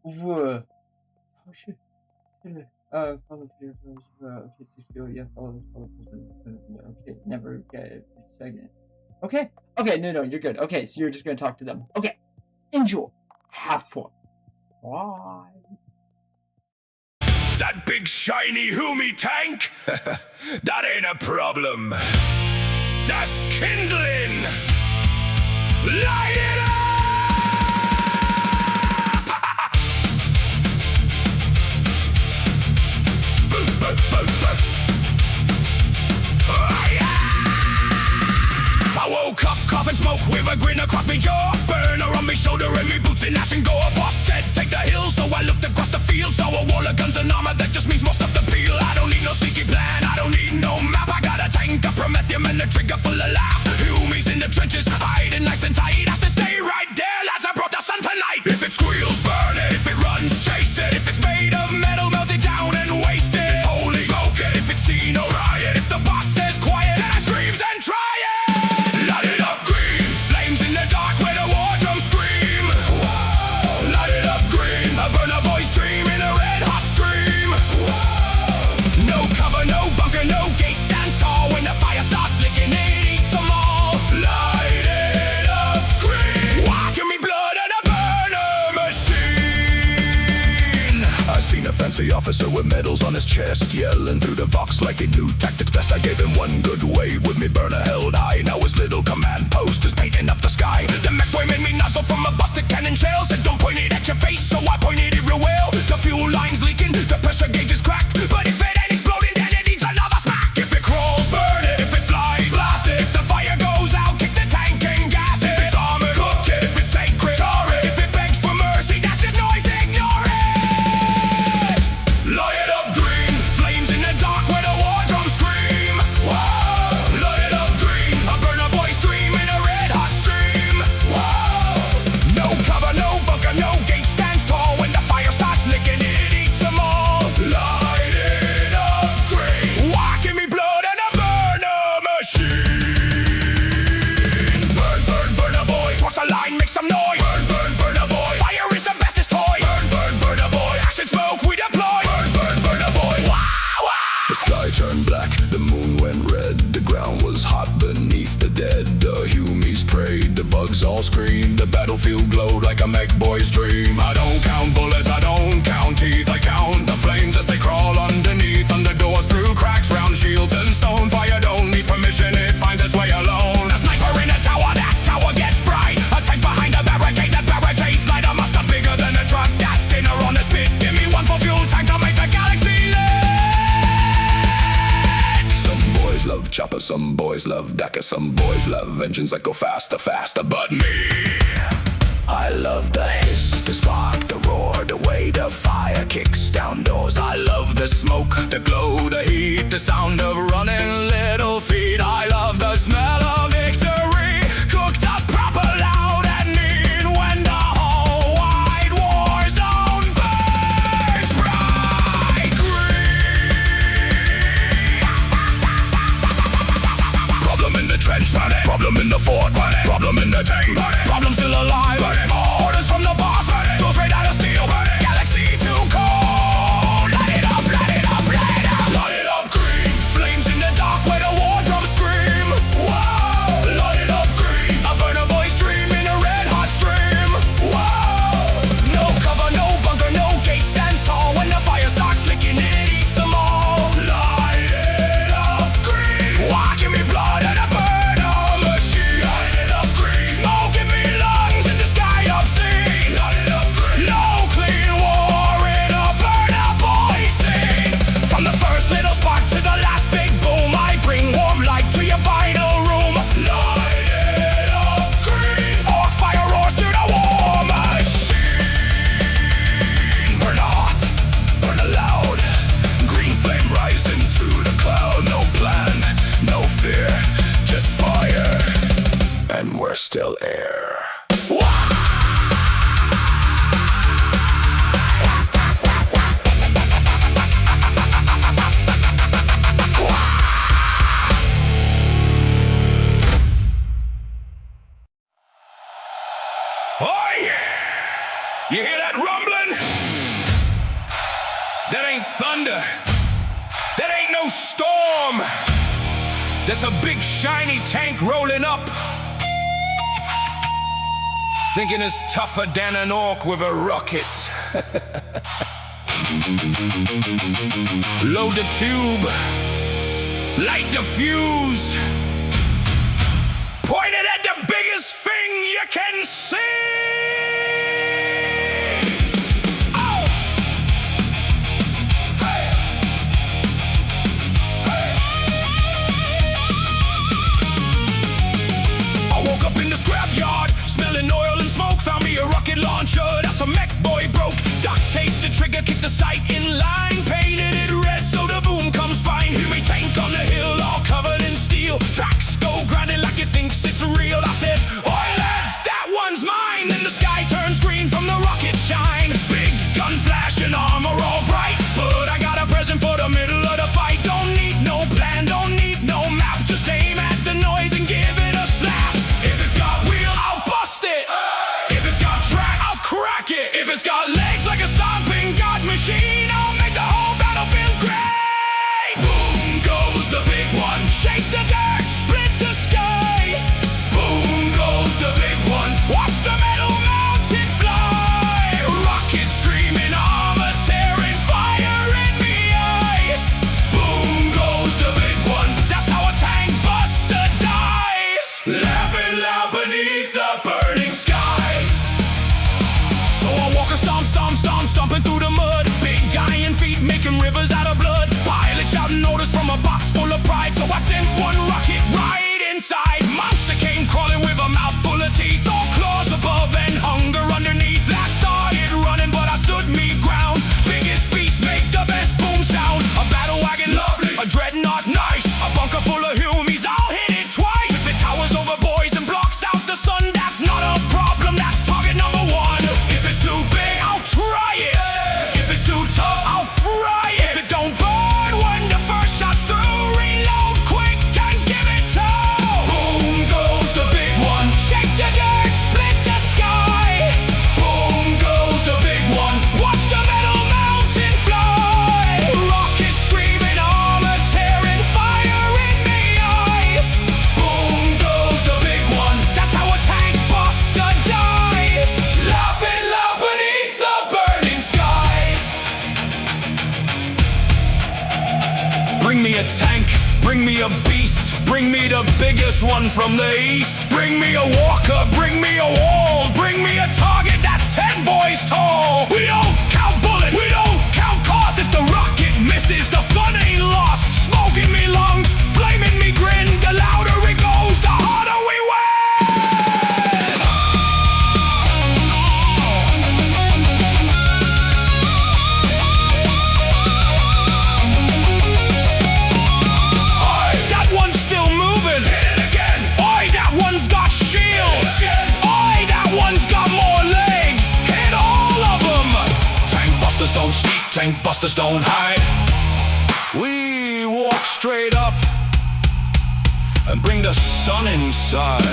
oh, shit. Follow Peter, okay, still, yeah, follow person. Okay, never, okay, second. Okay, no, you're good. Okay, so you're just gonna talk to them. Okay, enjoy. Have fun. Bye. That big shiny Humi tank? That ain't a problem. That's kindling. Light it up! I woke up coughing smoke with a grin across me jaw. Burner on me shoulder and me boots in ash and gore. Boss said take the hill, so I looked across the field. Saw a wall of guns and armor that just means most of the peel. I don't need no sneaky plan, I don't need no fancy officer with medals on his chest, yelling through the vox like he knew tactics best. I gave him one good wave with me burner held high. Now his little command post is painting up the sky. The mech boy made me nuzzle from a busted cannon shell. Said don't point it at your face, so I pointed it real well. The fuel line's leaking, the pressure gauge is cracked, but if it ain't exploding, then it needs another smack. If it crawls, burn it. If it flies, blast it. If the fire goes out, kick the tank and gas it. If it's armored, cook it. If it's sacred, char it. If it begs for mercy, that's just noise, ignore it. Light it up green, flames in the dark where the war drums scream. Whoa, light it up green, a burner boy's dream in a red hot stream. Whoa, no cover, no bunker, no gate stands tall. When the fire starts licking, it eats them all. Light it up green, Waaagh, give me blood and a burner machine. Burn, burn, burner boy, cross a line, make some noise. Burn, burn, burner boy, fire is the bestest toy. Burn, burn, burner boy, ash and smoke we deploy. Burn, burn, burner boy, Waaagh, Waaagh. The sky turned black, the moon went red. The ground was hot beneath the dead. The humies prayed, the bugs all screamed. The battlefield glowed like a mech boy's dream. I don't count bullets, I don't count teeth. I count the flames as they crawl underneath. Under doors, through cracks, round shields and stone. Fire don't need permission, it finds its way alone. A sniper in a tower, that tower gets bright. A tank behind a barricade, the barricades light. A muster bigger than a truck, that's dinner on a spit. Give me one for fuel tank to make the galaxy lit. Some boys love Choppa, some boys love Dakka, some boys love engines that go faster, faster. But me, I love the hiss, the spark, the roar, the way the fire kicks down doors. I love the smoke, the glow, the heat, the sound of running little feet. I love the smell of victory, cooked up proper loud and mean. When the whole wide war zone burns bright green. Problem in the trench, problem in the fort, problem in the tank, problem still alive. Orders from the boss, goes straight out of steel. Galaxy too cold. Light it up, light it up, light it up. Light it up green, flames in the dark where the war drums scream. Whoa, light it up green, a burner boy's dream in a red hot stream. Whoa, no cover, no bunker, no gate stands tall. When the fire starts licking, it eats them all. Light it up green, Waaagh, give me blood and a burner machine. Light it up green, smoke give me lungs in the sky obscene. Light it up green, no clean war in a burner boy scene. From the first little spark to the last big boom, I bring warm light to your vital room. Light it up green, orc fire roars through the war machine. Burn hot, burn loud, green flame rising to the cloud. No plan, no fear, just fire, and we're still air. Oi! You hear that rumbling? That ain't thunder. That ain't no storm. There's a big shiny tank rolling up. Thinking it's tougher than an orc with a rocket. Load the tube. Light the fuse. Point it at the biggest thing you can see. Oh! Hey! Hey! I woke up in the scrapyard, smelling oil and smoke. Found me a rocket launcher, that's a mech boy broke. Duct tape the trigger, kick the sight in line. Painted it red so the boom comes fine. Hear me tank on the hill, all covered in steel. Tracks go grinding like it thinks it's real. I says, oi lads, that one's mine. Then the sky turns green from the rocket shine. Big gun flash and armor all bright. But I got a present for the middle of the fight. Don't need no plan, don't need no map. Just aim at the noise and give it a slap. If it's got wheels, I'll bust it. If it's got tracks, I'll crack it. If it's got legs like a stomping god machine, I'll make the Bring me a tank, bring me a beast, bring me the biggest one from the east. Bring me a walker, bring me a wall, bring me a target that's 10 boys tall. We don't count bullets, we don't count costs. If the rocket misses, the fun ain't lost. Smoke in me lungs, flame in me grin. The louder it goes, the harder we win. That one's still moving. Hit it again. Oi, that one's got shields. Oi, that one's got more legs. Hit all of them. Tank busters don't sneak, tank busters don't hide. We walk straight up and bring the sun inside.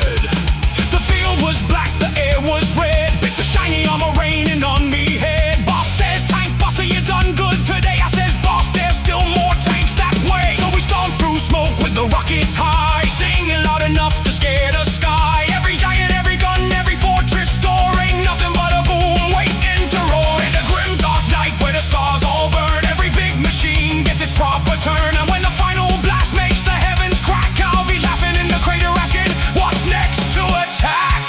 The field was black, the air was red. Bits of shiny armor raining on me head. Boss says, tank buster, you done good today. I says, boss, there's still more tanks that way. So we storm through smoke with the rockets high, singing loud enough to scare the sky. Every giant, every gun, every fortress store ain't nothing but a boom waiting to roar. In the grim dark night where the stars all burn, every big machine gets its proper turn. And when the final blast makes the heavens crack, I'll be laughing in the crater asking, what's next to attack?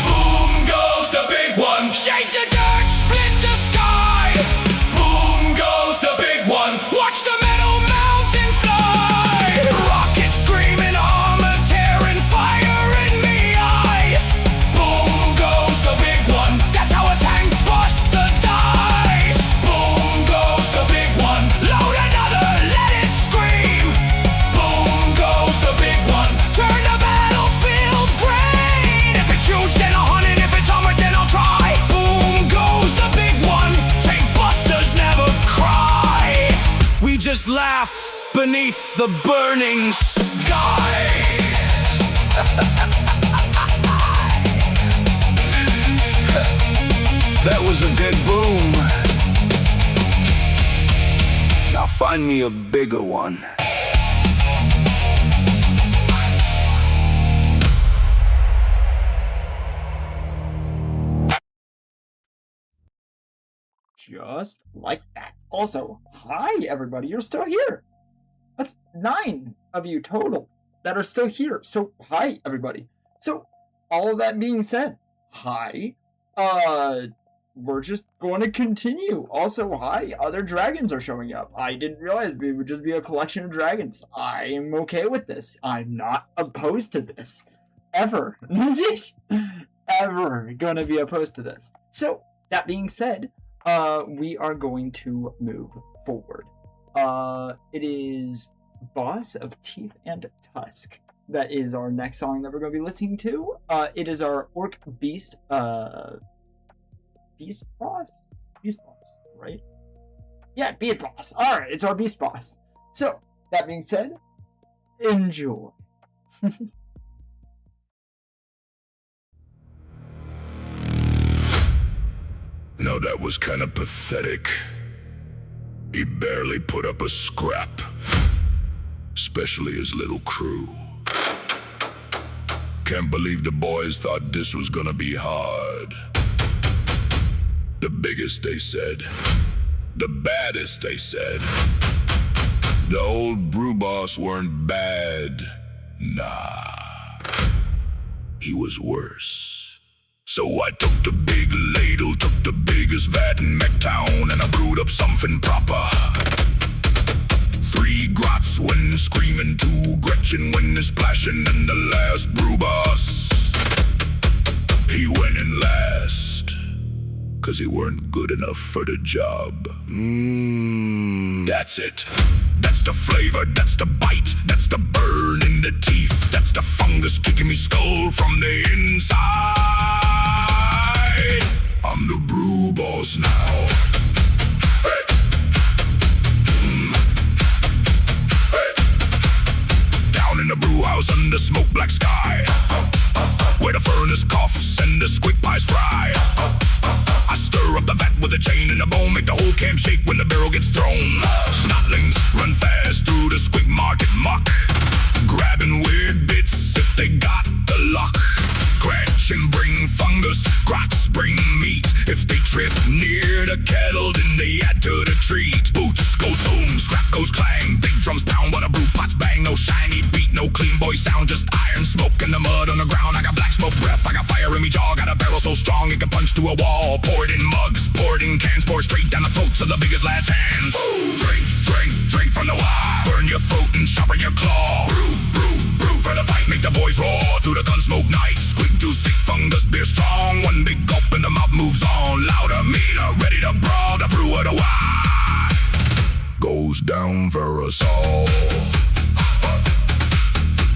Boom goes the big one. Shake the dirt, split the sky. Boom goes the big one. Watch the metal mountain fly. Rockets screaming, armor tearing, fire in me eyes. Boom goes the big one. That's how a tank buster dies. Boom goes the big one. Load another, let it scream. Boom goes the big one. Turn the battlefield green. If it's huge, then I'll hunt it. If it's armored, then I'll try. Boom goes the big one. Tank busters never cry. We just laugh beneath the burning sky. That was a good boom. Now find me a bigger one. Just like that. Also, hi everybody, you're still here. That's 9 of you total that are still here. So, hi everybody. So, all of that being said, hi. We're just going to continue. Also, hi, other dragons are showing up. I didn't realize it would just be a collection of dragons. I am okay with this. I'm not opposed to this. Ever. Ever gonna be opposed to this. So, that being said, we are going to move forward. It is Boss of Teeth and Tusk. That is our next song that we're going to be listening to. It is our Orc Beast, Beast Boss? Beast Boss, right? Yeah, Beast Boss. Alright, it's our Beast Boss. So, that being said, enjoy. Now that was kinda pathetic. He barely put up a scrap. Especially his little crew. Can't believe the boys thought this was gonna be hard. The biggest, they said. The baddest, they said. The old brew boss weren't bad. Nah. He was worse. So I took the big ladle, took the biggest vat in McTown, and I brewed up something proper. 3 grots when screaming, 2 Gretchen when they're splashing, and the last brew boss, he went in last, 'cause he weren't good enough for the job. That's it. That's the flavor, that's the bite, that's the burn in the teeth, that's the fungus kicking me skull from the inside. I'm the brew boss now. Hey. Hey. Down in the brew house under smoke black sky, where the furnace coughs and the squig pies fry. I stir up the vat with a chain and a bone, make the whole camp shake when the barrel gets thrown. Snotlings run fast through the squig market muck, grabbing weird bits if they got the luck. Gretchen bring fungus, grots bring meat. If they trip near the kettle, then they add to the treat. Boots go boom, scrap goes clack. boots of the biggest lad's hands. Drink, drink, drink from the Waaagh. Burn your throat and sharpen your claw. Brew, brew, brew for the fight. Make the boys roar through the gun smoke night. Squig, juice, thick fungus, beer strong. One big gulp and the mouth moves on. Louder, meaner, ready to brawl. The brew of the Waaagh goes down for us all.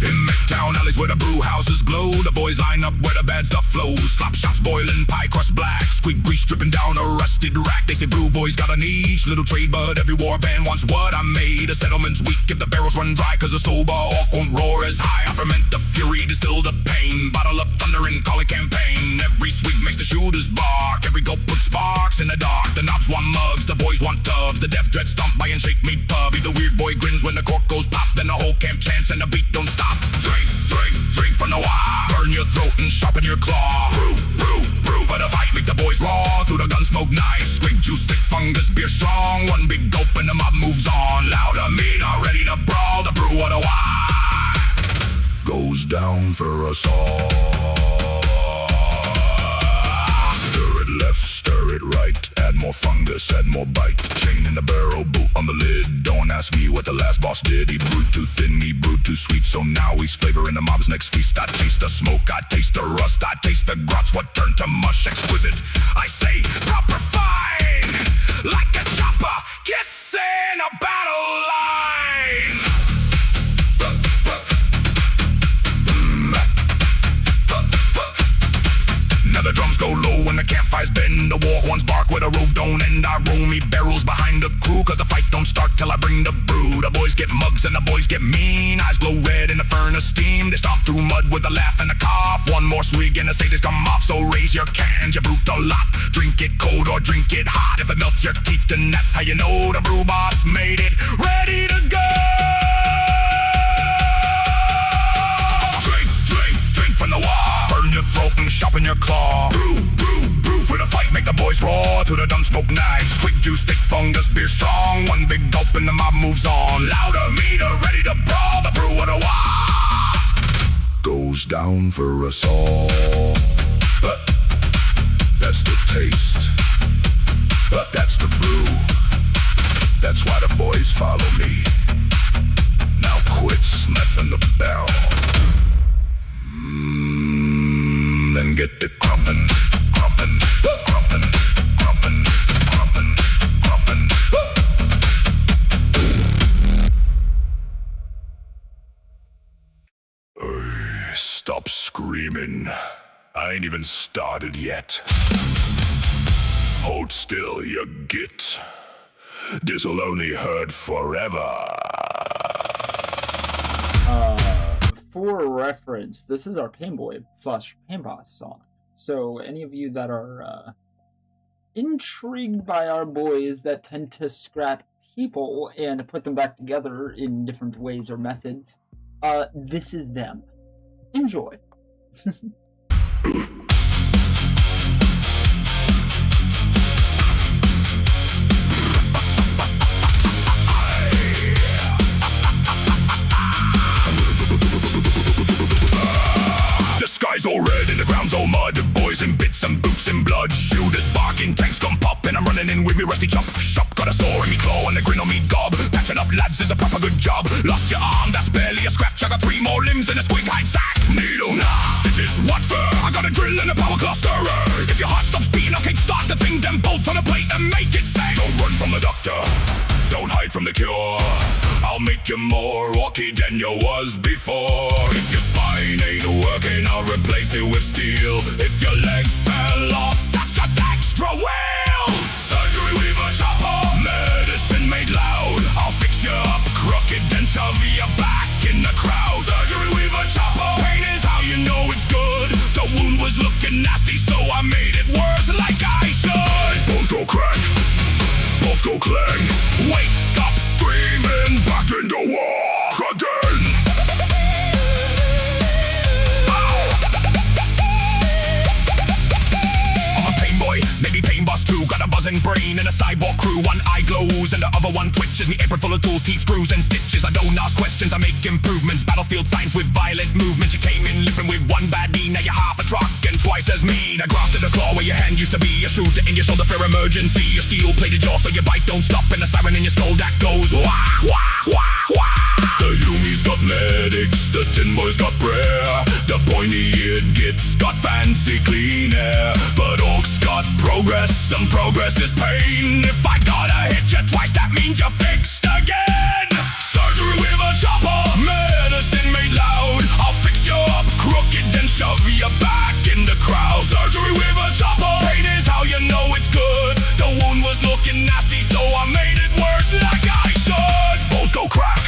In Midtown alleys where the brew houses glow, the boys line up where the bad stuff flows. Slop shops boiling, pie crust black, squig grease dripping down a rusted rack. They say brew boys got a niche, little trade, but every war band wants what I made. A settlement's weak if the barrels run dry, cause a sober orc won't roar as high. I ferment the fury, distill the pain, bottle up thunder and call it campaign. Every swig makes the shooters bark, every gulp puts sparks in the dark. The knobs want mugs, the boys want tubs, the deaf dread stomp by and shake me pub. The weird boy grins when the cork goes pop, then the whole camp chants and the beat don't stop. Drink, drink, drink from the Waaagh. Burn your throat and sharpen your claw. Brew, brew, brew for the fight. Make the boys raw through the gun smoke knife. Squig, juice, thick fungus, beer strong. One big gulp and the mob moves on. Louder, meaner, ready to brawl. The brew of the Waaagh goes down for us all. Stir it left, stir it right. Add more fungus, add more bite. Chain in the barrel, boot on the lid. Don't ask me what the last boss did. He brewed too thin, he brewed too sweet. So now he's flavoring the mob's next feast. I taste the smoke, I taste the rust, I taste the grots. What turned to mush, exquisite. I say proper fine, like a Choppa kissing a battle line. Now the drums go low when the campfires bend. The war horns bark where the road don't end. I roll me barrels behind the crew, cause the fight don't start till I bring the brew. The boys get mugs and the boys get mean. Eyes glow red in the furnace steam. They stomp through mud with a laugh and a cough. One more swig and the satyrs come off. So raise your cans, you brute a lot. Drink it cold or drink it hot. If it melts your teeth, then that's how you know the brew boss made it. Ready to go! Drink, drink, drink from the Waaagh. Burn your throat and sharpen your claw. Brew, brew, brew for the fight. Make the boys roar through the dun smoke knives. Squig, juice, thick fungus, beer strong. One big gulp and the mob moves on. Louder, meaner, ready to brawl. The brew of the Waaagh goes down for us all. That's the taste. That's the brew. That's why the boys follow me. Now quit sniffing the barrel. Then get to crumpin', crumpin', crumpin', crumpin', crumpin', crumpin'. Stop screaming. I ain't even started yet. Hold still, you git. This'll only hurt forever. For reference, this is our PAINBOY / PAINBOSS song. So any of you that are intrigued by our boys that tend to scrap people and put them back together in different ways or methods, this is them. Enjoy. The sky's all red and the ground's all mud. Boys in bits and boots and blood. Shooters barking, tanks come pop, and I'm running in with me rusty chop. Shop got a sore in me claw and a grin on me gob. Patching up lads is a proper good job. Lost your arm, that's barely a scratch. I got 3 more limbs in a squig hide sack. Needle, nah, stitches, what for? I got a drill and a power cluster. If your heart stops beating, I'll kickstart the thing, then bolt on a plate and make it sing. Don't run from the doctor, don't hide from the cure. I'll make you more orky than you was before. If your spine ain't working, I'll replace it with steel. If your legs fell off, that's just extra wheels. Surgery with a chopper, medicine made loud. I'll fix you up crooked, then shove you back in the crowd. Surgery with a chopper, pain is how you know it's good. The wound was looking nasty, so I made it worse like I should. Bones go crack, bones go clang. Wake up screaming, back in the war again. I'm a PAINBOY, maybe PAINBOSS two. Got a buzzing brain and a cyborg crew. One eye glows and the other one twitches. Me apron full of tools, teeth, screws and stitches. I don't ask questions, I make improvements. Battlefield signs with violent movement. You came in limping with one bad knee. Now you're half a truck and twice as mean. I grafted a claw where your hand used to be. A shooter in your shoulder for emergency. A steel-plated jaw so your bite don't stop. And a siren in your skull that goes wah, wah, wah, wah. The Yumi's got medics, the Tin Boys got prayer. The pointy-eared Gits got fancy clean air. But Orcs got progress, and progress is pain. If I gotta hit you twice, that means you're fixed again. Surgery with a chopper, medicine made loud. I'll fix you up crooked, then shove you back in the crowd. Surgery with a chopper, pain is how you know it's good. The wound was looking nasty, so I made it worse like I should. Bolts go crack,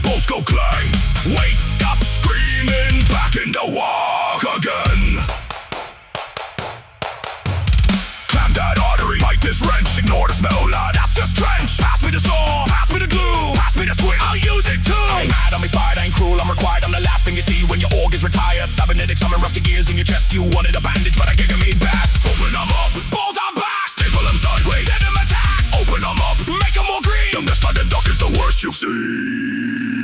bolts go clang. Wake up screaming, back in the Waaagh again. Clamp that artery, bite this wrench. Ignore the smell, that's just trench. Pass me the saw, pass me the glue, pass me the squid, I'll use it too. I ain't mad, I'm inspired, I ain't cruel, I'm required. I'm the last thing you see when your org is retired. Cybernetics, I'm rough to gears in your chest. You wanted a bandage, but I gave me best. Open them up, bolt on back, staple them sideways, send them attack. Open them up, make them more green. Them started duck is the worst you've seen.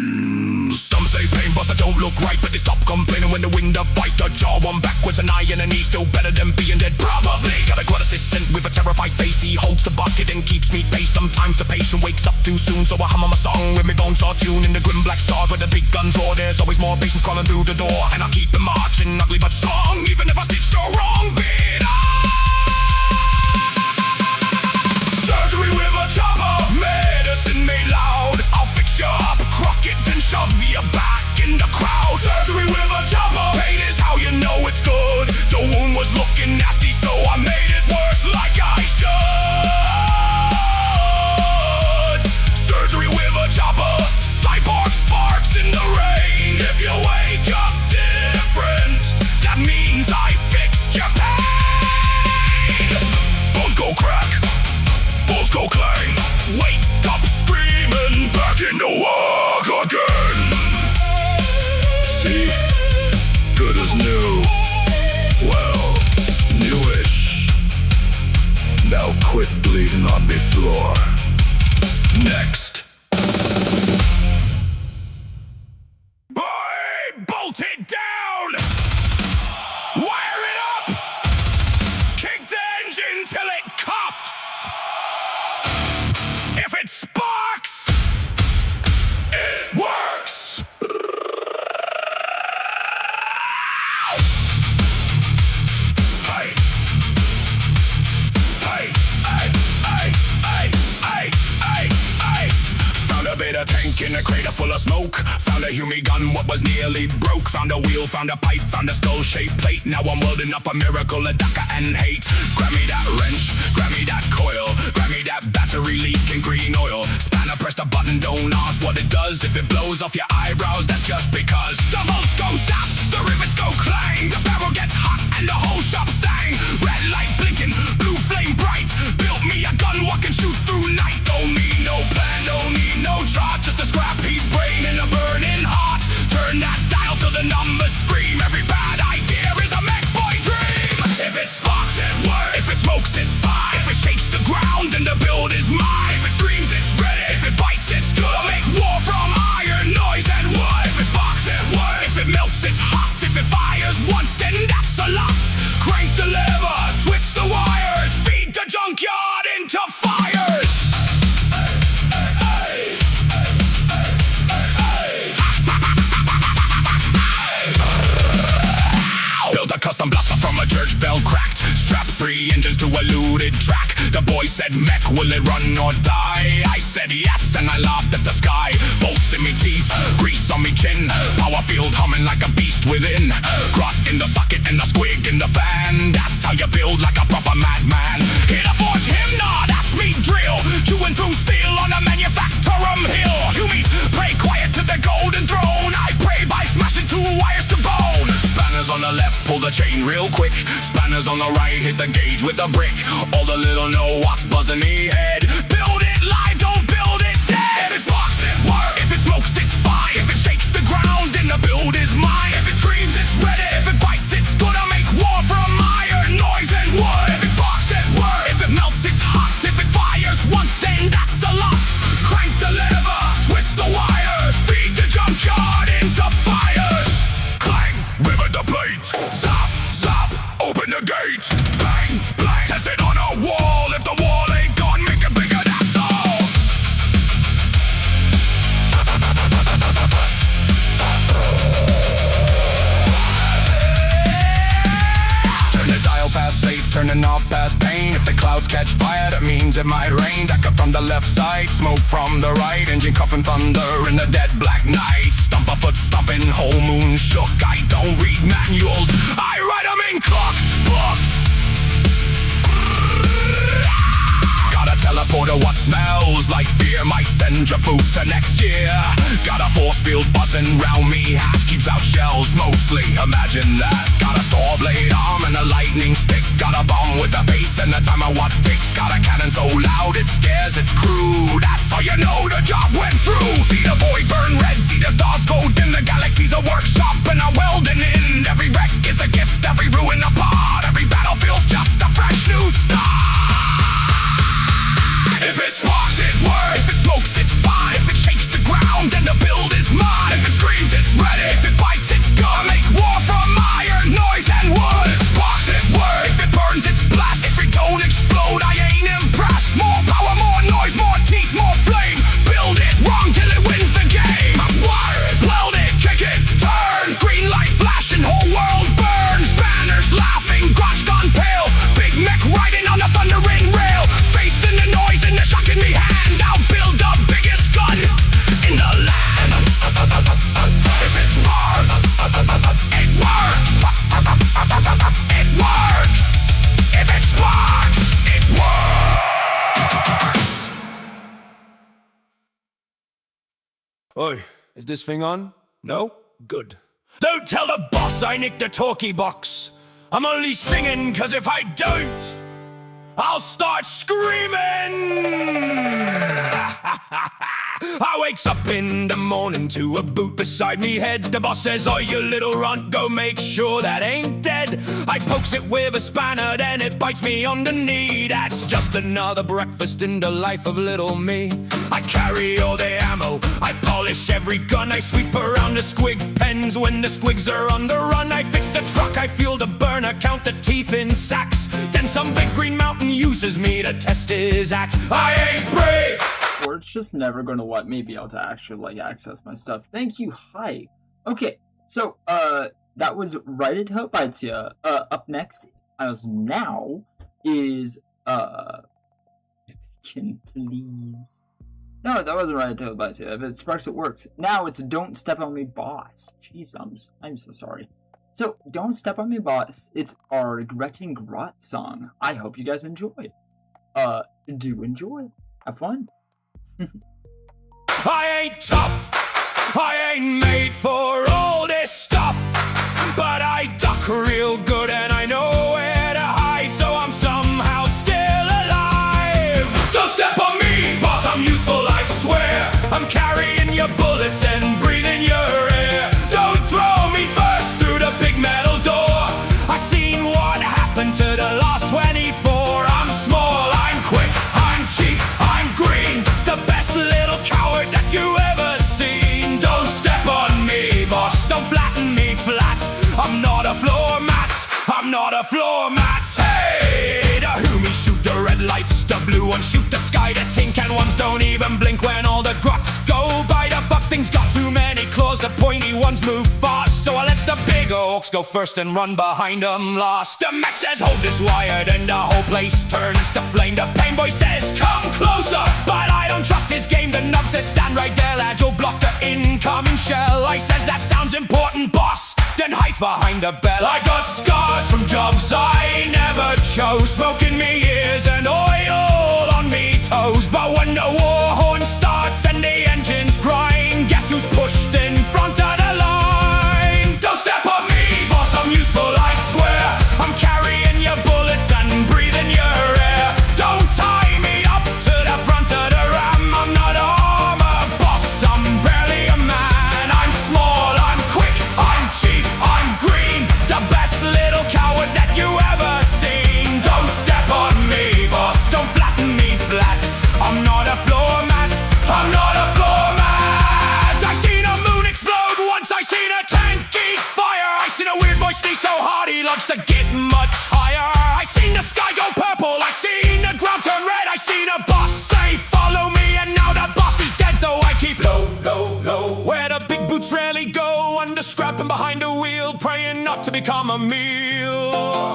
Some say PAINBOSS, I don't look right, but they stop complaining when they win the fight. A jaw, one backwards, an eye and a knee, still better than being dead. Probably got a GROT assistant with a terrified face. He holds the bucket and keeps me pace. Sometimes the patient wakes up too soon, so I hum my song with my bones are tuned in the grim black stars where the big guns roar. There's always more patients crawling through the door, and I'll keep them marching, ugly but strong, even if I stitched the wrong bit up. Surgery with a chopper, medicine made loud. I'll fix you up, crooked, then shove you back in the crowd. Surgery with a chopper, pain is how you know it's good. The wound was looking nasty, so I made it worse like I should. Surgery with a chopper, cyborg sparks in the rain. If you wake up different, that means I fixed your pain. Bones go crack, bolts go clang. Wake up screaming, back in the Waaagh again. See, good as new. Well, newish. Now quit bleeding on me floor. Next. Boy, bolt it down. Wire it up. Kick the engine till it cuffs. If it sparks, it works. Hey. Hey. Hey. Hey. Hey. Hey. Hey. Found a bit of tank in a crater full of smoke. Found a Humi gun, what was nearly broke. Found a wheel, found a pipe, found a skull-shaped plate. Now I'm welding up a miracle of Daka and hate. Grab me that wrench, grab me that coil, grab me that battery leaking green oil. Spanner, press the button, don't ask what it does. If it blows off your eyebrows, that's just because. The bolts go zap, the rivets go clang. The barrel gets hot and the whole shop sang. Red light blinking, blue flame bright. Built me a gun, what can shoot through night. Don't need no plan, don't need no chart. Just a scrap heat brain and a burning heart. Turn that dial till the numbers scream. Every bad idea is a mech boy dream. If it sparks, it works. If it smokes, it's fine. If it shakes the ground, then the build is mine. If it screams, it's ready. If it bites, it's good. I'll make war from iron, noise, and wood. If it sparks, it works. If it melts, it's hot. If it fires once, then that's a lot. Crank the lever, twist the wires, feed the junkyard into fires. Built a custom blaster from a church bell cracked. Strapped 3 engines to a looted track. The boy said, mech, will it run or die? I said yes, and I laughed at the sky. Bolts in me teeth, grease on me chin. Power field humming like a beast within. GROT in the socket and the squig in the fan. That's how you build like a proper madman. Hit a forge him, nah, that's me drill. Chewing through steel on a manufacturum hill. Humies, pray quiet to the golden throne. I pray by smashing 2 wires to bone. Spanners on the left, pull the chain real quick. Spanners on the right, hit the gauge with a brick. All the little know-what's buzzing me head. Build it live, don't build it dead. If it sparks, it works. If it smokes, it's fine. If it shakes the ground, then the build is mine. If it screams, it's ready. If it bites, it's good. I make war from iron, noise, and wood. If it sparks, it works. If it catch fire, that means it might rain. Decker from the left side, smoke from the right. Engine coughing thunder in the dead black night. Stump a foot stomping, whole moon shook. I don't read manuals, I write them in clocked books. Got a teleporter, what smells like fear might send your boot to next year. Got a force field buzzing round me, half keeps out shells mostly, imagine that. Got a saw blade arm and a lightning stick. Got a bomb with a face and a timer what ticks. Got a cannon so loud it scares its crew. That's how you know the job went through. See the void burn red, see the stars go dim. The galaxy's a workshop and a welding in. Every wreck is a gift, every ruin a part. Every battlefield's just a fresh new start. If it sparks, it works. If it smokes, it's fine. If it shakes the ground, then the build is mine. If it screams, it's ready. If it bites, it's gonna make war from iron, noise, and wood. If it sparks, it works. If it burns, it's blast. If it don't explode, I ain't impressed. More power, more noise, more teeth, more flame. Build it wrong till it wins the game. Wire it, weld it, kick it, turn. Green light flashing, whole world burns. Banners laughing, grotch gone pale. Big mech riding on the thundering rail. Faith in the noise and the shock in me hand. I'll build the biggest gun in the land. If it sparks, it works. It works. If it sparks, it works. Oi, is this thing on? No? Good. Don't tell the boss I nicked the talkie box. I'm only singing cause if I don't, I'll start screaming. I wakes up in the morning to a boot beside me head. The boss says, oh, you little runt, go make sure that ain't dead. I pokes it with a spanner, then it bites me on the knee. That's just another breakfast in the life of little me. I carry all the ammo, I polish every gun. I sweep around the squig pens when the squigs are on the run. I fix the truck, I fuel the burner, count the teeth in sacks. Then some big green mountain uses me to test his axe. I ain't brave! Or it's just never going to let me be able to actually, like, access my stuff. Thank you, Hive. Okay, so, that was Right It Hope Bites Ya. Up next, as now, is, if you can please... No, that wasn't Right It Hope Bites Ya. If it sparks, it works. Now it's Don't Step on Me Boss. Jeez, I'm so sorry. So, Don't Step on Me Boss, it's our GRETCHIN GROT song. I hope you guys enjoy. Do enjoy. Have fun. I ain't tough, I ain't made for all this stuff, but I duck real good and I know where to hide, so I'm somehow still alive. Don't step on me, boss, I'm useful, I swear. I'm carrying your bullets and breathing your air. Don't throw me first through the big metal door. I seen what happened to the last 24. I'm small, I'm quick, I'm cheap, I'm green. The best little coward that you ever seen. Don't step on me, boss, don't flatten me flat. I'm not a floor mat, I'm not a floor mat. Hey, the Humi shoot the red lights, the blue ones shoot the sky. The tin can ones don't even blink when all the grots go by. The buck thing's got too many claws, the pointy ones move fast, so I let the big orcs go first and run behind them last. The mech says hold this wire, then the whole place turns to flame. The PAINBOY says come closer, but I don't trust his game. The nub says stand right there, lad, you'll block the incoming shell. I says that sounds important, boss, then hides behind the bell. I got scars from jobs I never chose, smoke in me ears and oil on me toes. But when the war horn starts and the engines grind, guess who's pushed in front of the line? Don't step on me, boss, I'm useful, I swear. I'm carrying your bullets and breathing your air. Don't tie me up to the front of the ram. I'm not armor, boss, I'm barely a man. I'm small, I'm quick, I'm cheap, I'm green. The best little coward that you ever seen. Don't step on me, boss, don't flatten me flat. I'm not a floor mat, I'm not a floor mat. I seen a moon explode once, I seen a tank eat fire. I seen a weird boy sneeze so hard he launched to get much higher. I seen the sky go purple, I seen the ground turn red. I seen a boss say follow me, and now the boss is dead, so I keep low, low, low. Where the big boots rarely go, under scrap and behind the wheel, praying not to become a meal.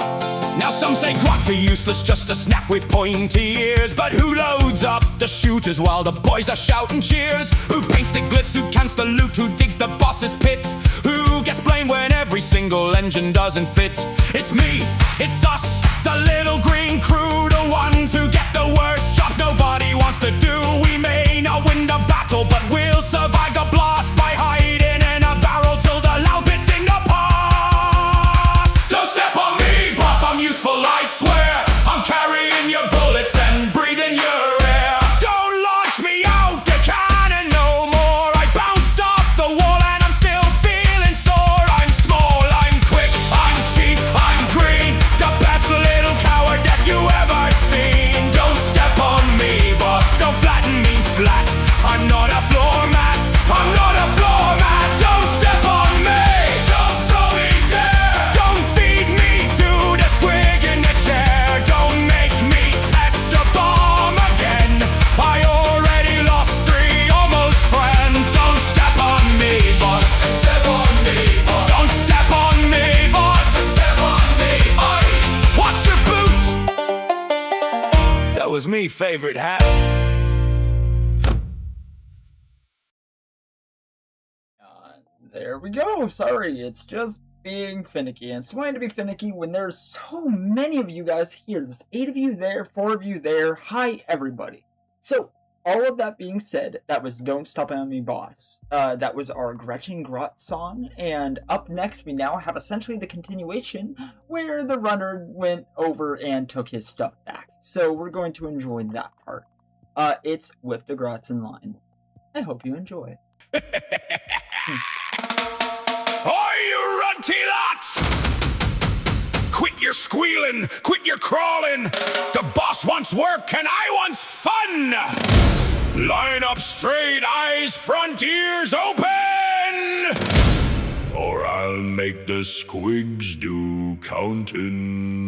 Now Some say grots are useless, just a snap with pointy ears. But who loads up the shooters while the boys are shouting cheers? Who paints the glyphs, who counts the loot, who digs the boss's pit? Who gets blamed when every single engine doesn't fit? It's me, it's us, the little green crew, the ones who get the worst jobs nobody wants to do. We may not win the battle, but we'll survive the blast by hiding in a barrel till the loud bits in the past. Don't step on me, boss, I'm useful, I swear. I'm carrying your bullets and breathing your air. Don't launch me out the cannon no more. I bounced off the wall and I'm still feeling sore. I'm small, I'm quick, I'm cheap, I'm green, the best little coward that you ever seen. Don't step on me, boss, don't flatten me flat. I'm not a floor mat, I'm not a floor mat. Don't step on me, don't throw me there. Don't feed me to the squig in the chair. Don't make me test a bomb again. I already lost 3 almost friends. Don't step on me, boss. Step on me, boss. Don't step on me, boss. Step on me, boss. Watch your boots. That was me favorite hat. There we go. Sorry, it's just being finicky. And it's going to be finicky when there's so many of you guys here. There's 8 of you there, 4 of you there. Hi, everybody. So, all of that being said, that was Don't Stop On Me, Boss. That was our GRETCHIN GROT song. And up next, we now have essentially the continuation where the runner went over and took his stuff back. So, we're going to enjoy that part. It's Whip the Grots in Line. I hope you enjoy. Oi, you runty lots! Quit your squealing, quit your crawling. The boss wants work and I wants fun. Line up straight, eyes, front ears open, or I'll make the squigs do counting.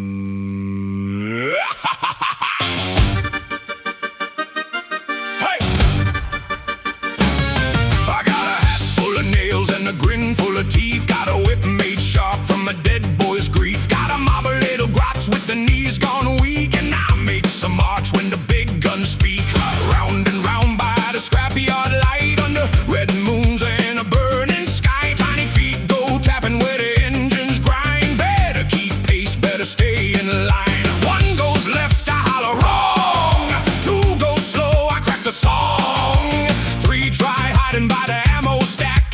And a grin full of teeth. Got a whip made sharp from a dead boy's grief. Got a mob of little grots with the knees gone weak. And I make some march when the big guns speak. Round and round by the scrapyard light, under red moons and a burning sky. Tiny feet go tapping where the engines grind. Better keep pace, better stay in line. 1 goes left, I holler wrong. 2 goes slow, I crack the song. 3 try hiding by the ammo stack.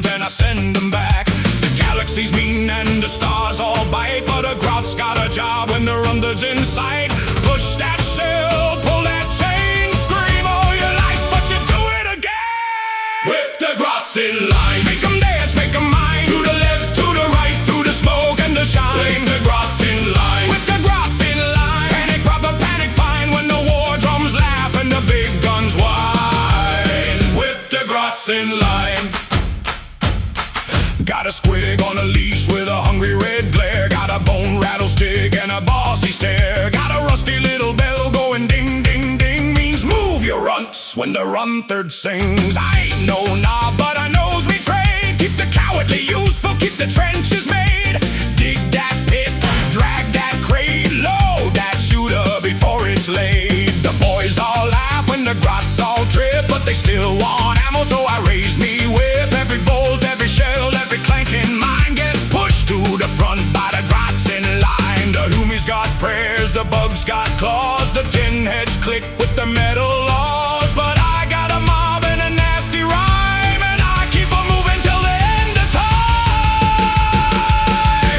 And I send them back. The galaxy's mean and the stars all bite, but a grot's got a job when the rumblers in sight. Push that shell, pull that chain, scream all you like, but you do it again. Whip the grots in line, make them dance, make them mine. To the left, to the right, through the smoke and the shine. Whip the grots in line, whip the grots in line. Panic, proper panic, fine when the war drums laugh and the big guns whine. Whip the grots in line. Got a squig on a leash with a hungry red glare. Got a bone rattlestick and a bossy stare. Got a rusty little bell going ding, ding, ding. Means move your runts when the run-third sings. I ain't no knob, but I knows me trade. Keep the cowardly useful, keep the trenches made. Dig that pit, drag that crate, load that shooter before it's laid. The boys all laugh when the grots all trip, but they still want ammo, so I raise me whip. Every bolt, every shell, every clanking mine gets pushed to the front by the grots in line. The Humies got prayers, the bugs got claws, the tin heads click with the metal laws. But I got a mob and a nasty rhyme, and I keep on moving till the end of time.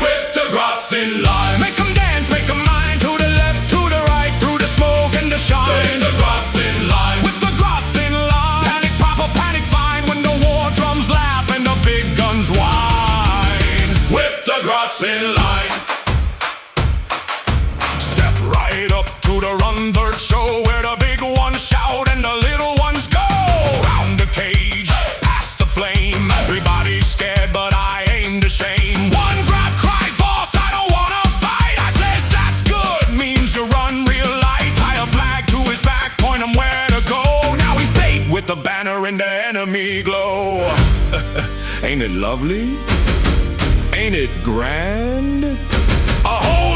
Whip the grots in line, make them dance, make them mine. To the left, to the right, through the smoke and the shine. Whip the grots in line, whip the grots in line. Panic, proper panic, fine when the war drums laugh and the big guns whine. Whip the grots in line. Step right up to the run-third show, where the big ones shout and the little ones go. Round the cage, past the flame. Everybody's scared, but I aim to shame. 1 grot cries, boss, I don't wanna fight. I says, that's good, means you run real light. Tie a flag to his back, point him where to go. Now he's bait with the banner in the enemy glow. Ain't it lovely? Ain't it grand? A whole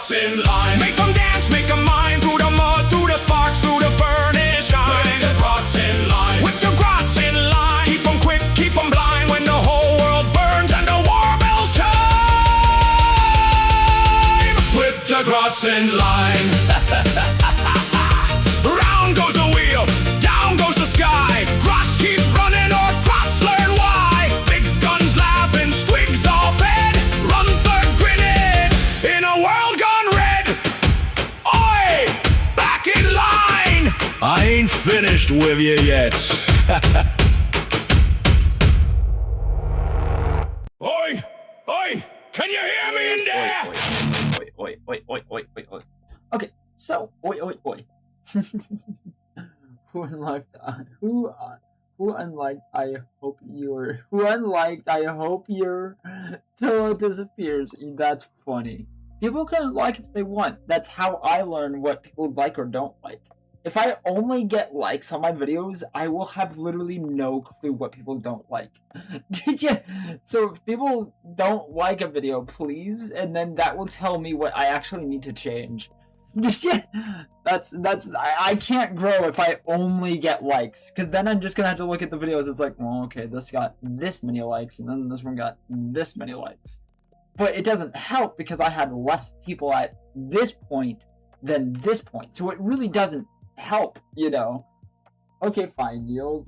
grots in line. Make them dance, make them mine, through the mud, through the sparks, through the furnace shine. Putting the grots in line. With the grots in line, keep them quick, keep them blind when the whole world burns and the war bells chime. With the grots in line. Round goes the wheel, down goes the sky. Grots keep running or grots learn why. Big guns laughing, squigs all fed. Run third grinning in a world gone red. Oi, back in line. I ain't finished with you yet. Oi, oi, can you hear me in there? Oi. Okay, so, oi. Who unliked, I hope your pillow disappears. That's funny. People can like if they want. That's how I learn what people like or don't like. If I only get likes on my videos, I will have literally no clue what people don't like. So if people don't like a video, please, and then that will tell me what I actually need to change. I can't grow if I only get likes, because then I'm just gonna have to look at the videos. It's like, well, okay, this got this many likes, and then this one got this many likes. But it doesn't help because I had less people at this point than this point, so it really doesn't help, you know. Okay, fine, y'all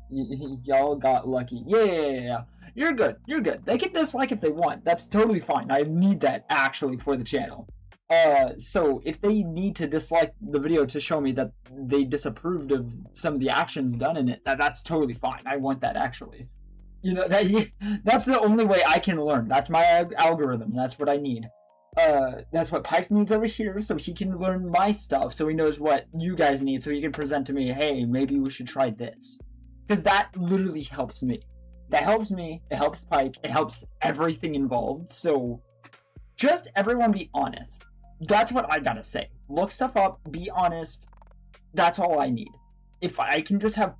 got lucky. Yeah. You're good. They can dislike if they want. That's totally fine. I need that actually for the channel. So if they need to dislike the video to show me that they disapproved of some of the actions done in it, that's totally fine. I want that actually. You know, that's the only way I can learn. That's my algorithm. That's what I need. That's what Pike needs over here, so he can learn my stuff, so he knows what you guys need, so he can present to me, hey, maybe we should try this. Because that literally helps me. That helps me, it helps Pike, it helps everything involved, so just everyone be honest. That's what I gotta say. Look stuff up, be honest, that's all I need. If I can just have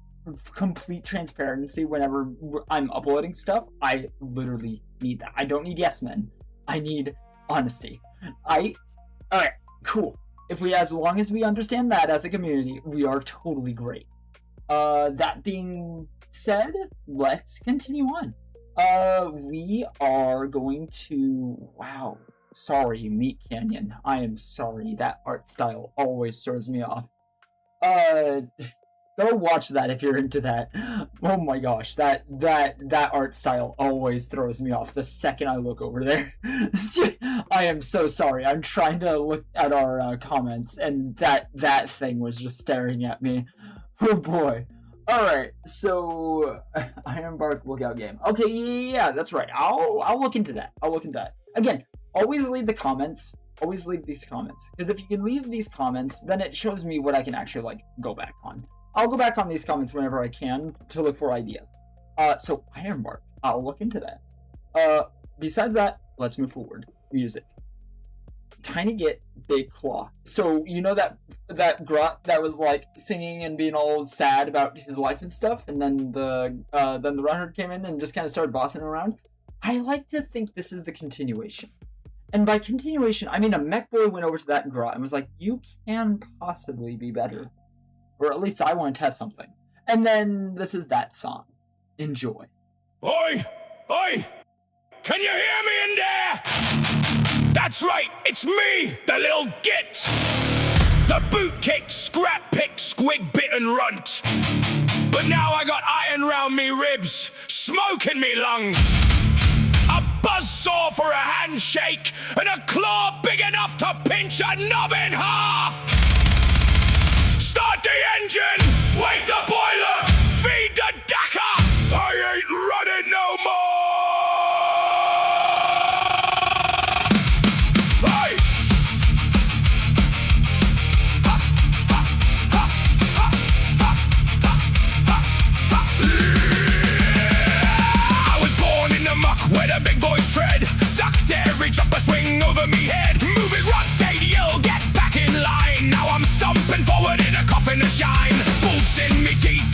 complete transparency whenever I'm uploading stuff, I literally need that. I don't need yes men. I need honesty. Alright, cool. As long as we understand that as a community, we are totally great. That being said, let's continue on. We are going to, wow, sorry, Meat Canyon. I am sorry, that art style always throws me off. Go watch that if you're into that. Oh my gosh, that art style always throws me off the second I look over there. I am so sorry. I'm trying to look at our comments, and that thing was just staring at me. Oh boy. Alright, so Ironbark lookout game. Okay, yeah, that's right. I'll look into that. Again, always leave the comments. Always leave these comments. Because if you can leave these comments, then it shows me what I can actually, like, go back on. I'll go back on these comments whenever I can to look for ideas. So, Ironbark, I'll look into that. Besides that, let's move forward. Music. Tiny Git, Big Claw. So, you know that grot that was, like, singing and being all sad about his life and stuff? And then the Runherd came in and just kind of started bossing around? I like to think this is the continuation. And by continuation, I mean a mech boy went over to that grot and was like, you can possibly be better. Or at least I want to test something. And then this is that song. Enjoy. Oi! Oi! Can you hear me in there? That's right, it's me, the little git. The boot kick, scrap pick, squig bit and runt. But now I got iron round me ribs, smoke in me lungs. A buzzsaw for a handshake, and a claw big enough to pinch a knob in half. Start the engine! Wake the boiler! Feed the dacker! I ain't running no more! Hey! I was born in the muck where the big boys tread. Ducked every chopper swing over me head. Move it, rotate, you'll get back in line. Now I'm stomping forward in a coffin of shine. Bolts in me teeth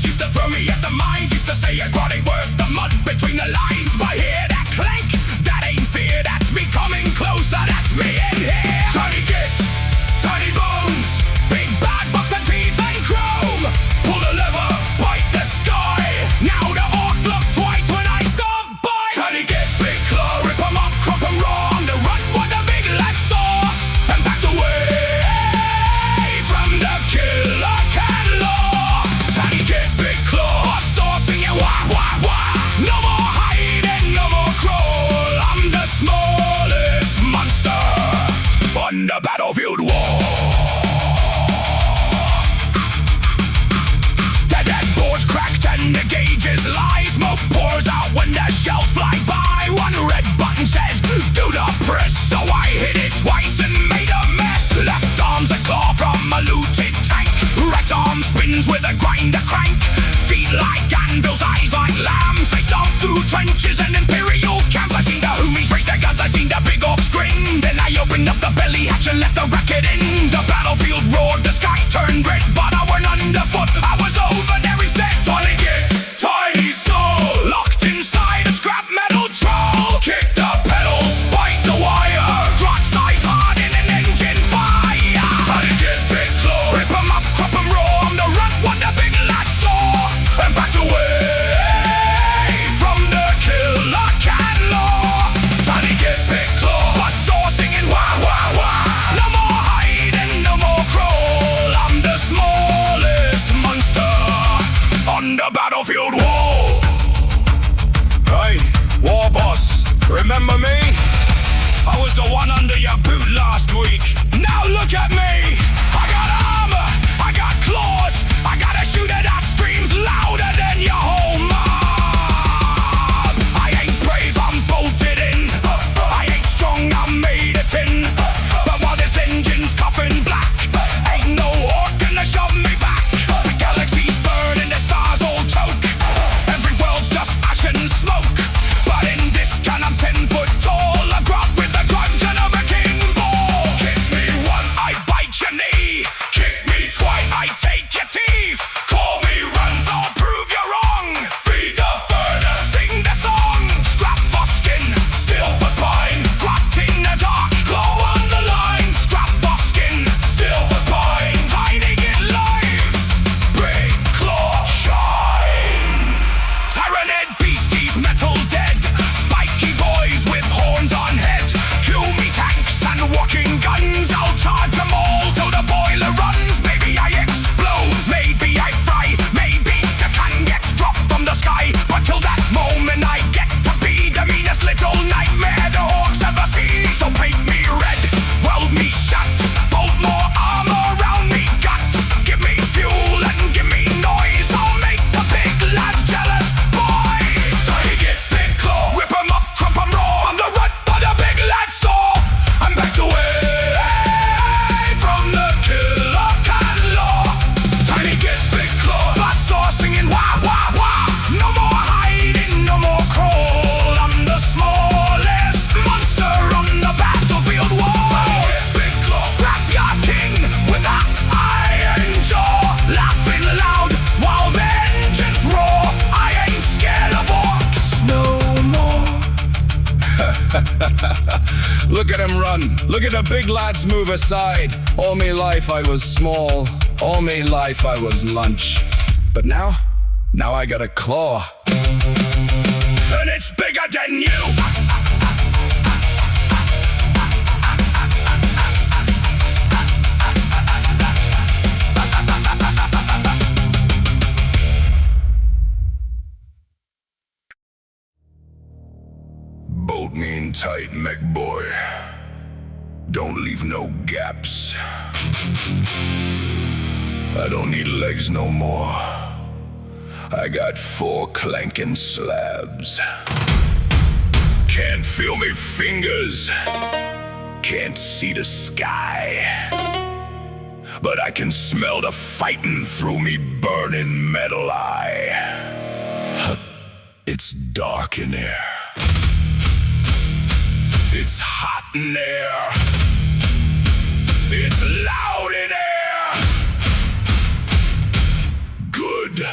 Adeptus used to throw me at the mines, used to say a GROT ain't worth the mud between the lines. But hear that clank? That ain't fear, that's me coming closer, that's me in here. Tiny git, tiny bones, big bad bucks and teeth and chrome. Pull the lever, bite the sky. Now the orcs look twice when I stop by. Tiny git, big claw, rip 'em up, crop 'em raw. On the run, what the big lad saw. And backed away from the killer cat law. Tiny git, big claw, saw singing wah wah wah. No more hiding, no more crawl. I'm the smallest monster on the battlefield wall. The dead board's cracked and the gauges lie. Smoke pours out when the shells fly by. One red button says, do the press. So I hit it twice and made a mess. Left arm's a claw from a looted tank. Right arm spins with a grinder crank. Feet like anvils, eyes like lambs. They stomp through trenches and Imperial camps. I seen the homies raise their guns, I seen the big orcs grin. Then I opened up the belly hatch and let the racket in. The battlefield roared, the sky turned red. But I went underfoot, I was over there instead. Tiny git, tiny soul, locked inside a scrap metal troll. Kick the pedals, bite the wire. GROT sight hard in an engine fire. Tiny git, big claw, rip 'em up, crop 'em raw. On the run, what the big lad saw. And backed away from the killer cat law. Tiny git, big claw, a saw singing wah wah wah. No more hiding, no more crawl. I'm the smallest monster on the battlefield wall. Hey, war boss, remember me? I was the one under your boot last week. Now look at me. I got armor, I got claws, I got a shooter that screams louder than your whole mob. I ain't brave, I'm bolted in. I ain't strong, I'm made of tin. But while this engine's coughing black, ain't no orc gonna shove me back. The galaxies burn and the stars all choke. Every world's just ash and smoke. But in this can I'm 10 foot tall. A GROT with a grudge and a wrecking ball. Kick me once, I bite your knee. Kick me twice, I take your teeth. Call me runs, I'll prove you're wrong. Feed the furnace, sing the song. Scrap for skin, steel for spine. GROT in the dark, glow on the line. Scrap for skin, steel for spine. Tiny git lives, big claw shines. Tyrannid beasties, metal dead. Spiky boys with horns on head. Kill me tanks and walking guns. I'll charge them all till the boiler runs. Maybe I explode, maybe I fry. Maybe the can gets dropped from the sky. But till that moment I get to be the meanest little nightmare the orcs ever see. So paint me red, weld me shut. Bolt more armor around me gut. Give me fuel and give me noise. I'll make the big lads jealous, boys. Tiny git, big claw, rip 'em up, crump 'em raw. On the run, but the big lad saw. I'm backed away from the killer cat law. Tiny git, big claw, I saw singing wah wah wah. No more hiding, no more crawl. I'm the smallest monster on the battlefield wall. Tiny git, big claw, scrap your king with that iron jaw. Laughing loud while vengeance roar. I ain't scared of orcs no more. Look at him run. Look at the big lads move aside. All me life I was small. All me life I was lunch. But now I got a claw. And it's bigger than you. Bolt me in tight, mech boy. Don't leave no gaps. I don't need legs no more. I got 4 clanking slabs. Can't feel me fingers. Can't see the sky. But I can smell the fighting through me burning metal eye. It's dark in there. It's hot in there. It's loud in there. Good.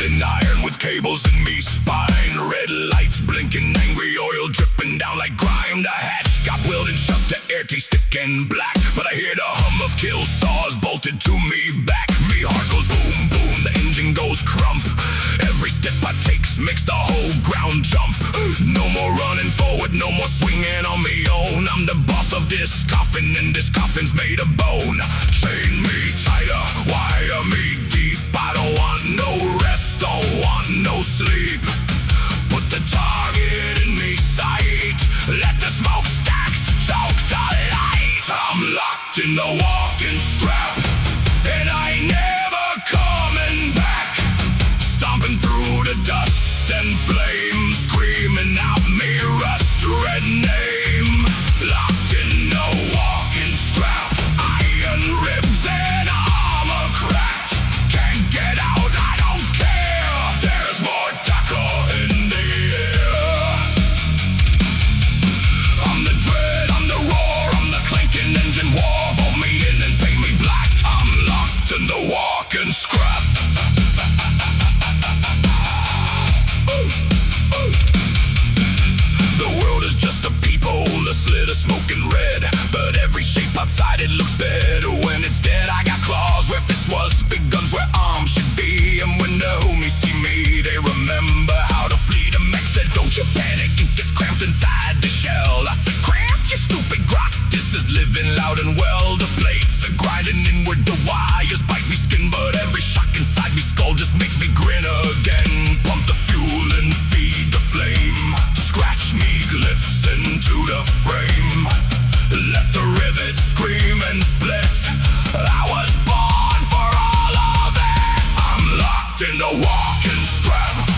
in iron with cables in me spine. Red lights blinking, angry oil dripping down like grime. The hatch got willed and shoved to air, taste thick and black. But I hear the hum of kill saws bolted to me back. Me heart goes boom, boom, the engine goes crump. Every step I takes makes the whole ground jump. No more running forward, no more swinging on me own. I'm the boss of this coffin, and this coffin's made of bone. Chain me tighter, wire me deep. I don't want no rest, don't want no sleep. Put the target in me sight. Let the smokestacks choke the light. I'm locked in the walking scrap, and I ain't never coming back. Stomping through the dust and flames, screaming out me rust red name. Locked in the walking scrap, iron ribs and armor cracked. Can't get out, I don't care. There's more Daka in the air. I'm the dread, I'm the roar, I'm the clanking engine war. Bolt me in and paint me black. I'm locked in the walking scrap. The world is just a peephole, a slit of smoking red. But every shape outside it looks better when it's dead. I got claws where fist was, big guns where arms should be. And when the homies see me, they remember how to flee. The mech said, don't you panic, it gets cramped inside the shell. I said, cramped, you stupid grot. This is living loud and well. The plates are grinding inward, the wires bite me skin. But every shock inside me skull just makes me grin again. Pump the fuel and feed the flame. Scratch me glyphs into the frame. Let the rivets scream and split. I was born for all of it. I'm locked in the walking scrap,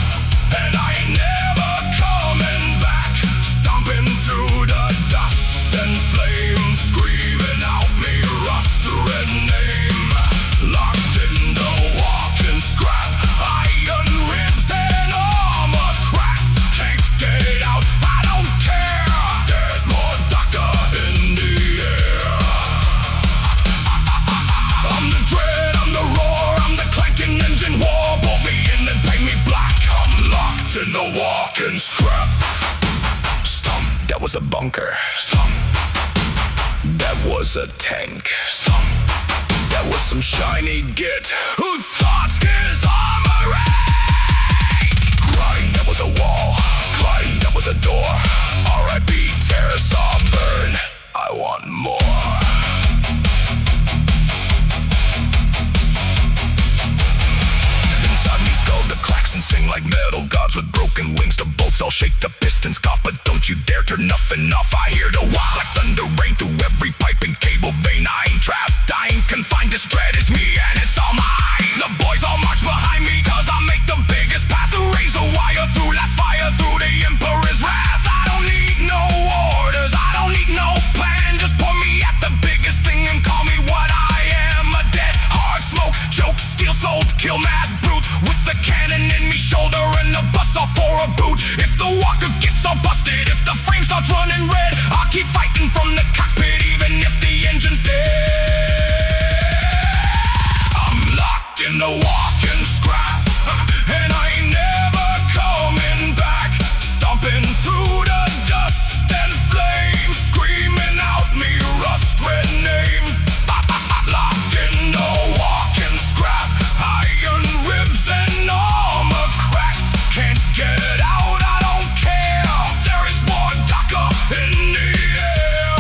and I ain't never coming back. Stomping through the dust and flames, screaming out me rust red name. Locked in the walking scrap, iron ribs and armor cracks. Can't get it out, I don't care. There's more Daka in the air. I'm the dread, I'm the roar, I'm the clanking engine war. Bolt me in and paint me black. I'm locked in the walking scrap. Stomp, that was a bunker. Stomp, that was a tank. Stomp, that was some shiny git. Who thought his armor rate? Grind, that was a wall. Climb, that was a door. R.I.P. terrace all burn. I want more. Inside me skull the clacks and sing like metal gods with broken wings. The bolts all shake, the pistons cough, but don't you dare turn nothing off. I hear the Waaagh like thunder rain through every pipe and cable vein. I ain't trapped, I ain't confined. This dread is me and it's all mine. The boys all march behind me, cause I make the biggest path. The razor wire through, last fire through the Emperor's wrath. I don't need no orders, I don't need no plan. Just point me at the biggest thing and call me what I am. A dead hard smoke, joke, steel sold, kill mad brute. With the cannon in me shoulder and a bus off for a boot. If the walker gets all busted, if the frame starts running red, I'll keep fighting from the cockpit even if the engine's dead. I'm locked in the walking scrap, and I ain't never coming back. Stomping through the dust and flames, screaming out me rust red name. Locked in the walking scrap, iron ribs and armor cracked. Can't get out, I don't care. There is more Daka in the air.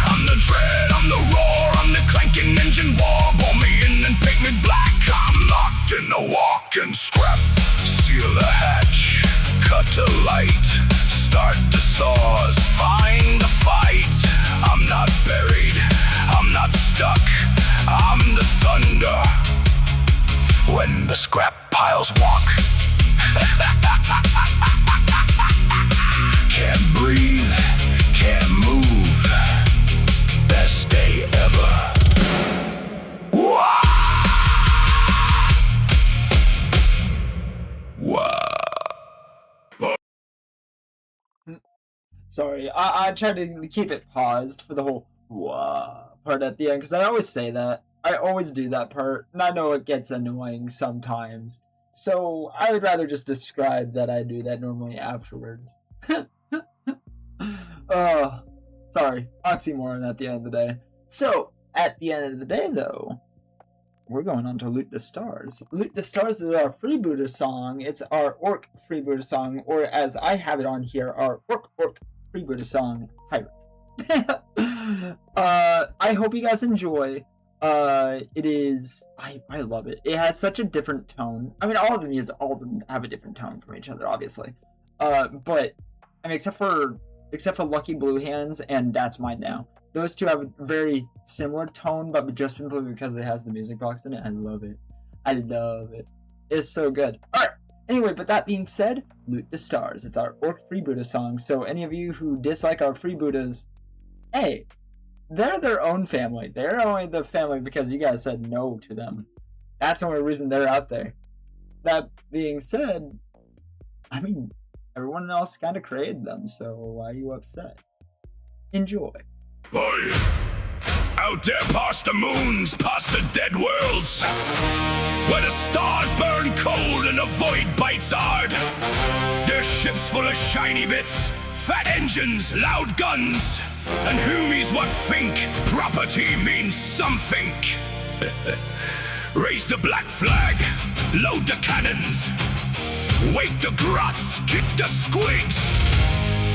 I'm the dread, I'm the roar, I'm the clanking engine war. Bolt me in and paint me black. I'm locked in the walking scrap. Seal the hatch, cut the light, start the saws, find the fight. I'm not buried, I'm not stuck, I'm the thunder when the scrap piles walk. Can't breathe, can't move, best day ever. Waaagh! Sorry, I tried to keep it paused for the whole "wah" part at the end, because I always say that. I always do that part, and I know it gets annoying sometimes. So I would rather just describe that I do that normally afterwards. Sorry, oxymoron at the end of the day. So, at the end of the day, though, we're going on to Loot the Stars. Loot the Stars is our freebooter song. It's our ORK freebooter song, or as I have it on here, our ORK freebooter song, Pirate. I hope you guys enjoy. It is, I love it. It has such a different tone. I mean, all of them have a different tone from each other, obviously. But, I mean, except for Lucky Blue Hands and That's Mine Now. Those two have a very similar tone, but just simply because it has the music box in it. I love it. I love it. It's so good. Alright, anyway, but that being said, Loot the Stars. It's our ORK freebooter song, so any of you who dislike our freebooters, hey, they're their own family. They're only the family because you guys said no to them. That's the only reason they're out there. That being said, I mean, everyone else kind of created them, so why are you upset? Enjoy. Boy, out there past the moons, past the dead worlds, where the stars burn cold and the void bites hard. There's ships full of shiny bits, fat engines, loud guns, and whomies what think property means something. Raise the black flag, load the cannons, wake the grots, kick the squigs.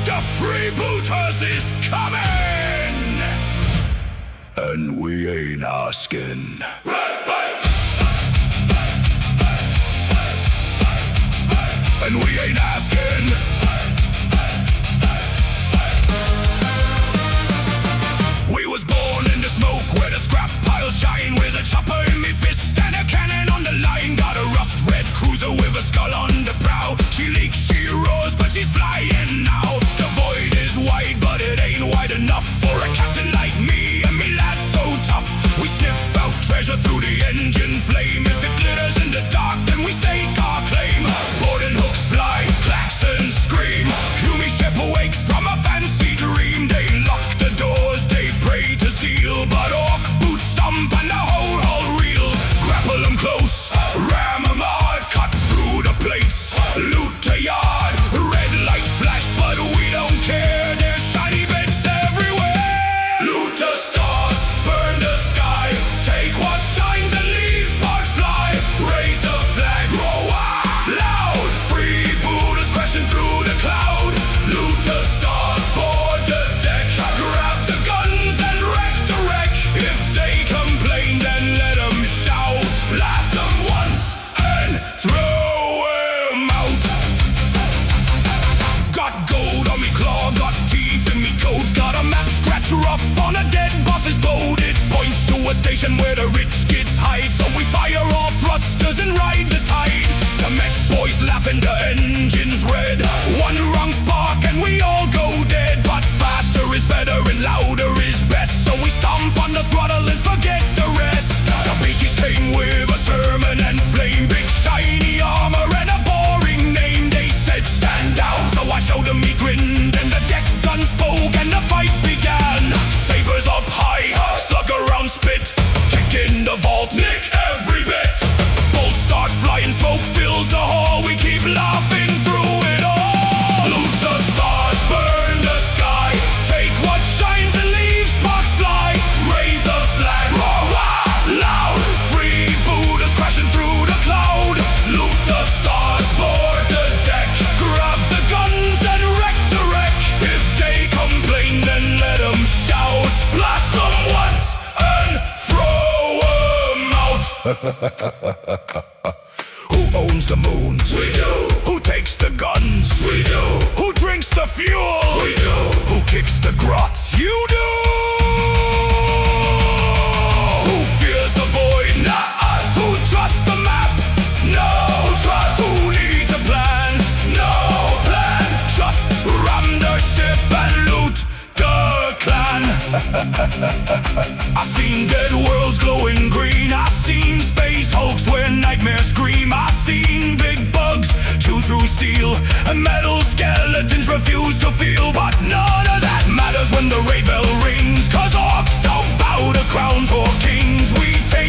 The freebooters is coming, and we ain't asking. And we ain't asking. We was born in the smoke where the scrap piles shine, with a chopper in me fist and a cannon on the line. Got a rust red cruiser with a skull on the prow. She leaks, she roars, but she's flying now. The void is wide, but it ain't wide enough for a captain like me and me lad so tough. We sniff out treasure through the engine flame. If it glitters in the dark, then we stake our claim. Boarding hooks fly, klaxons scream. Human ship awakes from a fancy dream. They lock the doors, they pray to steal, but ork boots stomp and the whole hull reels. Grapple them close, ram them hard, cut through the plates, loot the yard. Red light flash, but we don't care. There's shiny bits everywhere. Loot the stars, burn the sky, take what shines and leave sparks fly. Raise the flag, roar loud, freebooters crashing through the cloud. Loot the stars, board the deck, grab the guns and wreck the wreck. If they complain, then let them shout. Blast them once and throw them out. Got gold on me claw, got teeth in me coat. Got a map scratch rough on a dead boss's boat. It points to a station where the rich kids hide, so we fire all thrusters and ride the tide. The mech boys laughing, the engines red. One wrong spark and we all go dead. But faster is better and louder is best, so we stomp on the throttle and forget the rest. The beakies came with a sermon and flame, big shiny armor and a boring name. They said stand down, so I showed them me grinned, and the deck gun spoke and the fight began. Sabers up high, slug around spit, kick in the vault, nick every bit. Bolts start flying, smoke fills the hall, we keep laughing through it all. Loot the stars, burn the sky, take what shines and leave sparks fly. Raise the flag, roar loud, freebooters crashing through the cloud. Loot the stars, board the deck, grab the guns and wreck the wreck. If they complain, then let them shout. Blast them once and throw them out. Who owns the moons? We do. Who takes the guns? We do. Who drinks the fuel? We do. Who kicks the grots? You do. Who fears the void? Not us. Who trusts the map? No trust. Who needs a plan? No plan. Just ram the ship and loot the clan. I seen dead worlds glowing green. I seen space hulks where nightmares scream. I seen big bugs chew through steel, and metal skeletons refuse to feel. But none of that matters when the raid bell rings, 'cause orcs don't bow to crowns or kings. We take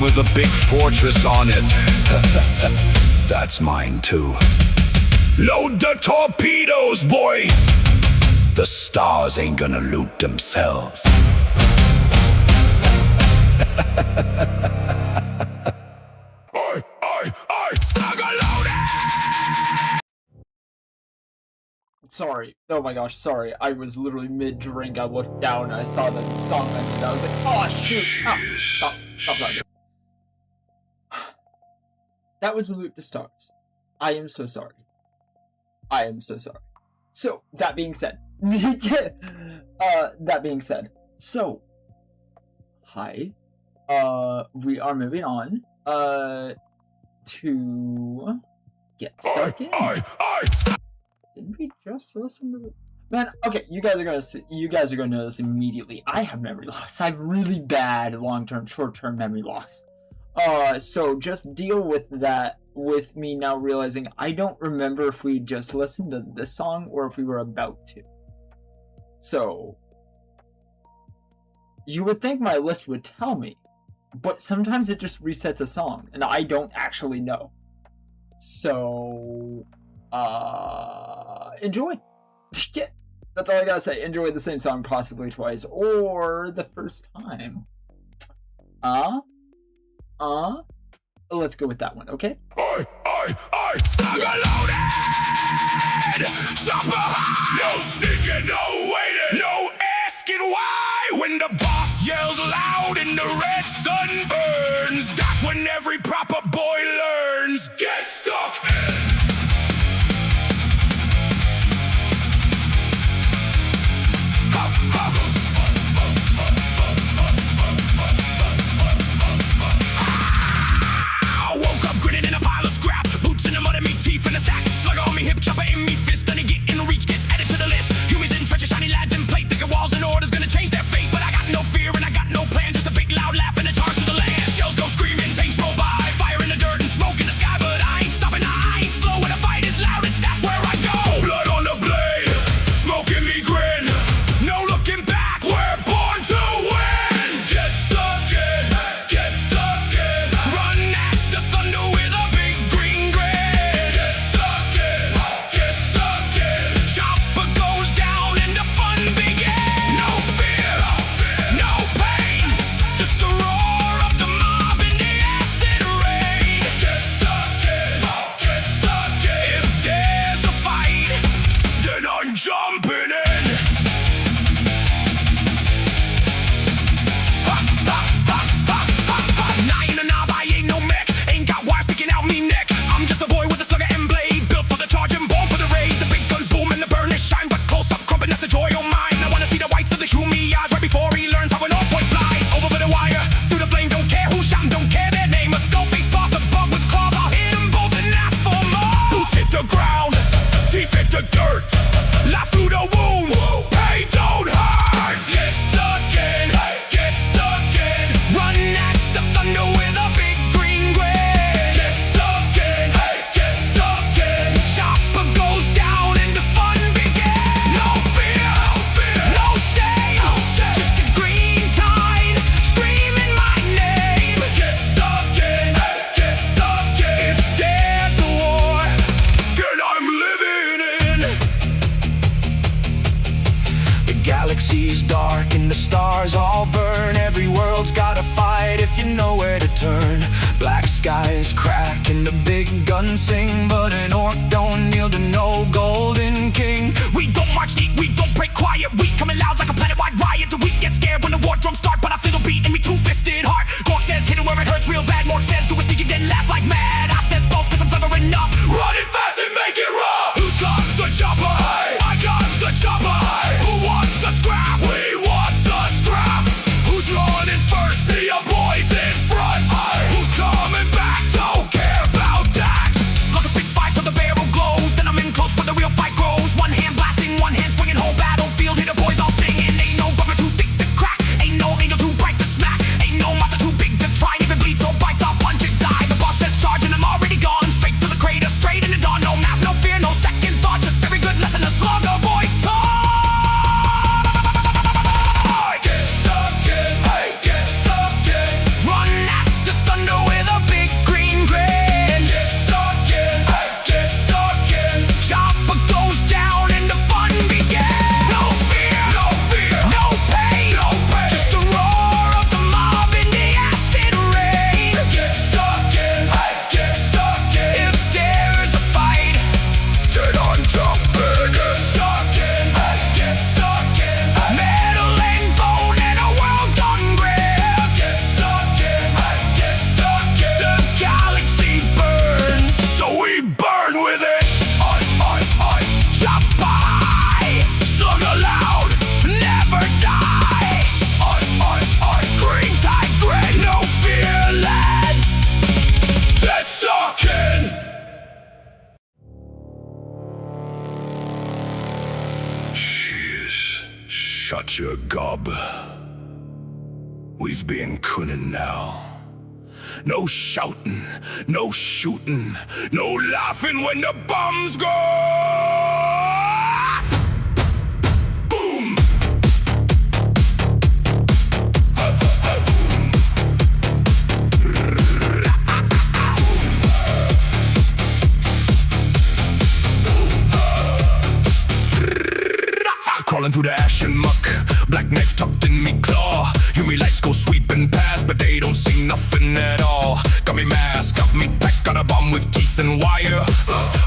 with a big fortress on it. That's mine too. Load the torpedoes, boys! The stars ain't gonna loot themselves. Sorry. Oh my gosh, sorry. I was literally mid-drink. I looked down and I saw the song ended. I was like, oh shoot! Ah, stop that. That was Loot the Stars. I am so sorry. I am so sorry. So, that being said. So, hi. We are moving on, to get stuck in. Didn't we just listen to the... Man, okay, you guys are gonna know this immediately. I have memory loss. I have really bad long-term, short-term memory loss. So just deal with that, with me now realizing I don't remember if we just listened to this song or if we were about to. So, you would think my list would tell me, but sometimes it just resets a song, and I don't actually know. So, enjoy. Yeah, that's all I gotta say. Enjoy the same song possibly twice, or the first time. Let's go with that one, okay? No sneaking, no waiting, no asking why. When the boss yells loud and the red sun burns, that's when every proper boy learns. Get stuck in. I woke up grinning in a pile of scrap, boots in the mud and me teeth in a sack, slugger on me hip, chopper in me fist, then it get in reach, gets added to the list. Humans in treasure, shiny lads in plate, thinking walls and orders gonna change their fate, but I got no fear and I got no plan, just a big loud laugh and a charge to the land. Shells go screaming, tanks roll by, fire in the dirt and smoke in the sky, but I ain't stopping, I ain't slow when the fight is loudest, that's where I go. Blood on the blade, smoking me grin, no looking back, we're born to win. Get stuck in, get stuck in, run at the thunder with a big green grin. Get stuck in, get stuck in, Choppa goes down and the fun begins. No fear, no pain, just the roar of the mob in the acid rain. Get stuck in, get stuck in, if there's a fight, then I'm jumping in. Nine and knob, I ain't no mech, ain't got wires sticking out me neck. I'm just a boy with a slugger and blade, built for the charge and born for the raid. The big guns boom and the burnish shine, but close up crumping, that's the joy of mine. I wanna see the whites of the humie eyes right before he learns how an old boy flies. Over the wire, through the flame, don't care who's shouting, don't care their name. A skull-faced boss, a bug with claws, I'll hit them both and ask for more. Boots hit the ground, teeth hit the dirt, laugh through the wounds, pain don't hurt. Get stuck in, get stuck in, run at the thunder with a big green grin. Get stuck in, get stuck in, Choppa goes down and the fun begins. No fear, no shame, just a green tide screaming my name. Get stuck in, if there's a war, then I'm living in. The galaxy's dark and the stars all burn. Every world's gotta fight if you know where to turn. Black skies crack and the big guns sing, but an orc don't kneel to no golden king. We don't march neat, we don't break quiet. We coming loud like a planet-wide riot. The weak get scared when the war drums start, but I feel the beat in me two-fisted heart. Gork says hit it where it hurts real bad. Mork says do a sneaky then laugh like mad. I says both cause I'm clever enough. Run it fast and make it rough. Who's got the chopper? I got the chopper. Who wants the scrap? We want the scrap. Who's running first? See ya boys in front. Who's coming back? Don't care about that. Slugger spits fire till the barrel glows, then I'm in close with the Choppa high, slugga loud, never die. On, green tide, grit, no fear, lads. Dead stalking. Shut your gob. We's being kunnin' now. No shouting, no shooting, no laughing when the bombs go. Boom. Crawling through the ash and muck, black knife tucked in me claw. Hear me lights go sweeping past, but they don't see nothing at all. Got me mask, got me pack, got a bomb with teeth and wire.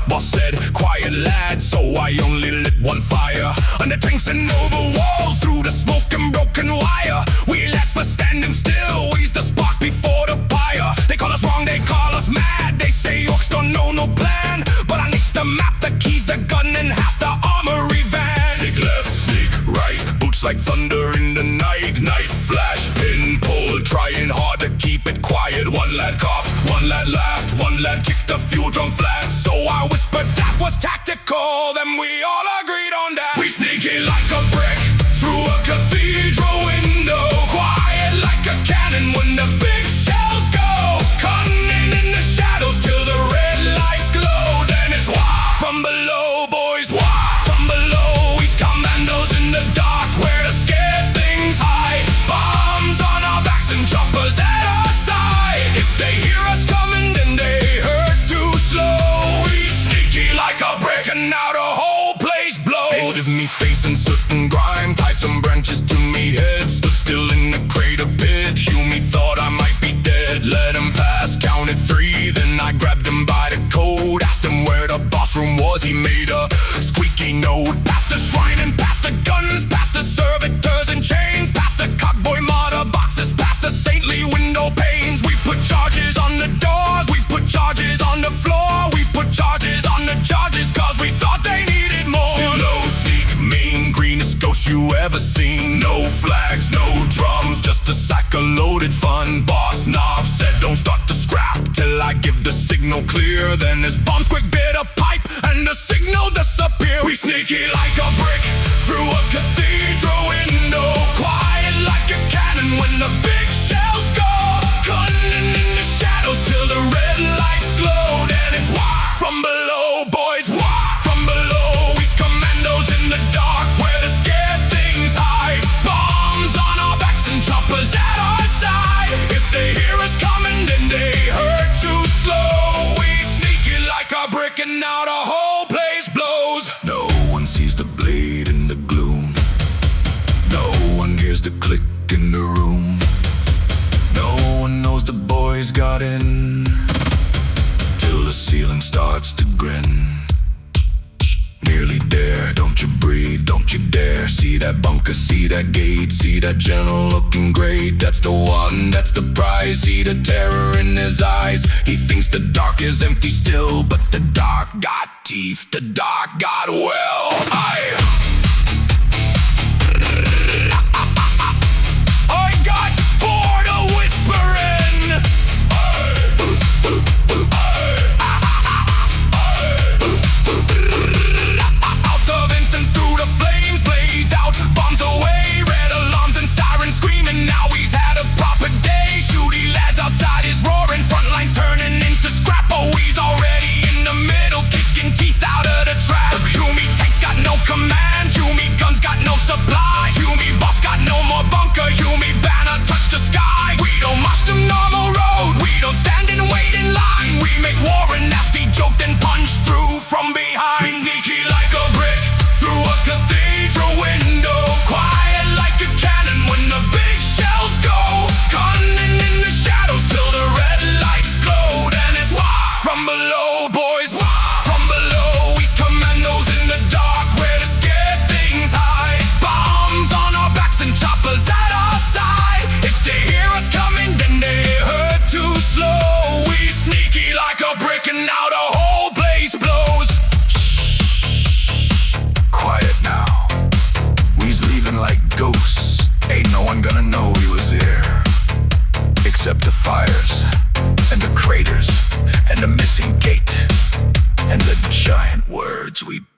Boss said, quiet lad, so I only lit one fire. Under tanks and over walls, through the smoke and broken wire. We lads for standing still, we's the spark before the fire. They call us wrong, they call us mad. They say orcs don't know no plan, but I need the map, the keys, the gun, and half the armory van. Sneak left, sneak right, boots like thunder in the night. Knife flash, pin pull, trying hard to keep it quiet. One lad coughed, one lad laughed, one lad kicked a fuel drum flat. So I whispered that was tactical, then we all agreed on that. We sneak it like a brick through a cathedral window, quiet like a cannon when the big shells go. Cunning in the shadows till the red lights glow. Then it's Waaagh from below, boys, Waaagh from below. We's commandos in the dark where the scared things hide. Bombs on our backs and choppers at our side. If they hear us coming, then they hurt too slow. We sneaky like a brick and now the whole place blows. Painted me face in soot and grime, tied some branches to me head. Stood still in the crater pit. Hume thought I might be dead. Let him pass, counted 3. Then I grabbed him by the coat, asked him where the boss room was. He made a squeaky note. Past the shrine and past the guns, past the servitors and chains, past the cockboy martyr boxes, past the saintly window panes. We put charges on the doors, we put charges on the floor, we put charges on the charges, cause we thought they needed more. Sneak low, sneak mean, greenest ghost you ever seen. No flags, no drums, just a sack of loaded fun. Boss knob said don't start to scrap till I give the signal clear. Then his bombs quick bit a pipe and the signal disappear. We sneak it like a brick through a cathedral window, quiet like a cannon when the big shells go. Cunning in the shadows till the red lights glow. Then it's Waaagh from below, boys, Waaagh from below. We's commandos in the dark where the scared things hide. Bombs on our backs and choppers at our side. If they hear us coming, then they hurt too slow. We sneak it like a brick and now the whole place blows. No one sees the blade in the gloom. No one hears the click in the room. No one knows the boys got in till the ceiling starts to grin. Nearly there, don't you breathe, don't you dare. See that bunker, see that gate, see that general looking great. That's the one, that's the prize. See the terror in his eyes. He thinks the dark is empty still, but the dark got teeth, the dark got well. I got bored of whispering. Out the vents and through the flames, blades out, bombs away, red alarms and sirens screaming. Now he's had a proper day. Shooty lads outside is roaring, front lines turning into scrap. Oh, he's already in the middle, kicking teeth out of the trap. Hume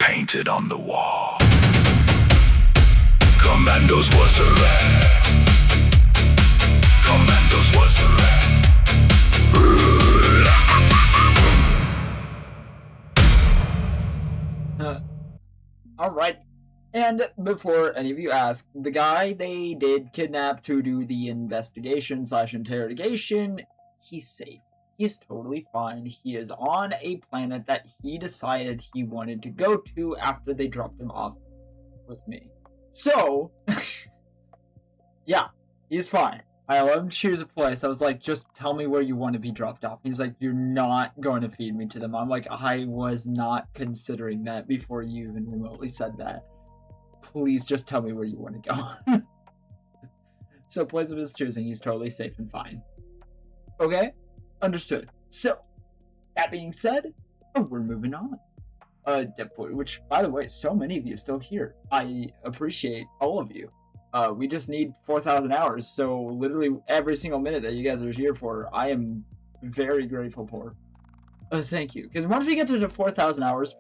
painted on the wall. Commandos was a rat. Commandos was a rat. Alright. And before any of you ask, the guy they did kidnap to do the investigation / interrogation, he's safe. He's totally fine. He is on a planet that he decided he wanted to go to after they dropped him off with me. So, yeah, he's fine. I let him choose a place. I was like, just tell me where you want to be dropped off. He's like, you're not going to feed me to them. I'm like, I was not considering that before you even remotely said that. Please just tell me where you want to go. So, place of his choosing, he's totally safe and fine. Okay? Understood. So, that being said, we're moving on. Boy, which, by the way, so many of you still here. I appreciate all of you. We just need 4,000 hours, so literally every single minute that you guys are here for, I am very grateful for. Thank you. Because once we get to the 4,000 hours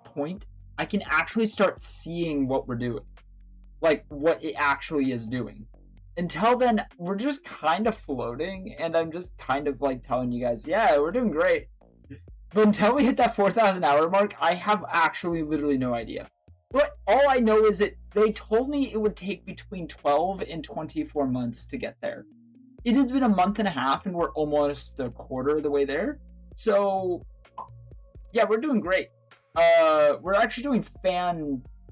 point, I can actually start seeing what we're doing. Like, what it actually is doing. Until then, we're just kind of floating, and I'm just kind of, like, telling you guys, yeah, we're doing great. But until we hit that 4,000 hour mark, I have actually literally no idea. But all I know is that they told me it would take between 12 and 24 months to get there. It has been a month and a half, and we're almost a quarter of the way there. So, yeah, we're doing great. We're actually doing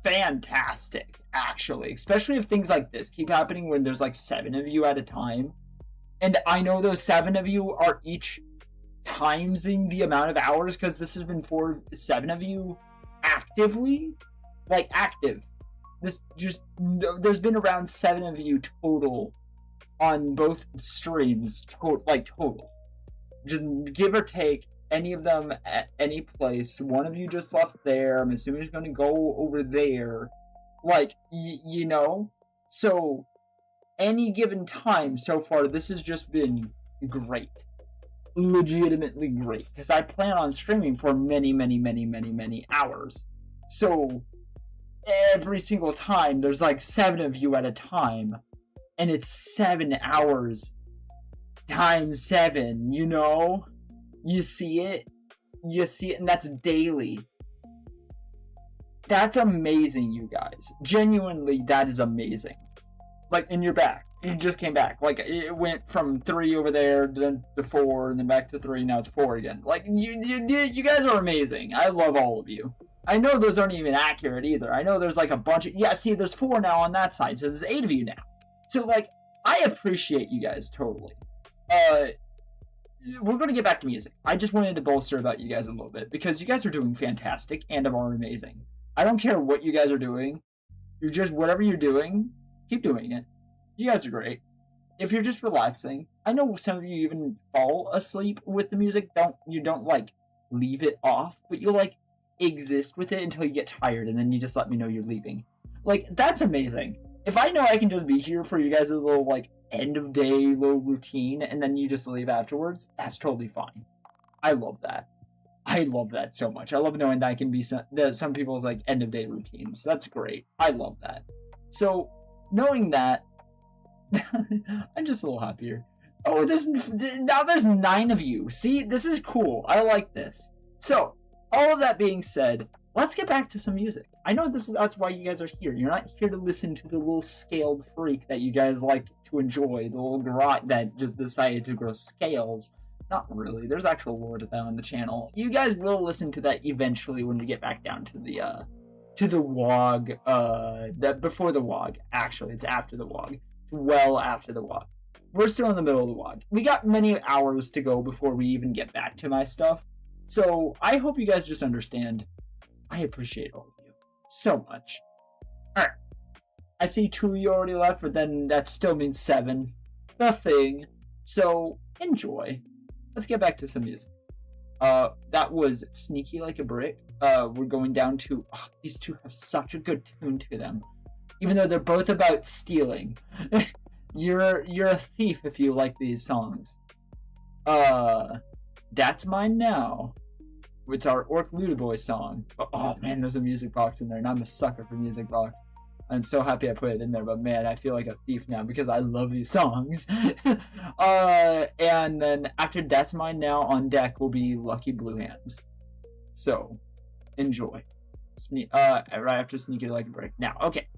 fantastic, actually. Especially if things like this keep happening when there's like 7 of you at a time. And I know those 7 of you are each timesing the amount of hours, because this has been 7 of you actively. Like, active. There's been around 7 of you total on both streams, total. Just give or take any of them at any place. One of you just left there. I'm assuming he's going to go over there. Like, you know? So, any given time so far, this has just been great. Legitimately great. Because I plan on streaming for many hours. So, every single time, there's like 7 of you at a time. And it's 7 hours times 7, you know? You see it? You see it, and that's daily. That's amazing, you guys. Genuinely, that is amazing. Like, and you're back. You just came back. Like, it went from 3 over there, then to 4, and then back to 3, now it's 4 again. Like, you guys are amazing. I love all of you. I know those aren't even accurate either. I know there's like a bunch of... Yeah, see, there's 4 now on that side, so there's 8 of you now. So, like, I appreciate you guys totally. We're going to get back to music. I just wanted to bolster about you guys a little bit, because you guys are doing fantastic and are amazing. I don't care what you guys are doing. You're just... Whatever you're doing, keep doing it. You guys are great. If you're just relaxing, I know some of you even fall asleep with the music. You don't, like, leave it off, but you, like, exist with it until you get tired, and then you just let me know you're leaving. Like, that's amazing. If I know I can just be here for you guys' little, like, end of day little routine, and then you just leave afterwards, that's totally fine. I love that. I love that so much. I love knowing that I can be some people's, like, end of day routines. That's great. I love that. So, knowing that, I'm just a little happier. Oh, now there's 9 of you. See, this is cool. I like this. So, all of that being said, let's get back to some music. I know that's why you guys are here. You're not here to listen to the little scaled freak that you guys like to enjoy, the little grot that just decided to grow scales. Not really. There's actual lore to that on the channel. You guys will listen to that eventually when we get back down to the Waaagh, before the Waaagh. Actually, it's after the Waaagh. Well after the Waaagh. We're still in the middle of the Waaagh. We got many hours to go before we even get back to my stuff. So, I hope you guys just understand. I appreciate all of you so much. Alright. I see 2 of you already left, but then that still means 7. The thing. So, enjoy. Let's get back to some music. That was Sneaky Like a Brick. We're going down to... Oh, these two have such a good tune to them. Even though they're both about stealing. You're a thief if you like these songs. That's Mine Now. It's our ORK SLUGGA BOY song. Oh man, there's a music box in there, and I'm a sucker for music box. I'm so happy I put it in there, but man, I feel like a thief now because I love these songs. And then after That's Mine Now, on deck will be Lucky Blue Hands. So, enjoy. Right after Sneaky Like a Break. Now, okay.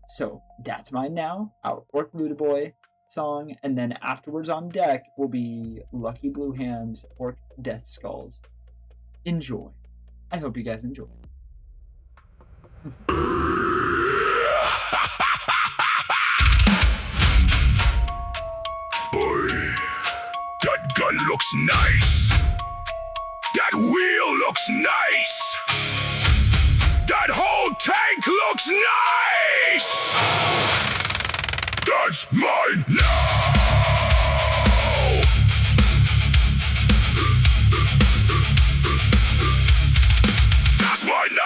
So, That's Mine Now, our ORK SLUGGA BOY song, and then afterwards on deck will be Lucky Blue Hands, ORK Death Skulls. Enjoy. I hope you guys enjoy. Boy, that gun looks nice. That wheel looks nice. That whole tank looks nice. That's mine now. That's mine now.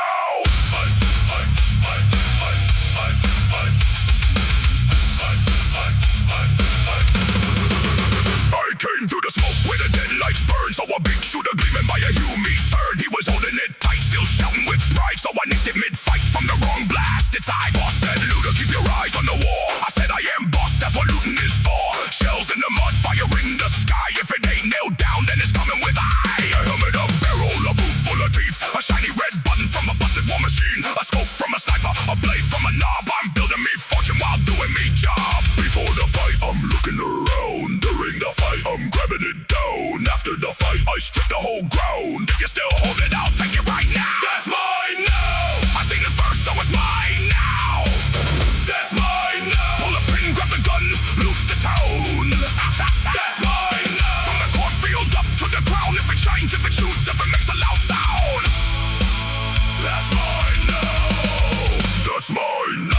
Came through the smoke where the dead lights burn. Saw a big shooter gleaming by a humid turn. He was holding it tight, still shouting with pride. So I nicked him mid-fight from the wrong blast. It's I, boss said, Looter, keep your eyes on the wall. I said I am boss, that's what looting is for. Shells in the mud, fire in the sky. If it ain't nailed down, then it's coming with eye. A helmet, a barrel, a boot full of teeth. A shiny red button from a busted war machine. A scope from a sniper, a blade from a knob. I'm building me fortune while doing me job. Before the fight, I'm looking around. During the fight, I'm grabbing it down. After the fight, I strip the whole ground. If you still hold it, I'll take it right now. That's mine now. I seen it first, so it's mine now. That's mine now. Pull a pin, grab the gun, loot the town. That's mine now. From the cornfield up to the ground. If it shines, if it shoots, if it makes a loud sound. That's mine now. That's mine now.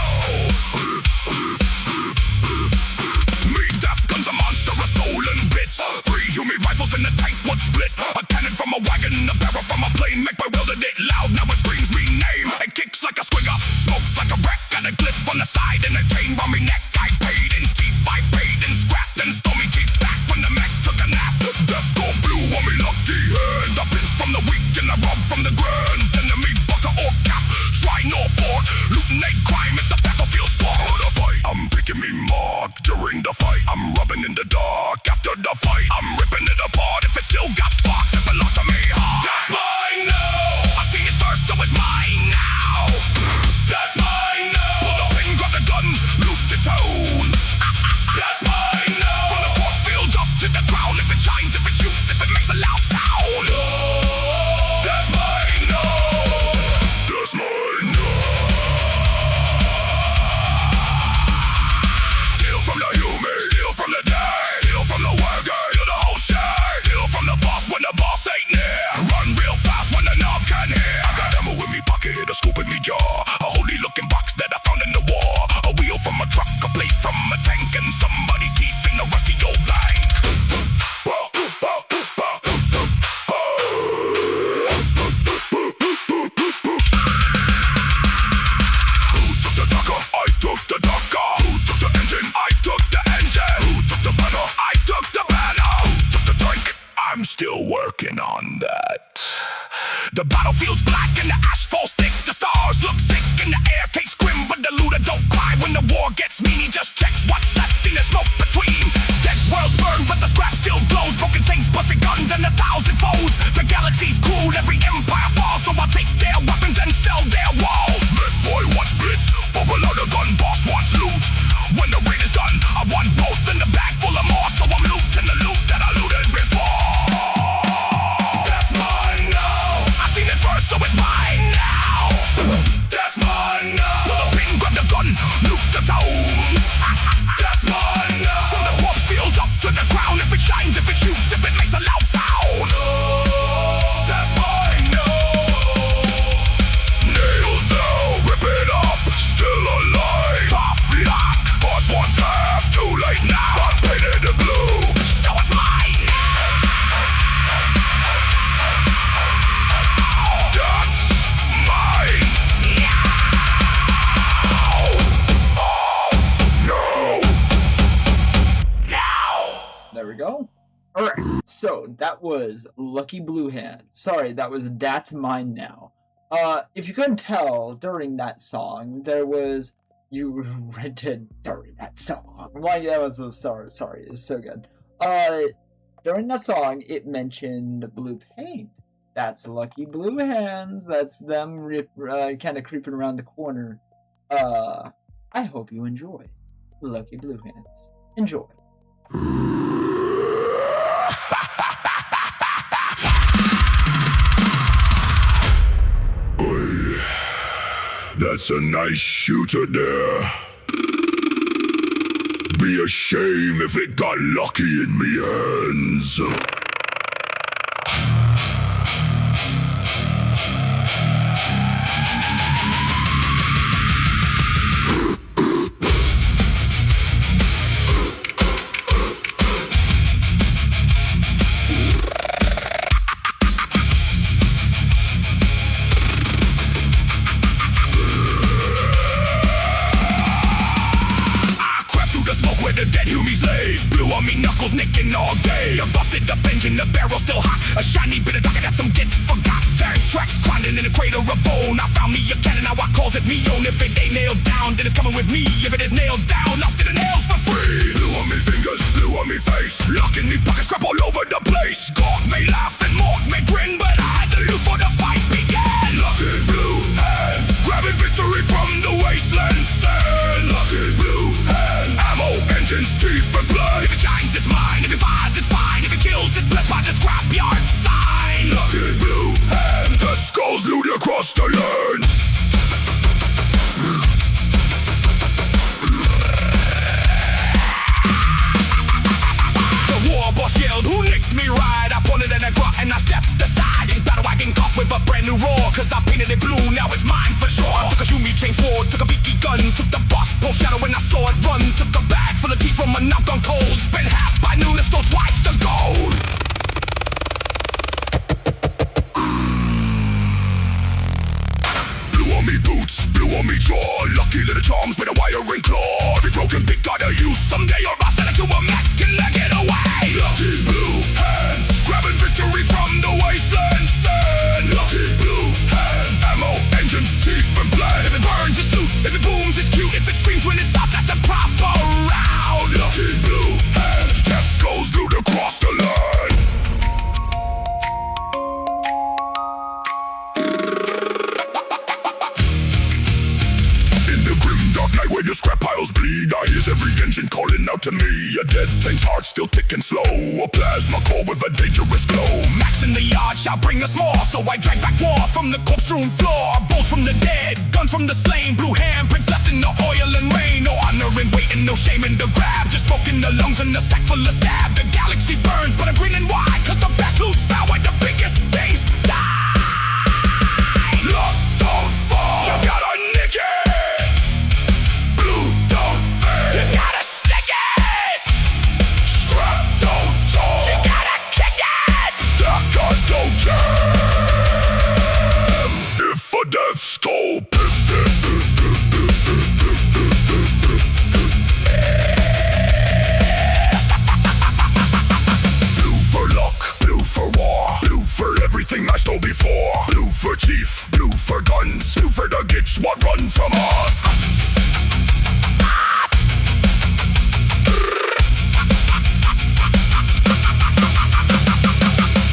Stolen bits, 3 humid rifles in the tank would split. A cannon from a wagon, a barrel from a plane. Make bewildered it loud, now it screams me name. It kicks like a squigger, smokes like a wreck. Got a clip on the side and a chain round me neck. I paid in teeth, I paid in scrapped and stole me teeth back when the mech took a nap. Death score blue on me lucky hand. The pins from the weak and the rub from the grand. Enemy bucker or cap, shrine or fort. Looting ain't crime, it's a battlefield sport. The fight, I'm picking me mark. During the fight, I'm rubbing in the dark. After the fight, I'm ripping it apart. If it still got sparks, if it lost to me hard. That's mine now. I seen it first, so it's mine now. That's mine now. Pull up and grab the gun, loot the town. That's mine now. From the cornfield up to the ground. If it shines, if it shoots, if it makes a loud sound. That's mine now. That's mine now. Steal from the human, steal from the dead. From the wagon, steal the whole shit. Steal from the boss when the boss ain't near. Run real fast when the knob can't hear. I got ammo in me pocket, a scoop in me jaw. A holy looking box that I found in the war. A wheel from a truck, a blade from a tank, and somebody's teeth in a rusty old blank. Who took the Docker? I took the Docker. Who took the engine? I took the engine. Who took the banner? I took the banner. Who took the drink? I'm still working on that. The battlefield's black and the asphalt's thick. The stars look sick and the air tastes grim, but the looter don't cry when the war gets mean. He just checks what's left in the smoke between. Dead worlds burn, but the scrap still glows. Broken saints, busted guns, and 1,000 foes. The galaxy's cruel, every empire falls. So I'll take their weapons and sell their walls. Red boy wants blitz, for a loader gun boss wants loot. When the raid is done, I want both in the bag full of more. So I'm looting the loot that I looted before. That's mine now. I seen it first, so it's mine now. That's mine now. Pull the pin, grab the gun, loot the town. That's mine now. From the cornfield up to the ground. If it shines, if it shoots, if it makes a loud sound. That's mine now. Nail down, rip it up, still alive. Tough luck. Boss wants half, too late now. I'm painted the blue, so it's mine now. That's mine now. Oh, no. Now. There we go. Alright, So that was Lucky Blue Hand. Sorry, That's Mine Now. If you couldn't tell during that song, you rented during that song. Like, that was so sorry, it's so good. During that song, it mentioned blue paint. That's Lucky Blue Hands. That's them kind of creeping around the corner. I hope you enjoy Lucky Blue Hands. Enjoy. That's a nice shooter there. Be a shame if it got lucky in me hands. Nicking all day, I busted up engine, the barrel still hot. A shiny bit of docket that some get forgot. 10 tracks grinding in a crater of bone. I found me a cannon, now I calls it me own. If it ain't nailed down, then it's coming with me. If it is nailed down, lost in the nails for free. Blue on me fingers, blue on me face, locking me pockets, crap all over the place. Gawk may laugh and Mork may grin, but I had the loot for the fight began. Lucky blue hands, grabbing victory from the wasteland sands. Lucky blue hands, ammo, engines, teeth and blood. If it shines, it's mine. If it fires, it's fine. If it kills, it's blessed by the scrapyard sign. Lucky blue hand, the skulls loot across the land. The war boss yelled, who nicked me right? I pointed at a grot and I stepped aside. His battle wagon coughed with a brand new roar, cause I painted it blue, now it's mine for sure. Took a Yumi chain sword, took a beaky gun, took the boss pole shadow when I saw it run. Took a bag full of tea from a knock on cold, spent half by noon and stole twice the gold. Blue on me boots, blue on me jaw, lucky little charms with a wiring claw. Every broken pick gotta use someday, or I'll send it to a Mac and leg it away. Lucky blue hands, grabbing victory from the wasteland sand. Lucky blue hand, ammo, engines, teeth and blood. If it burns, it's loot. If it booms, it's cute. If it screams when it stops, that's the proper round. Lucky blue hands, death skulls loot across the line. In the grimdark night where the scrap piles bleed, I hear every engine calling out to me. A dead tank's heart still ticking slow, a plasma core with a dangerous glow. Max in the yard shall bring us more, so I drag back war from the corpse-strewn floor. Bolt from the dead, gun from the slain, blue handprints left in the oil and rain. No honor in waiting, no shame in the grab, just smoke in the lungs and a sack full of stab. The galaxy burns, but I'm grinning wide, cause the best loot's found where the biggest things die. Luck don't fall, you gotta nick it. Blue don't fade, you gotta stick it. Scrap don't talk, you gotta kick it. Darker don't jam. If a death skull everything I stole before. Blue for chief, blue for guns, blue for the gits what run from us.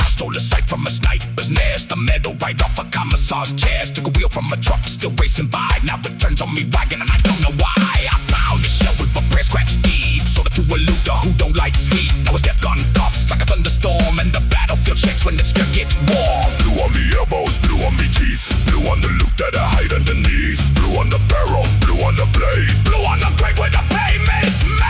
I stole a sight from a sniper's nest, a medal right off a commissar's chest. Took a wheel from a truck, still racing by. Now it turns on me wagging and I don't know why. I found a shell with a prayer scratched deep, sold it to a looter who don't like sleep. Now his death gun coughs like a thunderstorm, and the battlefield shakes when the stir gets warm. Blue on me elbows, blue on me teeth, blue on the loot that I hide underneath. Blue on the barrel, blue on the blade, blue on the grave where the payment is made.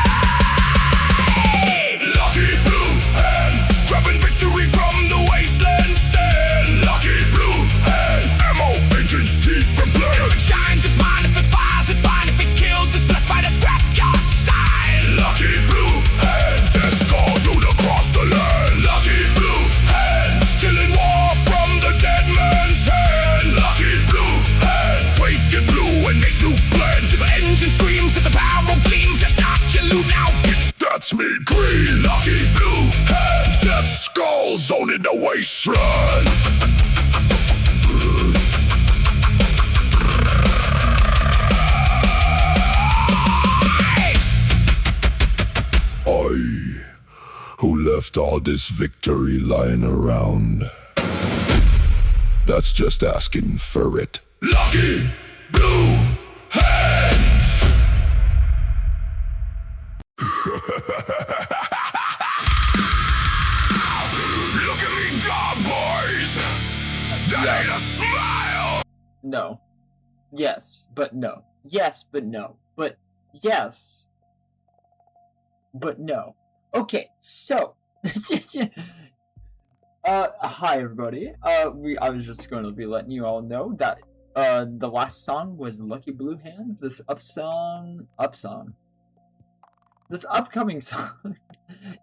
Lucky blue hands, grabbing victory from the wasteland sand. Lucky blue hands, ammo, engines, teeth and blade. If it shines, it's mine. If it fires, it's fine. If it kills, it's blessed by the scrapyard sign. Lucky blue hands, escorts loot across the land. Lucky blue hands, still in war from the dead man's hands. Lucky blue hands, wake it blue and make new plans. If the engine screams, if the barrel bleeds, wasteland. I, who left all this victory lying around, that's just asking for it. Lucky blue hands. Look at me go, boys. That ain't a smile. No. Yes, but no. Yes, but no. But yes. But no. Okay, so hi everybody. I was just going to be letting you all know that the last song was Lucky Blue Hands. This upcoming song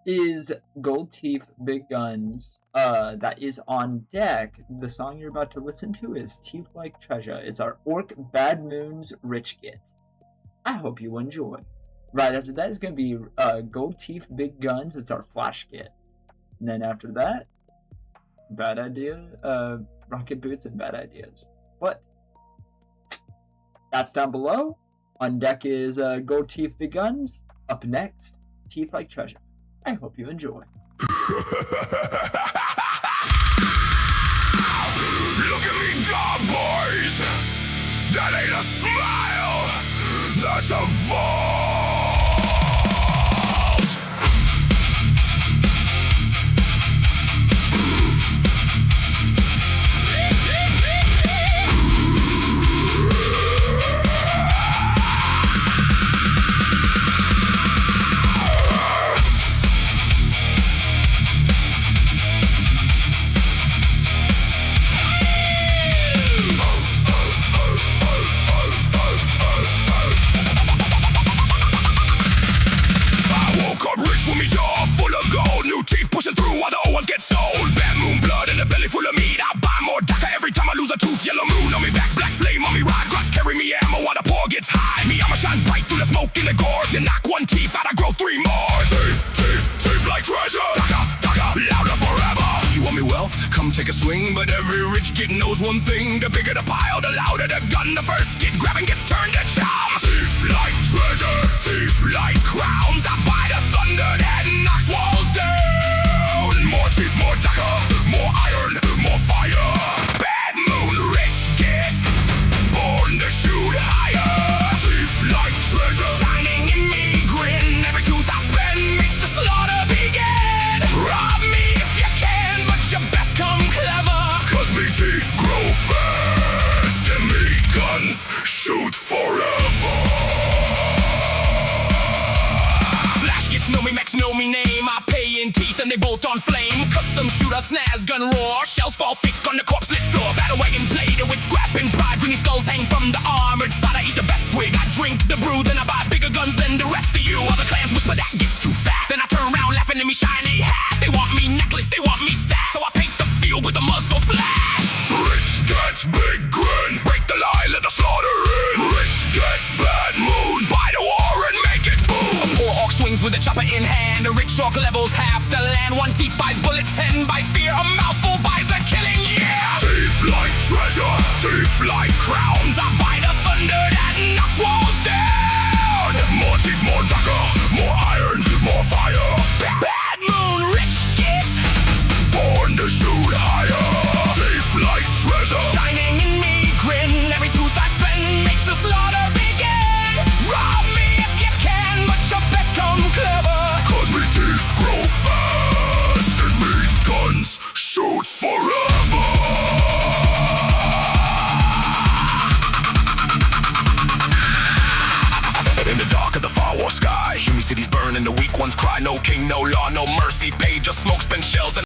is Gold Teeth Big Guns. That is on deck. The song you're about to listen to is Teeth Like Treasure. It's our Orc Bad Moon's Rich Kit. I hope you enjoy. Right after that is going to be Gold Teeth Big Guns. It's our Flash Kit. And then after that, Bad Idea, Rocket Boots and Bad Ideas. But that's down below. On deck is Gold Teeth Big Guns. Up next, Teeth Like Treasure. I hope you enjoy. Look at me go, boys. That ain't a smile. That's a vault. Pushing through while the old ones get sold. Bad moon blood in the belly full of meat. I buy more DACA every time I lose a tooth. Yellow moon on me back, black flame on me ride. Grots carry me ammo while the poor gets high. Me armor shines bright through the smoke in the gore. If you knock one teeth out, I grow three more. Teeth like treasure. DACA, louder forever. You want me wealth? Come take a swing. But every rich kid knows one thing. The bigger the pile, the louder the gun. The first kid grabbing gets turned to charm. Teeth like treasure. Teeth like crowns. I buy the thunder that knocks walls down. More teeth, more DACA, more iron, more fire. Bad moon, rich kit, born to shoot higher. Teeth like treasure, shining in me, grin. Every tooth I spend makes the slaughter begin. Rob me if you can, but you best come clever. Cause me teeth grow fast, and me guns shoot forever. Flash kits know me, mechs know me name. I pay in teeth and they bolt on flame. Custom shooter, snaz, gun roar. Shells fall thick on the corpse lit floor. Battle wagon plated with scrap and pride. Greeny skulls hang from the armored side. I eat the best squig. I drink the brew, then I buy bigger guns than the rest of you. Other clans whisper that gets too fat. Then I turn around laughing at me shiny hat. They want me necklace, they want me stash. So I paint the field with a muzzle flash. Rich gets big grin. Break the lie, let the slaughter in. Rich gets bad moon. Buy the war and make it boom. A poor orc swings with a chopper in hand. A rich orc levels half the land. One teeth buys bullets, 10 buys fear. A mouthful buys a killing, yeah. Teeth like treasure, teeth like crowns. I buy the thunder that knocks walls down. More teeth, more DACA, more iron, more fire. Bad moon, rich kit, born to shoot higher. Teeth like treasure, shining in me, grin. Every tooth I spend makes the slaughter begin. Rob me if you can, but you best come clever. Cause me teeth grow fast, and me guns shoot forever. In the dark of the far war sky, hear me cities burn and the weak ones cry. No king, no law, no mercy. Paid just smoke, spent shells and